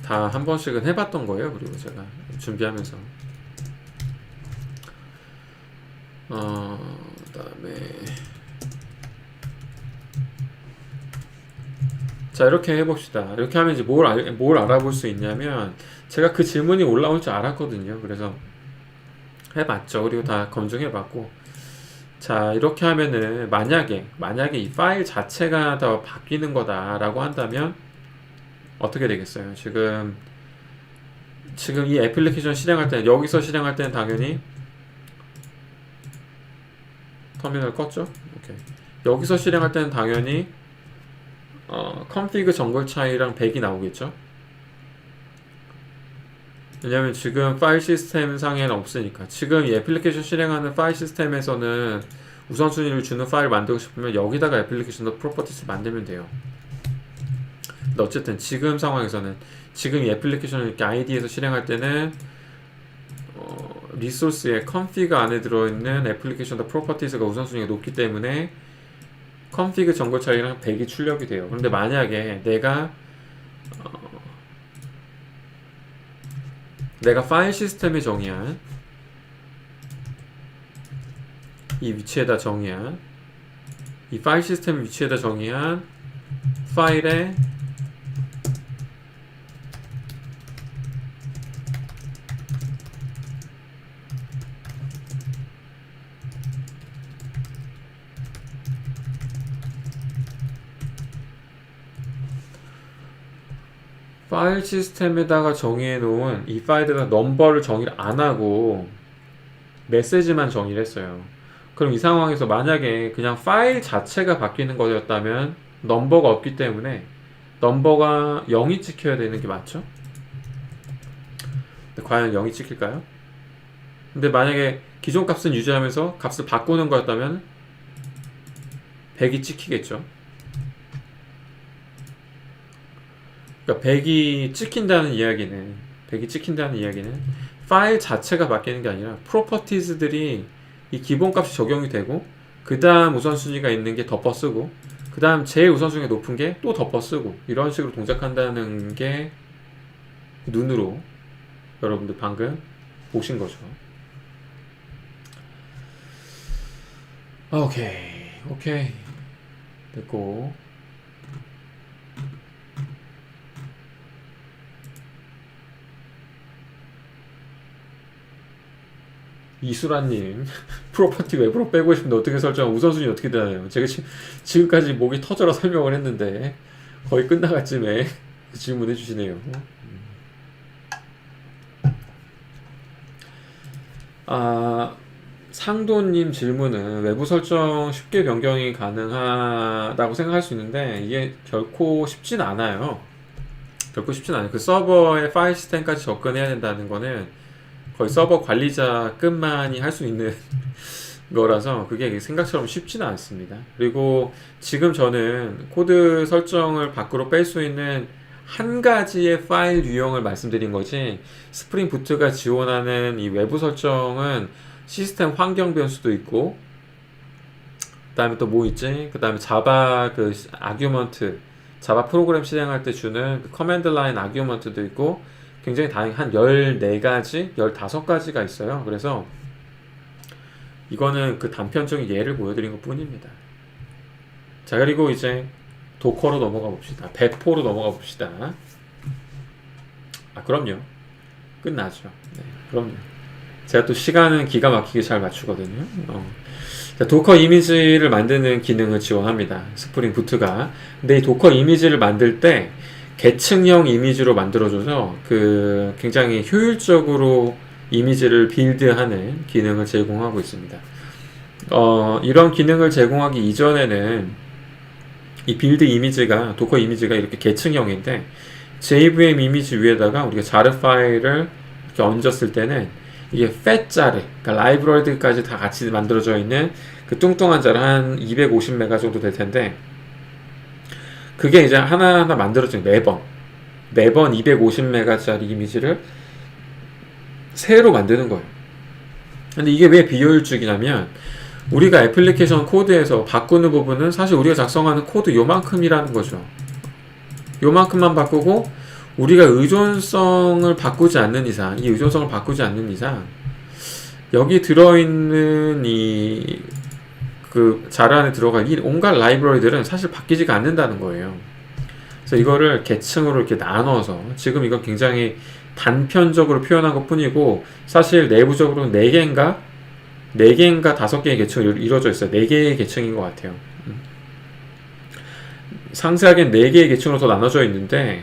다 한 번씩은 해봤던 거예요. 그리고 제가 준비하면서 그다음에 자, 이렇게 해봅시다. 이렇게 하면 이제 뭘 알아볼 수 있냐면, 제가 그 질문이 올라올 줄 알았거든요. 그래서 해봤죠. 그리고 다 검증해봤고, 자, 이렇게 하면은 만약에 이 파일 자체가 더 바뀌는 거다라고 한다면 어떻게 되겠어요? 지금 이 애플리케이션 실행할 때는, 여기서 실행할 때는 당연히 터미널 껐죠? 오케이. 여기서 실행할 때는 당연히 config 정글 차이랑 100이 나오겠죠? 왜냐면 지금 파일 시스템 상에는 없으니까. 지금 이 애플리케이션 실행하는 파일 시스템에서는 우선순위를 주는 파일 만들고 싶으면 여기다가 애플리케이션 프로퍼티스 만들면 돼요. 근데 어쨌든 지금 상황에서는, 지금 이 애플리케이션을 이렇게 ID에서 실행할 때는 리소스의 config 안에 들어있는 애플리케이션 프로퍼티스가 우선순위가 높기 때문에 config 정글 차이랑 100이 출력이 돼요. 그런데 만약에 내가 파일 시스템에 정의한 이 위치에다 정의한 이 파일 시스템 위치에다 정의한 파일의 파일 시스템에다가 정의해 놓은 이 파일에다 넘버를 정의를 안 하고 메시지만 정의를 했어요. 그럼 이 상황에서 만약에 그냥 파일 자체가 바뀌는 거였다면 넘버가 없기 때문에 넘버가 0이 찍혀야 되는 게 맞죠? 근데 과연 0이 찍힐까요? 근데 만약에 기존 값은 유지하면서 값을 바꾸는 거였다면 100이 찍히겠죠? 그러니까 100이 찍힌다는 이야기는 파일 자체가 바뀌는 게 아니라 프로퍼티즈들이 이 기본값이 적용이 되고, 그 다음 우선순위가 있는 게 덮어 쓰고, 그 다음 제일 우선순위가 높은 게 또 덮어 쓰고, 이런 식으로 동작한다는 게 눈으로 여러분들 방금 보신 거죠. 오케이 됐고, 이수라님 프로퍼티 외부로 빼고 싶은데 어떻게 설정하면 우선순위 어떻게 되나요? 제가 지금까지 목이 터져라 설명을 했는데 거의 끝나가쯤에 그 질문 해주시네요. 상도님 질문은 외부 설정 쉽게 변경이 가능하다고 생각할 수 있는데, 이게 결코 쉽진 않아요. 그 서버의 파일 시스템까지 접근해야 된다는 거는 거의 서버 관리자급만이 할 수 있는 거라서 그게 생각처럼 쉽지는 않습니다. 그리고 지금 저는 코드 설정을 밖으로 뺄 수 있는 한 가지의 파일 유형을 말씀드린 거지, 스프링 부트가 지원하는 이 외부 설정은 시스템 환경 변수도 있고, 그 다음에 또 뭐 있지? 그 다음에 자바 아규먼트, 자바 프로그램 실행할 때 주는 그 커맨드 라인 아규먼트도 있고, 굉장히 한 14가지, 15가지가 있어요. 그래서 이거는 그 단편적인 예를 보여드린 것 뿐입니다. 자, 그리고 이제 도커로 넘어가 봅시다. 배포로 넘어가 봅시다. 그럼요. 끝나죠. 네, 그럼요. 제가 또 시간은 기가 막히게 잘 맞추거든요. 자, 도커 이미지를 만드는 기능을 지원합니다. 스프링 부트가. 근데 이 도커 이미지를 만들 때 계층형 이미지로 만들어줘서 그 굉장히 효율적으로 이미지를 빌드하는 기능을 제공하고 있습니다. 이런 기능을 제공하기 이전에는 이 빌드 이미지가 도커 이미지가 이렇게 계층형인데 JVM 이미지 위에다가 우리가 자르 파일을 이렇게 얹었을 때는 이게 fat 자르, 그러니까 라이브러리까지 다 같이 만들어져 있는 그 뚱뚱한 자르 한 250메가 정도 될 텐데 그게 이제 하나하나 만들어진 매번 250메가짜리 이미지를 새로 만드는 거예요. 근데 이게 왜 비효율적이냐면 우리가 애플리케이션 코드에서 바꾸는 부분은 사실 우리가 작성하는 코드 요만큼이라는 거죠. 요만큼만 바꾸고 우리가 의존성을 바꾸지 않는 이상, 이 의존성을 바꾸지 않는 이상 여기 들어있는 이 그 자르 안에 들어갈 이 온갖 라이브러리들은 사실 바뀌지가 않는다는 거예요. 그래서 이거를 계층으로 이렇게 나눠서 지금 이건 굉장히 단편적으로 표현한 것 뿐이고 사실 내부적으로 4개인가 5개의 계층이 이루어져 있어요. 4개의 계층인 것 같아요. 상세하게는 4개의 계층으로 더 나눠져 있는데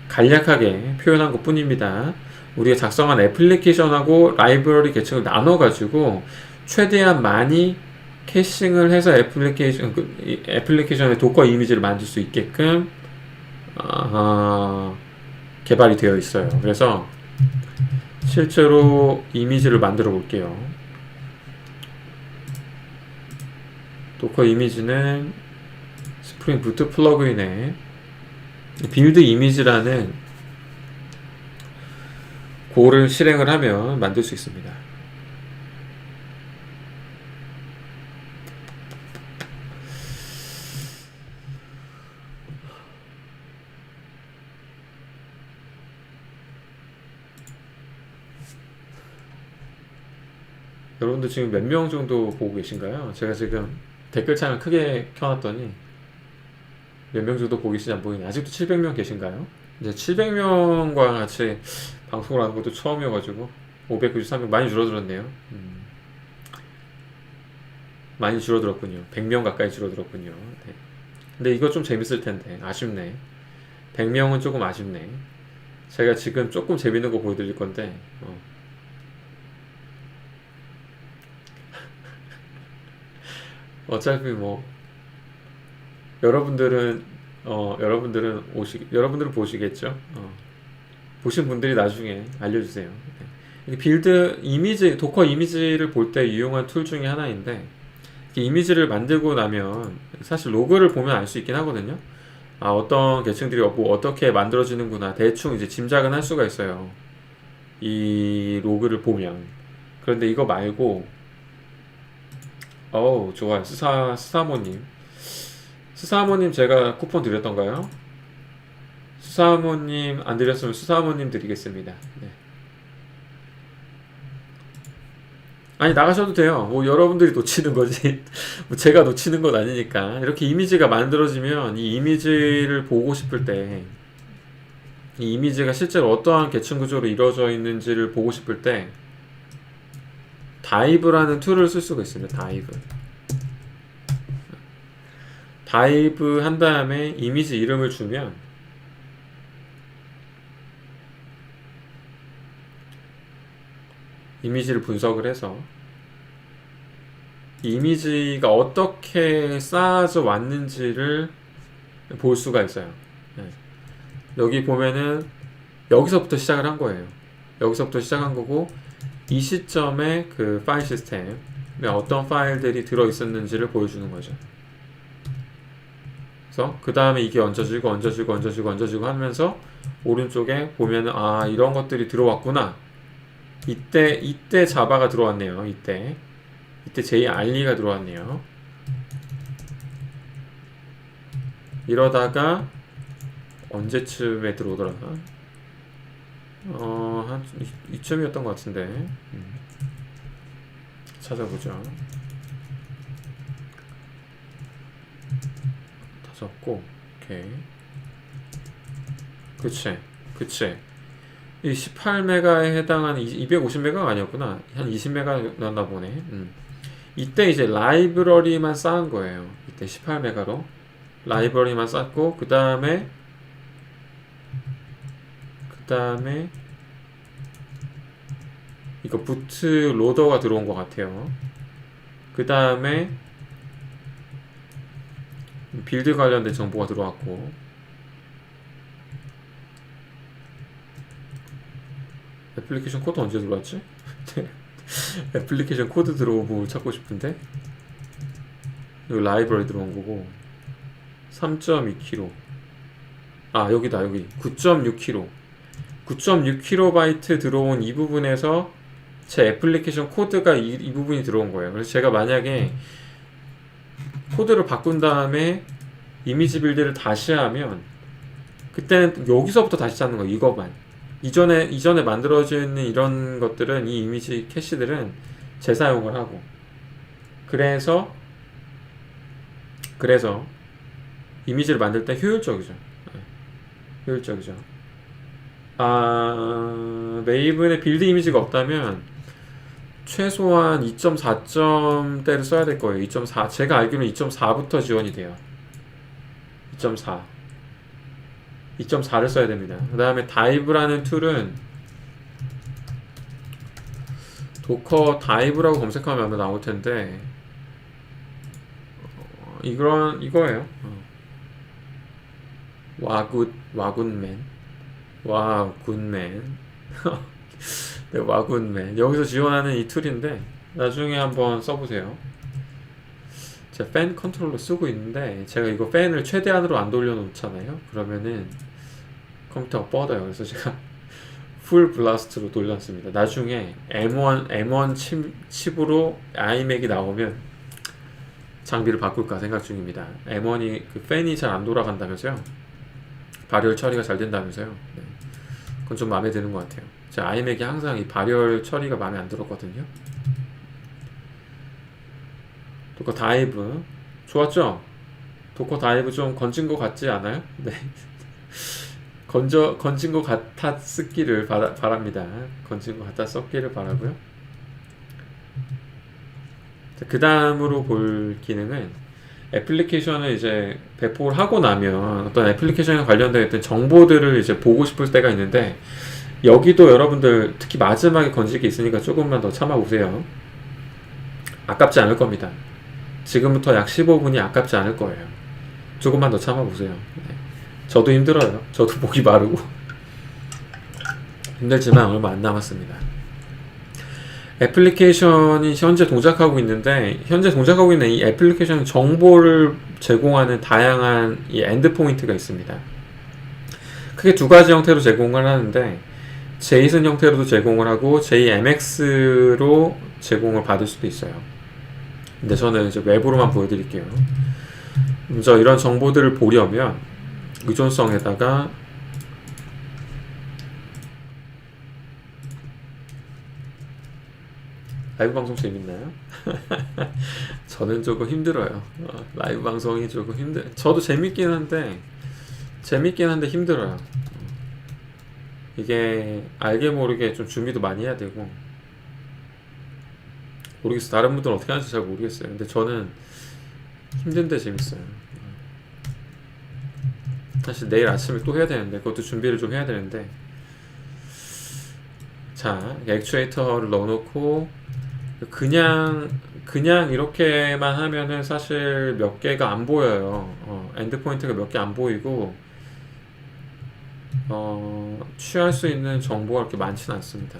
간략하게 표현한 것 뿐입니다. 우리가 작성한 애플리케이션하고 라이브러리 계층을 나눠가지고 최대한 많이 캐싱을 해서 애플리케이션의 도커 이미지를 만들 수 있게끔 개발이 되어 있어요. 그래서 실제로 이미지를 만들어 볼게요. 도커 이미지는 스프링 부트 플러그인에 빌드 이미지라는 고를 실행을 하면 만들 수 있습니다. 여러분들 지금 몇 명 정도 보고 계신가요? 제가 지금 댓글창을 크게 켜놨더니 몇 명 정도 보고 계시지 안 보이네. 아직도 700명 계신가요? 이제 700명과 같이 방송을 하는 것도 처음이어가지고 593명 많이 줄어들었네요. 많이 줄어들었군요. 100명 가까이 줄어들었군요. 네. 근데 이거 좀 재밌을 텐데 아쉽네. 100명은 조금 아쉽네. 제가 지금 조금 재밌는 거 보여드릴 건데 어차피 뭐 여러분들은 보시겠죠. 보신 분들이 나중에 알려주세요. 네. 빌드 이미지 도커 이미지를 볼 때 유용한 툴 중에 하나인데 이미지를 만들고 나면 사실 로그를 보면 알 수 있긴 하거든요. 어떤 계층들이 뭐 어떻게 만들어지는구나 대충 이제 짐작은 할 수가 있어요. 이 로그를 보면. 그런데 이거 말고 좋아요. 스사모님 제가 쿠폰 드렸던가요? 스사모님 안 드렸으면 스사모님 드리겠습니다. 네. 아니 나가셔도 돼요. 뭐 여러분들이 놓치는 거지 뭐 제가 놓치는 건 아니니까. 이렇게 이미지가 만들어지면 이 이미지를 보고 싶을 때 이 이미지가 실제로 어떠한 계층 구조로 이루어져 있는지를 보고 싶을 때 다이브라는 툴을 쓸 수가 있습니다. 다이브 한 다음에 이미지 이름을 주면 이미지를 분석을 해서 이미지가 어떻게 쌓아져 왔는지를 볼 수가 있어요. 네. 여기 보면은 여기서부터 시작을 한 거예요. 여기서부터 시작한 거고 이 시점에 그 파일 시스템에 어떤 파일들이 들어 있었는지를 보여주는 거죠. 그래서 그 다음에 이게 얹어지고 하면서 오른쪽에 보면은 이런 것들이 들어왔구나. 이때 자바가 들어왔네요. 이때 JR리가 들어왔네요. 이러다가 언제쯤에 들어오더라? 한 이쯤이었던 것 같은데. 찾아보죠. 다 적고, 오케이. 그치. 이 18메가에 해당하는 250메가가 아니었구나. 한 20메가 나왔나 보네. 이때 이제 라이브러리만 쌓은 거예요. 이때 18메가로 라이브러리만 쌓고 그 다음에 다음에 이거 부트 로더가 들어온 것 같아요. 그 다음에 빌드 관련된 정보가 들어왔고, 애플리케이션 코드 언제 들어왔지? 애플리케이션 코드 들어온 부분 찾고 싶은데, 이거 라이브러리 들어온 거고, 3.2kB. 아, 여기다, 여기. 9.6kB. 9.6kB 들어온 이 부분에서 제 애플리케이션 코드가 이 부분이 들어온 거예요. 그래서 제가 만약에 코드를 바꾼 다음에 이미지 빌드를 다시 하면, 그때는 여기서부터 다시 찾는 거예요. 이거만. 이전에 만들어진 이런 것들은, 이 이미지 캐시들은 재사용을 하고, 그래서 이미지를 만들 때 효율적이죠. 효율적이죠. 메이븐에 빌드 이미지가 없다면 최소한 2.4점대를 써야 될 거예요. 2.4. 제가 알기로는 2.4부터 지원이 돼요. 2.4를 써야 됩니다. 그 다음에 다이브라는 툴은 도커 다이브라고 검색하면 아마 나올 텐데, 이거예요. 와굿맨. 네, 와굿맨. 여기서 지원하는 이 툴인데, 나중에 한번 써보세요. 제가 팬 컨트롤러 쓰고 있는데, 제가 이거 팬을 최대한으로 안 돌려놓잖아요. 그러면은 컴퓨터가 뻗어요. 그래서 제가 풀 블라스트로 돌렸습니다. 나중에 M1 칩으로 아이맥이 나오면 장비를 바꿀까 생각 중입니다. M1이 그 팬이 잘 안 돌아간다면서요. 발열 처리가 잘 된다면서요. 네. 그건 좀 마음에 드는 것 같아요. 제 아이맥이 항상 이 발열 처리가 마음에 안 들었거든요. 도커 다이브 좋았죠? 도커 다이브 좀 건진 것 같지 않아요? 네. 건진 것 같았기를 바랍니다. 건진 것 같았기를 바라고요. 그 다음으로 볼 기능은, 애플리케이션을 이제 배포를 하고 나면 어떤 애플리케이션에 관련된 어떤 정보들을 이제 보고 싶을 때가 있는데, 여기도 여러분들 특히 마지막에 건질 게 있으니까 조금만 더 참아보세요. 아깝지 않을 겁니다. 지금부터 약 15분이 아깝지 않을 거예요. 조금만 더 참아보세요. 네. 저도 힘들어요. 저도 목이 마르고 힘들지만 얼마 안 남았습니다. 애플리케이션이 현재 동작하고 있는데, 현재 동작하고 있는 이 애플리케이션 정보를 제공하는 다양한 이 엔드포인트가 있습니다. 크게 두 가지 형태로 제공을 하는데, JSON 형태로도 제공을 하고 JMX로 제공을 받을 수도 있어요. 근데 저는 이제 외부로만 보여드릴게요. 먼저 이런 정보들을 보려면 의존성에다가 라이브 방송 재밌나요? 저는 조금 힘들어요. 라이브 방송이 조금 저도 재밌긴 한데 힘들어요. 이게 알게 모르게 좀 준비도 많이 해야 되고, 모르겠어요. 다른 분들은 어떻게 하는지 잘 모르겠어요. 근데 저는 힘든데 재밌어요. 사실 내일 아침에 또 해야 되는데, 그것도 준비를 좀 해야 되는데, 자, 액추에이터를 넣어놓고 그냥 이렇게만 하면은 사실 몇 개가 안 보여요. 엔드포인트가 몇 개 안 보이고, 취할 수 있는 정보가 그렇게 많지는 않습니다.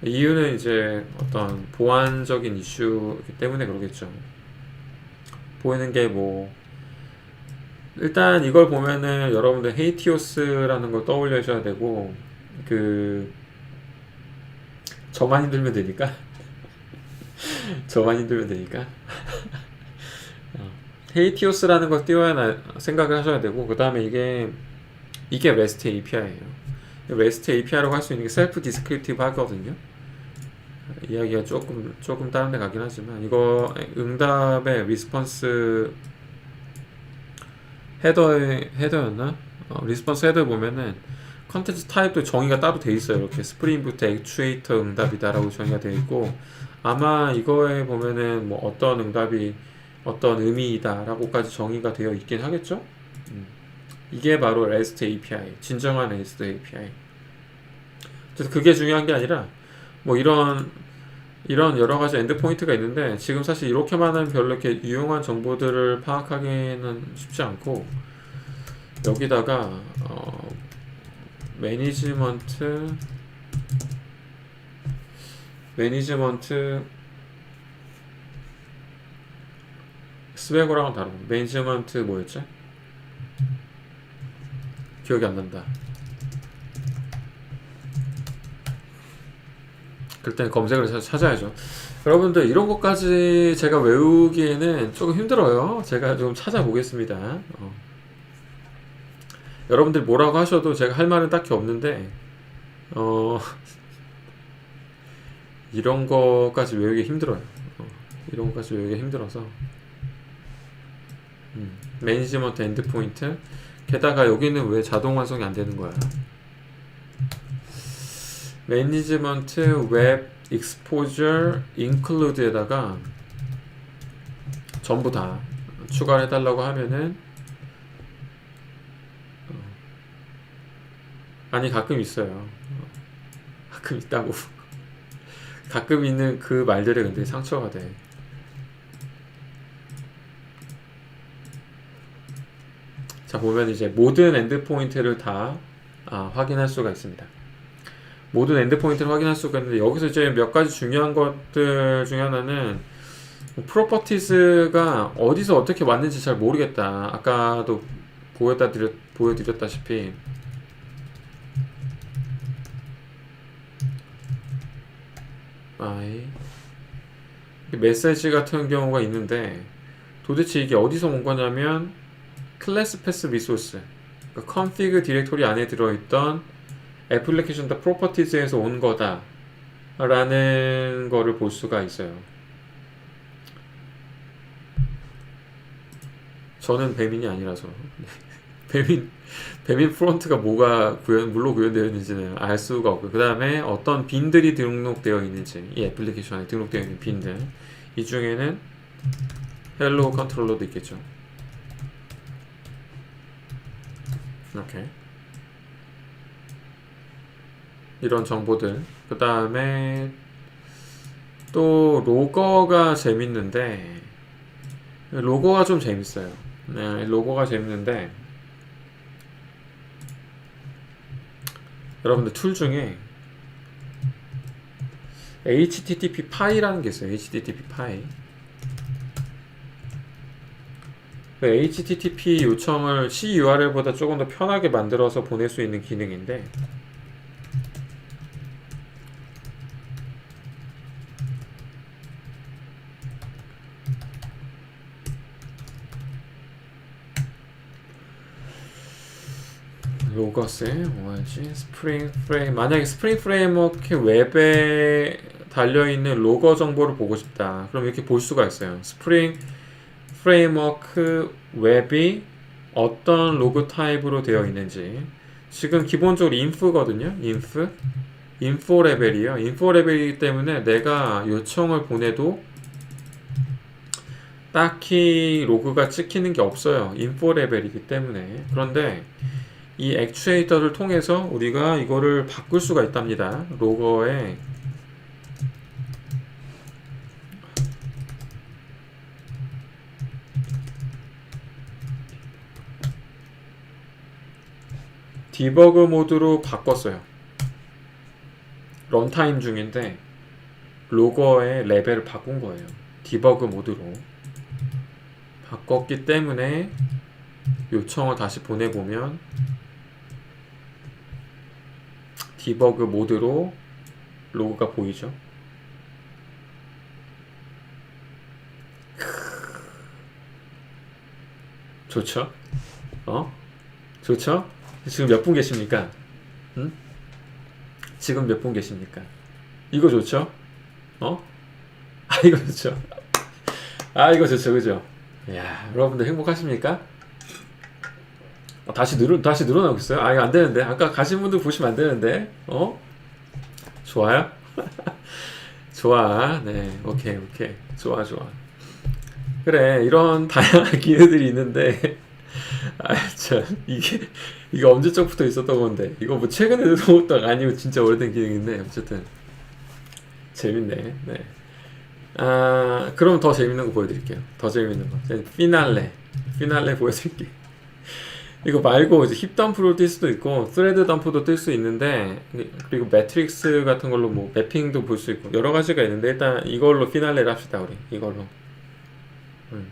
이유는 이제 어떤 보안적인 이슈이기 때문에 그러겠죠. 보이는 게 뭐, 일단 이걸 보면은 여러분들 헤이티오스라는 걸 떠올리셔야 되고, 저만 힘들면 되니까 헤이티오스라는 걸 띄워야 생각을 하셔야 되고, 그 다음에 이게 REST API예요. REST API라고 할 수 있는 게 셀프 디스크립티브 하거든요. 이야기가 조금 다른 데 가긴 하지만, 이거 응답의 리스폰스 헤더였나? 리스폰스 헤더 보면은 컨텐츠 타입도 정의가 따로 돼 있어요. 이렇게 스프링 부트 액추에이터 응답이다라고 정의가 돼 있고, 아마 이거에 보면은 뭐 어떤 응답이 어떤 의미이다라고까지 정의가 되어 있긴 하겠죠? 이게 바로 REST API, 진정한 REST API. 그래서 그게 중요한 게 아니라 뭐 이런 여러 가지 엔드포인트가 있는데 지금 사실 이렇게만은 별로 이렇게 유용한 정보들을 파악하기는 쉽지 않고 여기다가 매니지먼트 스웨고랑은 다르고 매니지먼트 뭐였지? 기억이 안 난다. 그럴 검색을 찾아야죠. 여러분들 이런 것까지 제가 외우기에는 조금 힘들어요. 제가 좀 찾아보겠습니다. 여러분들 뭐라고 하셔도 제가 할 말은 딱히 없는데 이런 것까지 외우기 힘들어요. 이런 것까지 외우기 힘들어서 매니지먼트 엔드포인트 게다가 여기는 왜 자동 완성이 안 되는 거야? 매니지먼트 웹 익스포저 인클루드에다가 전부 다 추가를 해달라고 하면은 아니 가끔 있어요. 가끔 있다고. 가끔 있는 그 말들이 근데 상처가 돼. 자 보면 이제 모든 엔드포인트를 다 확인할 수가 있습니다. 모든 엔드포인트를 확인할 수가 있는데 여기서 이제 몇 가지 중요한 것들 중에 하나는 프로퍼티즈가 어디서 어떻게 왔는지 잘 모르겠다. 아까도 보여드렸다시피 메시지 같은 경우가 있는데 도대체 이게 어디서 온 거냐면 클래스 패스 리소스 그러니까 config 디렉토리 안에 들어있던 애플리케이션 더 프로퍼티즈에서 온 거다 라는 거를 볼 수가 있어요. 저는 배민이 아니라서 배민 프론트가 뭘로 구현되어 있는지는 알 수가 없고 그 다음에 어떤 빈들이 등록되어 있는지 이 애플리케이션에 등록되어 있는 빈들 이 중에는 헬로 컨트롤러도 있겠죠. 이렇게 이런 정보들 그 다음에 또 로거가 재밌는데 로고가 좀 재밌어요. 네, 로고가 재밌는데 여러분들 툴 중에 HTTP 파이라는 게 있어요. HTTP 파이. HTTP 요청을 CURL보다 조금 더 편하게 만들어서 보낼 수 있는 기능인데 로거스에 뭐지? 스프링 프레임 만약에 스프링 프레임워크 웹에 달려있는 로거 정보를 보고 싶다 그럼 이렇게 볼 수가 있어요. 스프링 프레임워크 웹이 어떤 로그 타입으로 되어 있는지 지금 기본적으로 info거든요. info 레벨이에요. info 레벨이기 때문에 내가 요청을 보내도 딱히 로그가 찍히는 게 없어요. info 레벨이기 때문에. 그런데 이 액추에이터를 통해서 우리가 이거를 바꿀 수가 있답니다. 로거에 디버그 모드로 바꿨어요. 런타임 중인데 로거의 레벨을 바꾼 거예요. 디버그 모드로 바꿨기 때문에 요청을 다시 보내보면 디버그 모드로 로그가 보이죠. 좋죠? 좋죠? 지금 몇 분 계십니까? 응? 지금 몇 분 계십니까? 이거 좋죠? 이거 좋죠? 이거 좋죠, 그죠? 이야, 여러분들 행복하십니까? 다시 늘어나고 있어요? 이거 안 되는데. 아까 가신 분들 보시면 안 되는데. 좋아요? 좋아. 네, 오케이. 좋아. 그래, 이런 다양한 기회들이 있는데, 아, 참, 이게 언제적부터 있었던 건데. 이거 뭐 최근에 들어온 것도 아니고 진짜 오래된 기능인데, 어쨌든. 재밌네. 네. 아, 그럼 더 재밌는 거 보여드릴게요. 더 재밌는 거. 피날레. 피날레 보여드릴게요. 이거 말고 이제 힙 덤프로 뛸 수도 있고, 스레드 덤프도 뛸 수 있는데, 그리고 매트릭스 같은 걸로 뭐 매핑도 볼 수 있고, 여러 가지가 있는데, 일단 이걸로 피날레를 합시다, 우리. 이걸로. 음.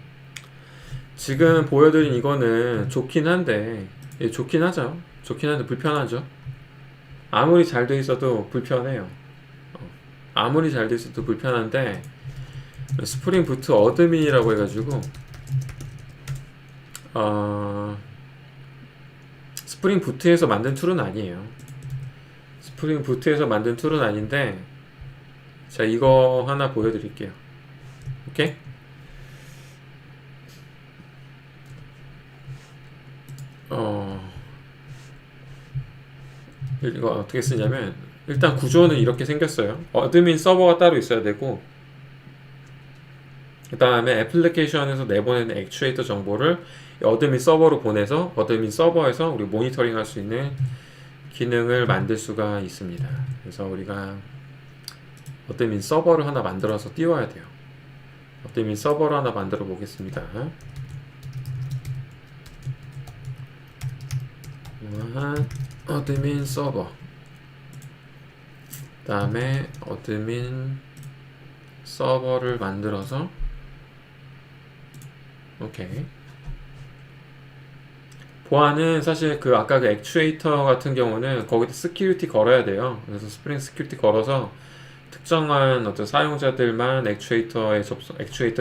지금 보여드린 이거는 좋긴 한데, 예, 좋긴 하죠. 좋긴 한데 불편하죠. 아무리 잘 돼 있어도 불편해요. 아무리 잘 돼 있어도 불편한데, 스프링 부트 어드민이라고 해가지고, 어, 스프링 부트에서 만든 툴은 아니에요. 스프링 부트에서 만든 툴은 아닌데, 자, 이거 하나 보여드릴게요. 오케이? 이거 어떻게 쓰냐면, 일단 구조는 이렇게 생겼어요. 어드민 서버가 따로 있어야 되고, 그 다음에 애플리케이션에서 내보내는 액추에이터 정보를 어드민 서버로 보내서 어드민 서버에서 우리 모니터링 할 수 있는 기능을 만들 수가 있습니다. 그래서 우리가 어드민 서버를 하나 만들어서 띄워야 돼요. 어드민 서버를 하나 만들어 보겠습니다. 어드민 서버, 그 다음에 어드민 서버를 만들어서 오케이. 보안은 사실 그 아까 그 액추에이터 같은 경우는 거기다 스키유리티 걸어야 돼요. 그래서 스프링 스키유리티 걸어서 특정한 어떤 사용자들만 액추에이터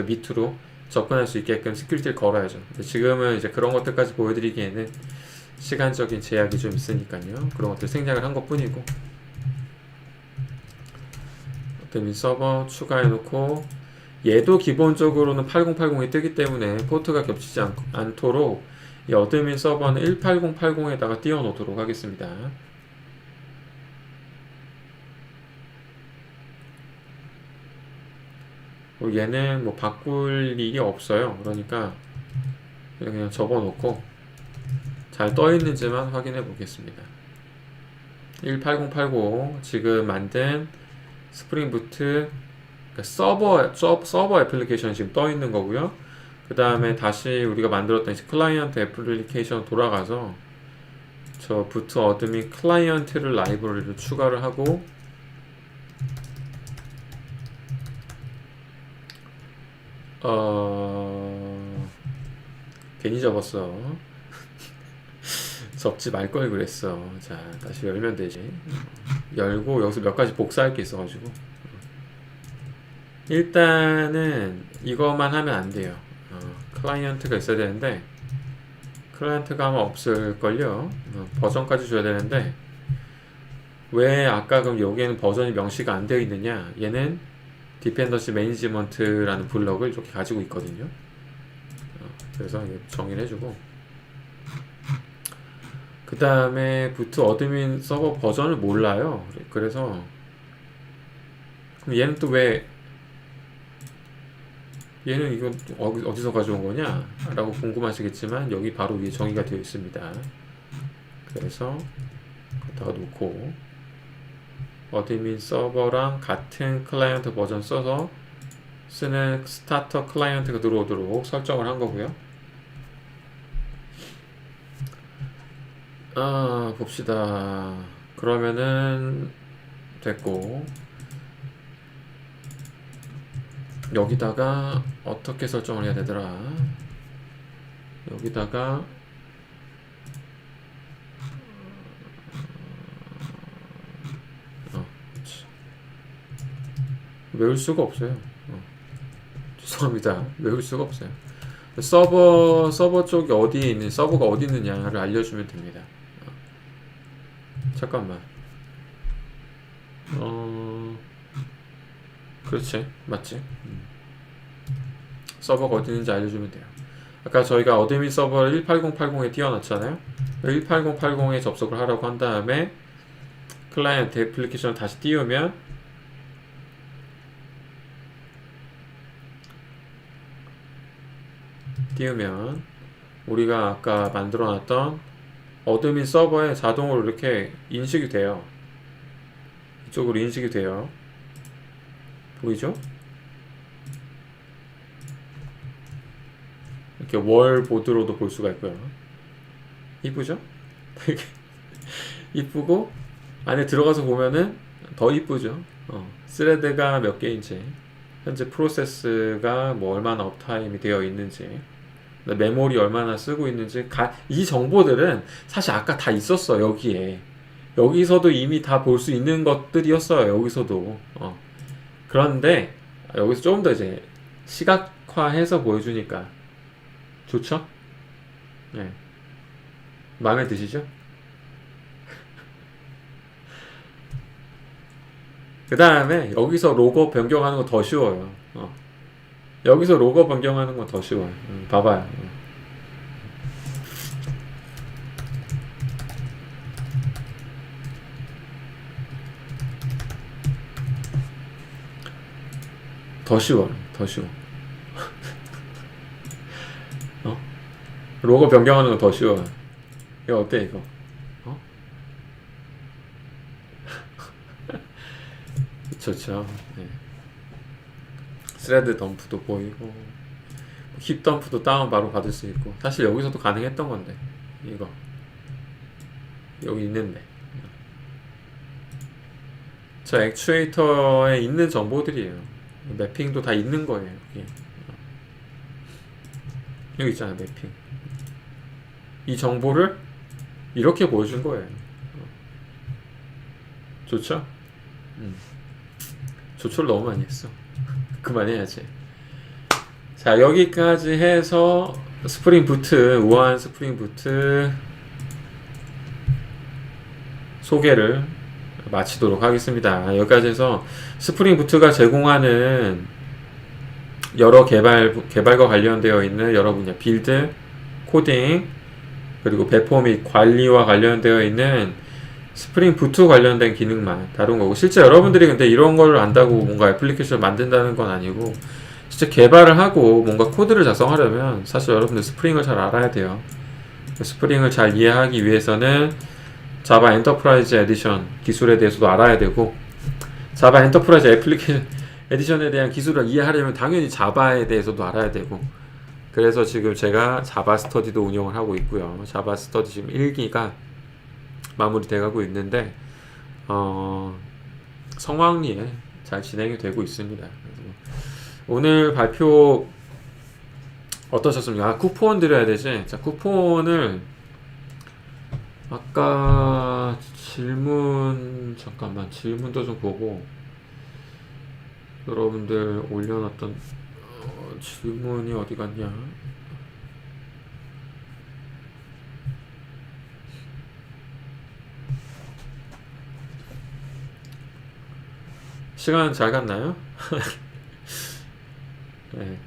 밑으로 접근할 수 있게끔 스키유리티를 걸어야죠. 근데 지금은 이제 그런 것들까지 보여드리기에는 시간적인 제약이 좀 있으니까요. 그런 것들 생략을 한 것 뿐이고. 어드민 서버 추가해놓고, 얘도 기본적으로는 8080이 뜨기 때문에 포트가 겹치지 않도록 이 어드민 서버는 18080에다가 띄워 놓도록 하겠습니다. 얘는 뭐 바꿀 일이 없어요. 그러니까 그냥 접어 놓고 잘 떠 있는지만 확인해 보겠습니다. 18080 지금 만든 스프링 부트 서버 애플리케이션이 지금 떠 있는 거고요. 그 다음에 다시 우리가 만들었던 클라이언트 애플리케이션 돌아가서 저 부트 어드민 클라이언트를 라이브러리를 추가를 하고, 괜히 접었어. 접지 말 걸 그랬어. 자, 다시 열면 되지. 열고 여기서 몇 가지 복사할 게 있어가지고, 일단은 이것만 하면 안 돼요. 클라이언트가 있어야 되는데 클라이언트가 아마 없을걸요. 버전까지 줘야 되는데, 왜 아까 그럼 여기에는 버전이 명시가 안 되어 있느냐, 얘는 디펜던시 매니지먼트라는 블럭을 이렇게 가지고 있거든요. 그래서 정의를 해주고, 그 다음에 부트 어드민 서버 버전을 몰라요. 그래서 그럼 얘는 또 왜, 얘는 이건 어디서 가져온 거냐 라고 궁금하시겠지만 여기 바로 위에 정의가 되어 있습니다. 그래서 갖다가 놓고 어드민 서버랑 같은 클라이언트 버전 써서 쓰는 스타터 클라이언트가 들어오도록 설정을 한 거고요. 봅시다. 그러면은 됐고, 여기다가 어떻게 설정을 해야 되더라. 여기다가 외울 수가 없어요. 죄송합니다. 외울 수가 없어요. 서버 쪽이 어디에 있는, 서버가 어디 있느냐를 알려주면 됩니다. 잠깐만. 그렇지, 맞지? 서버가 어디 있는지 알려주면 돼요. 아까 저희가 어드민 서버를 18080에 띄워놨잖아요. 18080에 접속을 하라고 한 다음에 클라이언트 애플리케이션을 다시 띄우면 우리가 아까 만들어 놨던 어드민 서버에 자동으로 이렇게 인식이 돼요. 이쪽으로 인식이 돼요. 보이죠? 이렇게 월 보드로도 볼 수가 있고요. 이쁘죠? 되게 이쁘고 안에 들어가서 보면은 더 이쁘죠. 스레드가 몇 개인지, 현재 프로세스가 뭐 얼마나 업타임이 되어 있는지, 메모리 얼마나 쓰고 있는지, 이 정보들은 사실 아까 다 있었어. 여기에 여기서도 이미 다 볼 수 있는 것들이었어요. 여기서도 그런데 여기서 조금 더 이제 시각화해서 보여주니까 좋죠? 네. 마음에 드시죠? 그 다음에 여기서 로고 변경하는 거 더 쉬워요. 여기서 로고 변경하는 건 더 쉬워요. 봐봐요. 더 쉬워. 더 쉬워. 로고 변경하는 거 더 쉬워요. 이거 어때 이거? 좋죠. 네. 스레드 덤프도 보이고 힙 덤프도 다운 바로 받을 수 있고, 사실 여기서도 가능했던 건데 이거 여기 있는데 저 액추에이터에 있는 정보들이에요. 매핑도 다 있는 거예요. 여기 있잖아요. 매핑. 이 정보를 이렇게 보여준 거예요. 좋죠? 조초를 너무 많이 했어. 그만해야지. 자, 여기까지 해서 스프링 부트, 우아한 스프링 부트 소개를 마치도록 하겠습니다. 여기까지 해서 스프링 부트가 제공하는 여러 개발과 관련되어 있는 여러 분야, 빌드, 코딩, 그리고 배포 및 관리와 관련되어 있는 스프링 부트 관련된 기능만 다룬 거고, 실제 여러분들이 근데 이런 걸 안다고 뭔가 애플리케이션을 만든다는 건 아니고, 진짜 개발을 하고 뭔가 코드를 작성하려면 사실 여러분들 스프링을 잘 알아야 돼요. 스프링을 잘 이해하기 위해서는 자바 엔터프라이즈 에디션 기술에 대해서도 알아야 되고, 자바 엔터프라이즈 애플리케이션 에디션에 대한 기술을 이해하려면 당연히 자바에 대해서도 알아야 되고, 그래서 지금 제가 자바 스터디도 운영을 하고 있고요. 자바 스터디 지금 1기가 마무리돼 가고 있는데 성황리에 잘 진행이 되고 있습니다. 오늘 발표 어떠셨습니까? 쿠폰 드려야 되지. 자, 쿠폰을 아까 잠깐만 질문도 좀 보고, 여러분들 올려놨던 질문이 어디 갔냐? 시간 잘 갔나요? 네.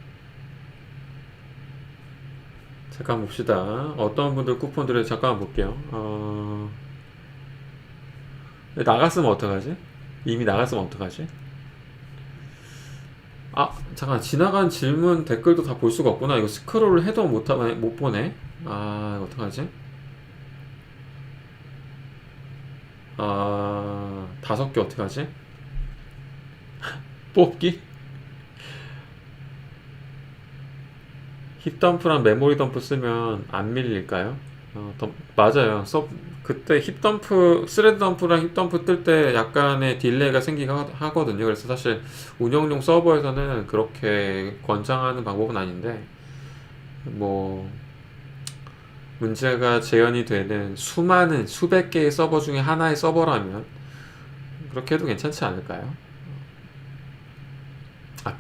잠깐 봅시다. 어떤 분들 쿠폰 들어요? 잠깐 볼게요. 나갔으면 어떡하지? 이미 나갔으면 어떡하지? 잠깐, 지나간 질문 댓글도 다 볼 수가 없구나. 이거 스크롤을 해도 못 보네. 이거 어떡하지? 5개 어떡하지? 뽑기? 힙덤프랑 메모리 덤프 쓰면 안 밀릴까요? 맞아요. 그때 힙덤프, 스레드 덤프랑 힙덤프 뜰 때 약간의 딜레이가 생기긴 하거든요. 그래서 사실 운영용 서버에서는 그렇게 권장하는 방법은 아닌데, 뭐 문제가 재현이 되는 수많은 수백 개의 서버 중에 하나의 서버라면 그렇게 해도 괜찮지 않을까요?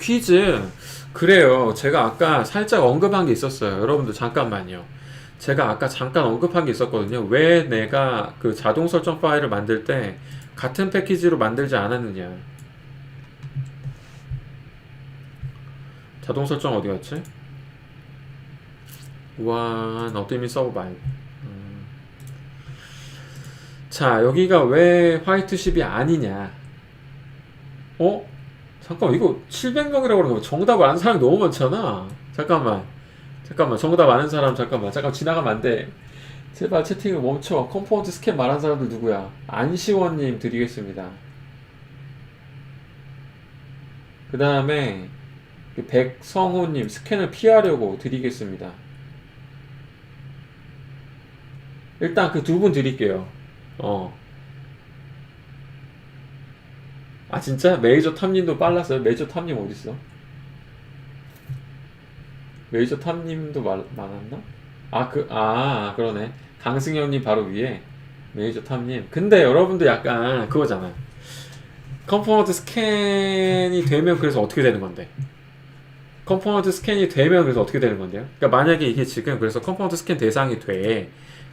퀴즈. 그래요. 제가 아까 살짝 언급한 게 있었어요. 여러분들 잠깐만요. 제가 아까 잠깐 언급한 게 있었거든요. 왜 내가 그 자동 설정 파일을 만들 때 같은 패키지로 만들지 않았느냐. 자동 설정 어디 갔지? 우한 어드민 서버 말고. 자, 여기가 왜 화이트십이 아니냐. 잠깐만, 이거 700명이라고 그러는 거 정답을 아는 사람이 너무 많잖아. 잠깐만. 잠깐만, 정답 아는 사람, 잠깐 지나가면 안 돼. 제발 채팅을 멈춰. 컴포넌트 스캔 말한 사람들 누구야? 안시원님 드리겠습니다. 그 다음에 백성호님 스캔을 피하려고 드리겠습니다. 일단 그 두 분 드릴게요. 아 진짜? 메이저 탐님도 빨랐어요? 메이저 탐님 어딨어? 메이저 탐님도 많았나? 그러네. 강승현님 바로 위에 메이저 탐님. 근데 여러분들 약간 그거잖아. 컴포넌트 스캔이 되면 그래서 어떻게 되는 건데? 컴포넌트 스캔이 되면 그래서 어떻게 되는 건데요? 그러니까 만약에 이게 지금 그래서 컴포넌트 스캔 대상이 돼.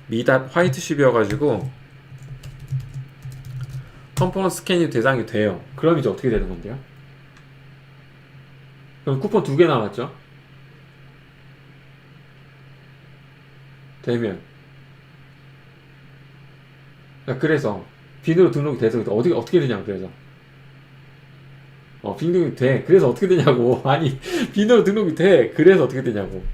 미닷 화이트쉽이어가지고 컴포넌트 스캔이 대상이 돼요. 그럼 이제 어떻게 되는 건데요? 그럼 쿠폰 2개 남았죠? 되면. 그래서 빈으로 등록이 돼서 어떻게 되냐고. 그래서 빈등록이 돼. 그래서 어떻게 되냐고. 아니, 빈으로 등록이 돼. 그래서 어떻게 되냐고.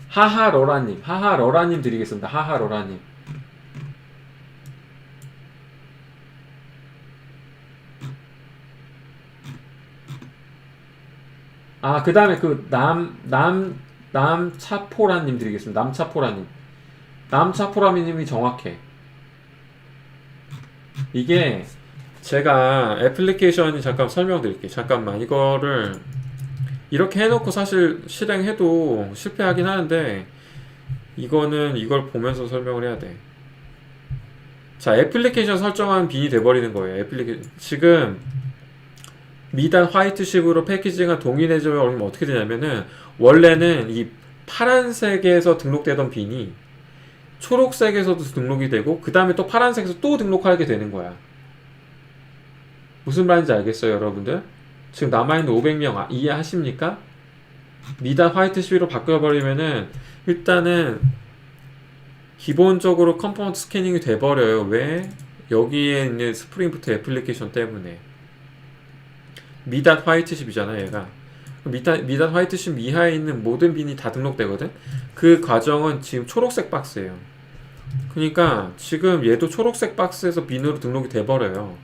하하러라님 드리겠습니다. 하하러라님. 그 다음에 남차포라님 드리겠습니다. 남차포라님이 정확해. 이게 제가 애플리케이션이 잠깐 설명드릴게요. 잠깐만 이거를 이렇게 해놓고 사실 실행해도 실패하긴 하는데 이거는 이걸 보면서 설명을 해야 돼. 자, 애플리케이션 설정한 빈이 돼버리는 거예요. 지금 미단 화이트쉽으로 패키징한 동일해져요. 그러면 어떻게 되냐면은 원래는 이 파란색에서 등록되던 빈이 초록색에서도 등록이 되고 그 다음에 또 파란색에서 또 등록하게 되는 거야. 무슨 말인지 알겠어요, 여러분들? 지금 남아있는 500명 이해하십니까? 미단 화이트쉽으로 바꿔버리면은 일단은 기본적으로 컴포넌트 스캐닝이 돼버려요. 왜? 여기에 있는 스프링부트 애플리케이션 때문에. 미단 화이트쉽이잖아, 얘가. 미단 화이트쉽 이하에 있는 모든 빈이 다 등록되거든? 그 과정은 지금 초록색 박스예요. 그러니까 지금 얘도 초록색 박스에서 빈으로 등록이 돼버려요.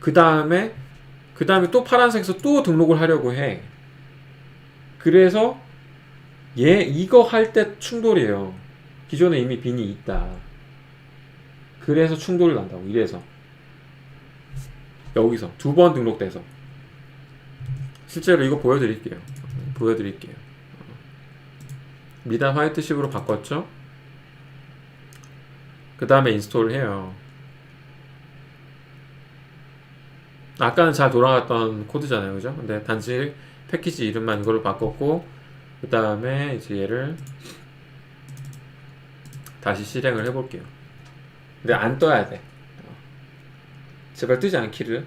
그 다음에 또 파란색에서 또 등록을 하려고 해. 그래서 이거 할 때 충돌이에요. 기존에 이미 빈이 있다. 그래서 충돌이 난다고. 이래서 여기서 2번 등록돼서 실제로 이거 보여드릴게요. 미단 화이트쉽으로 바꿨죠? 그 다음에 인스톨을 해요. 아까는 잘 돌아갔던 코드잖아요, 그죠? 근데 단지 패키지 이름만 이걸로 바꿨고 그 다음에 이제 얘를 다시 실행을 해볼게요. 근데 안 떠야 돼. 제발 뜨지 않기를.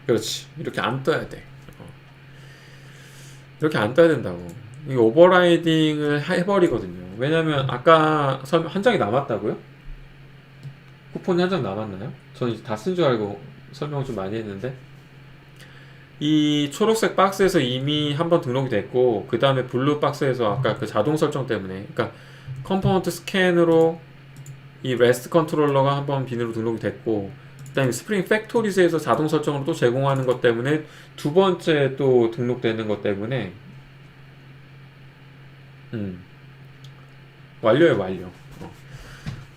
그렇지. 이렇게 안 떠야 돼. 이렇게 안 떠야 된다고. 이게 오버라이딩을 해버리거든요. 왜냐면 아까 한 장이 남았다고요? 쿠폰이 한 장 남았나요? 저는 이제 다 쓴 줄 알고 설명 좀 많이 했는데 이 초록색 박스에서 이미 한번 등록이 됐고 그 다음에 블루 박스에서 아까 그 자동 설정 때문에 그러니까 컴포넌트 스캔으로 이 레스트 컨트롤러가 한번 빈으로 등록이 됐고 그 다음에 스프링 팩토리즈에서 자동 설정으로 또 제공하는 것 때문에 두 번째 또 등록되는 것 때문에 완료예요, 완료.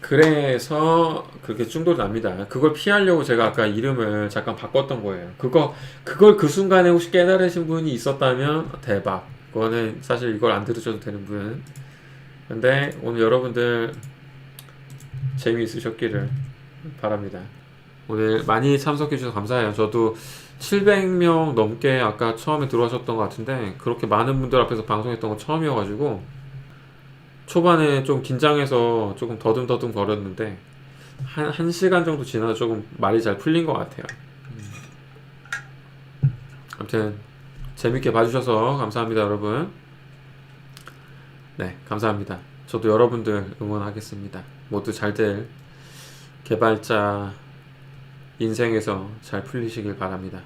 그래서 그렇게 충돌이 납니다. 그걸 피하려고 제가 아까 이름을 잠깐 바꿨던 거예요. 그걸 그 순간에 혹시 깨달으신 분이 있었다면 대박. 그거는 사실 이걸 안 들으셔도 되는 분. 근데 오늘 여러분들 재미있으셨기를 바랍니다. 오늘 많이 참석해 주셔서 감사해요. 저도 700명 넘게 아까 처음에 들어오셨던 것 같은데 그렇게 많은 분들 앞에서 방송했던 건 처음이어가지고 초반에 좀 긴장해서 조금 더듬더듬 거렸는데 한 시간 정도 지나서 조금 말이 잘 풀린 것 같아요. 아무튼 재밌게 봐주셔서 감사합니다, 여러분. 네, 감사합니다. 저도 여러분들 응원하겠습니다. 모두 잘될 개발자 인생에서 잘 풀리시길 바랍니다.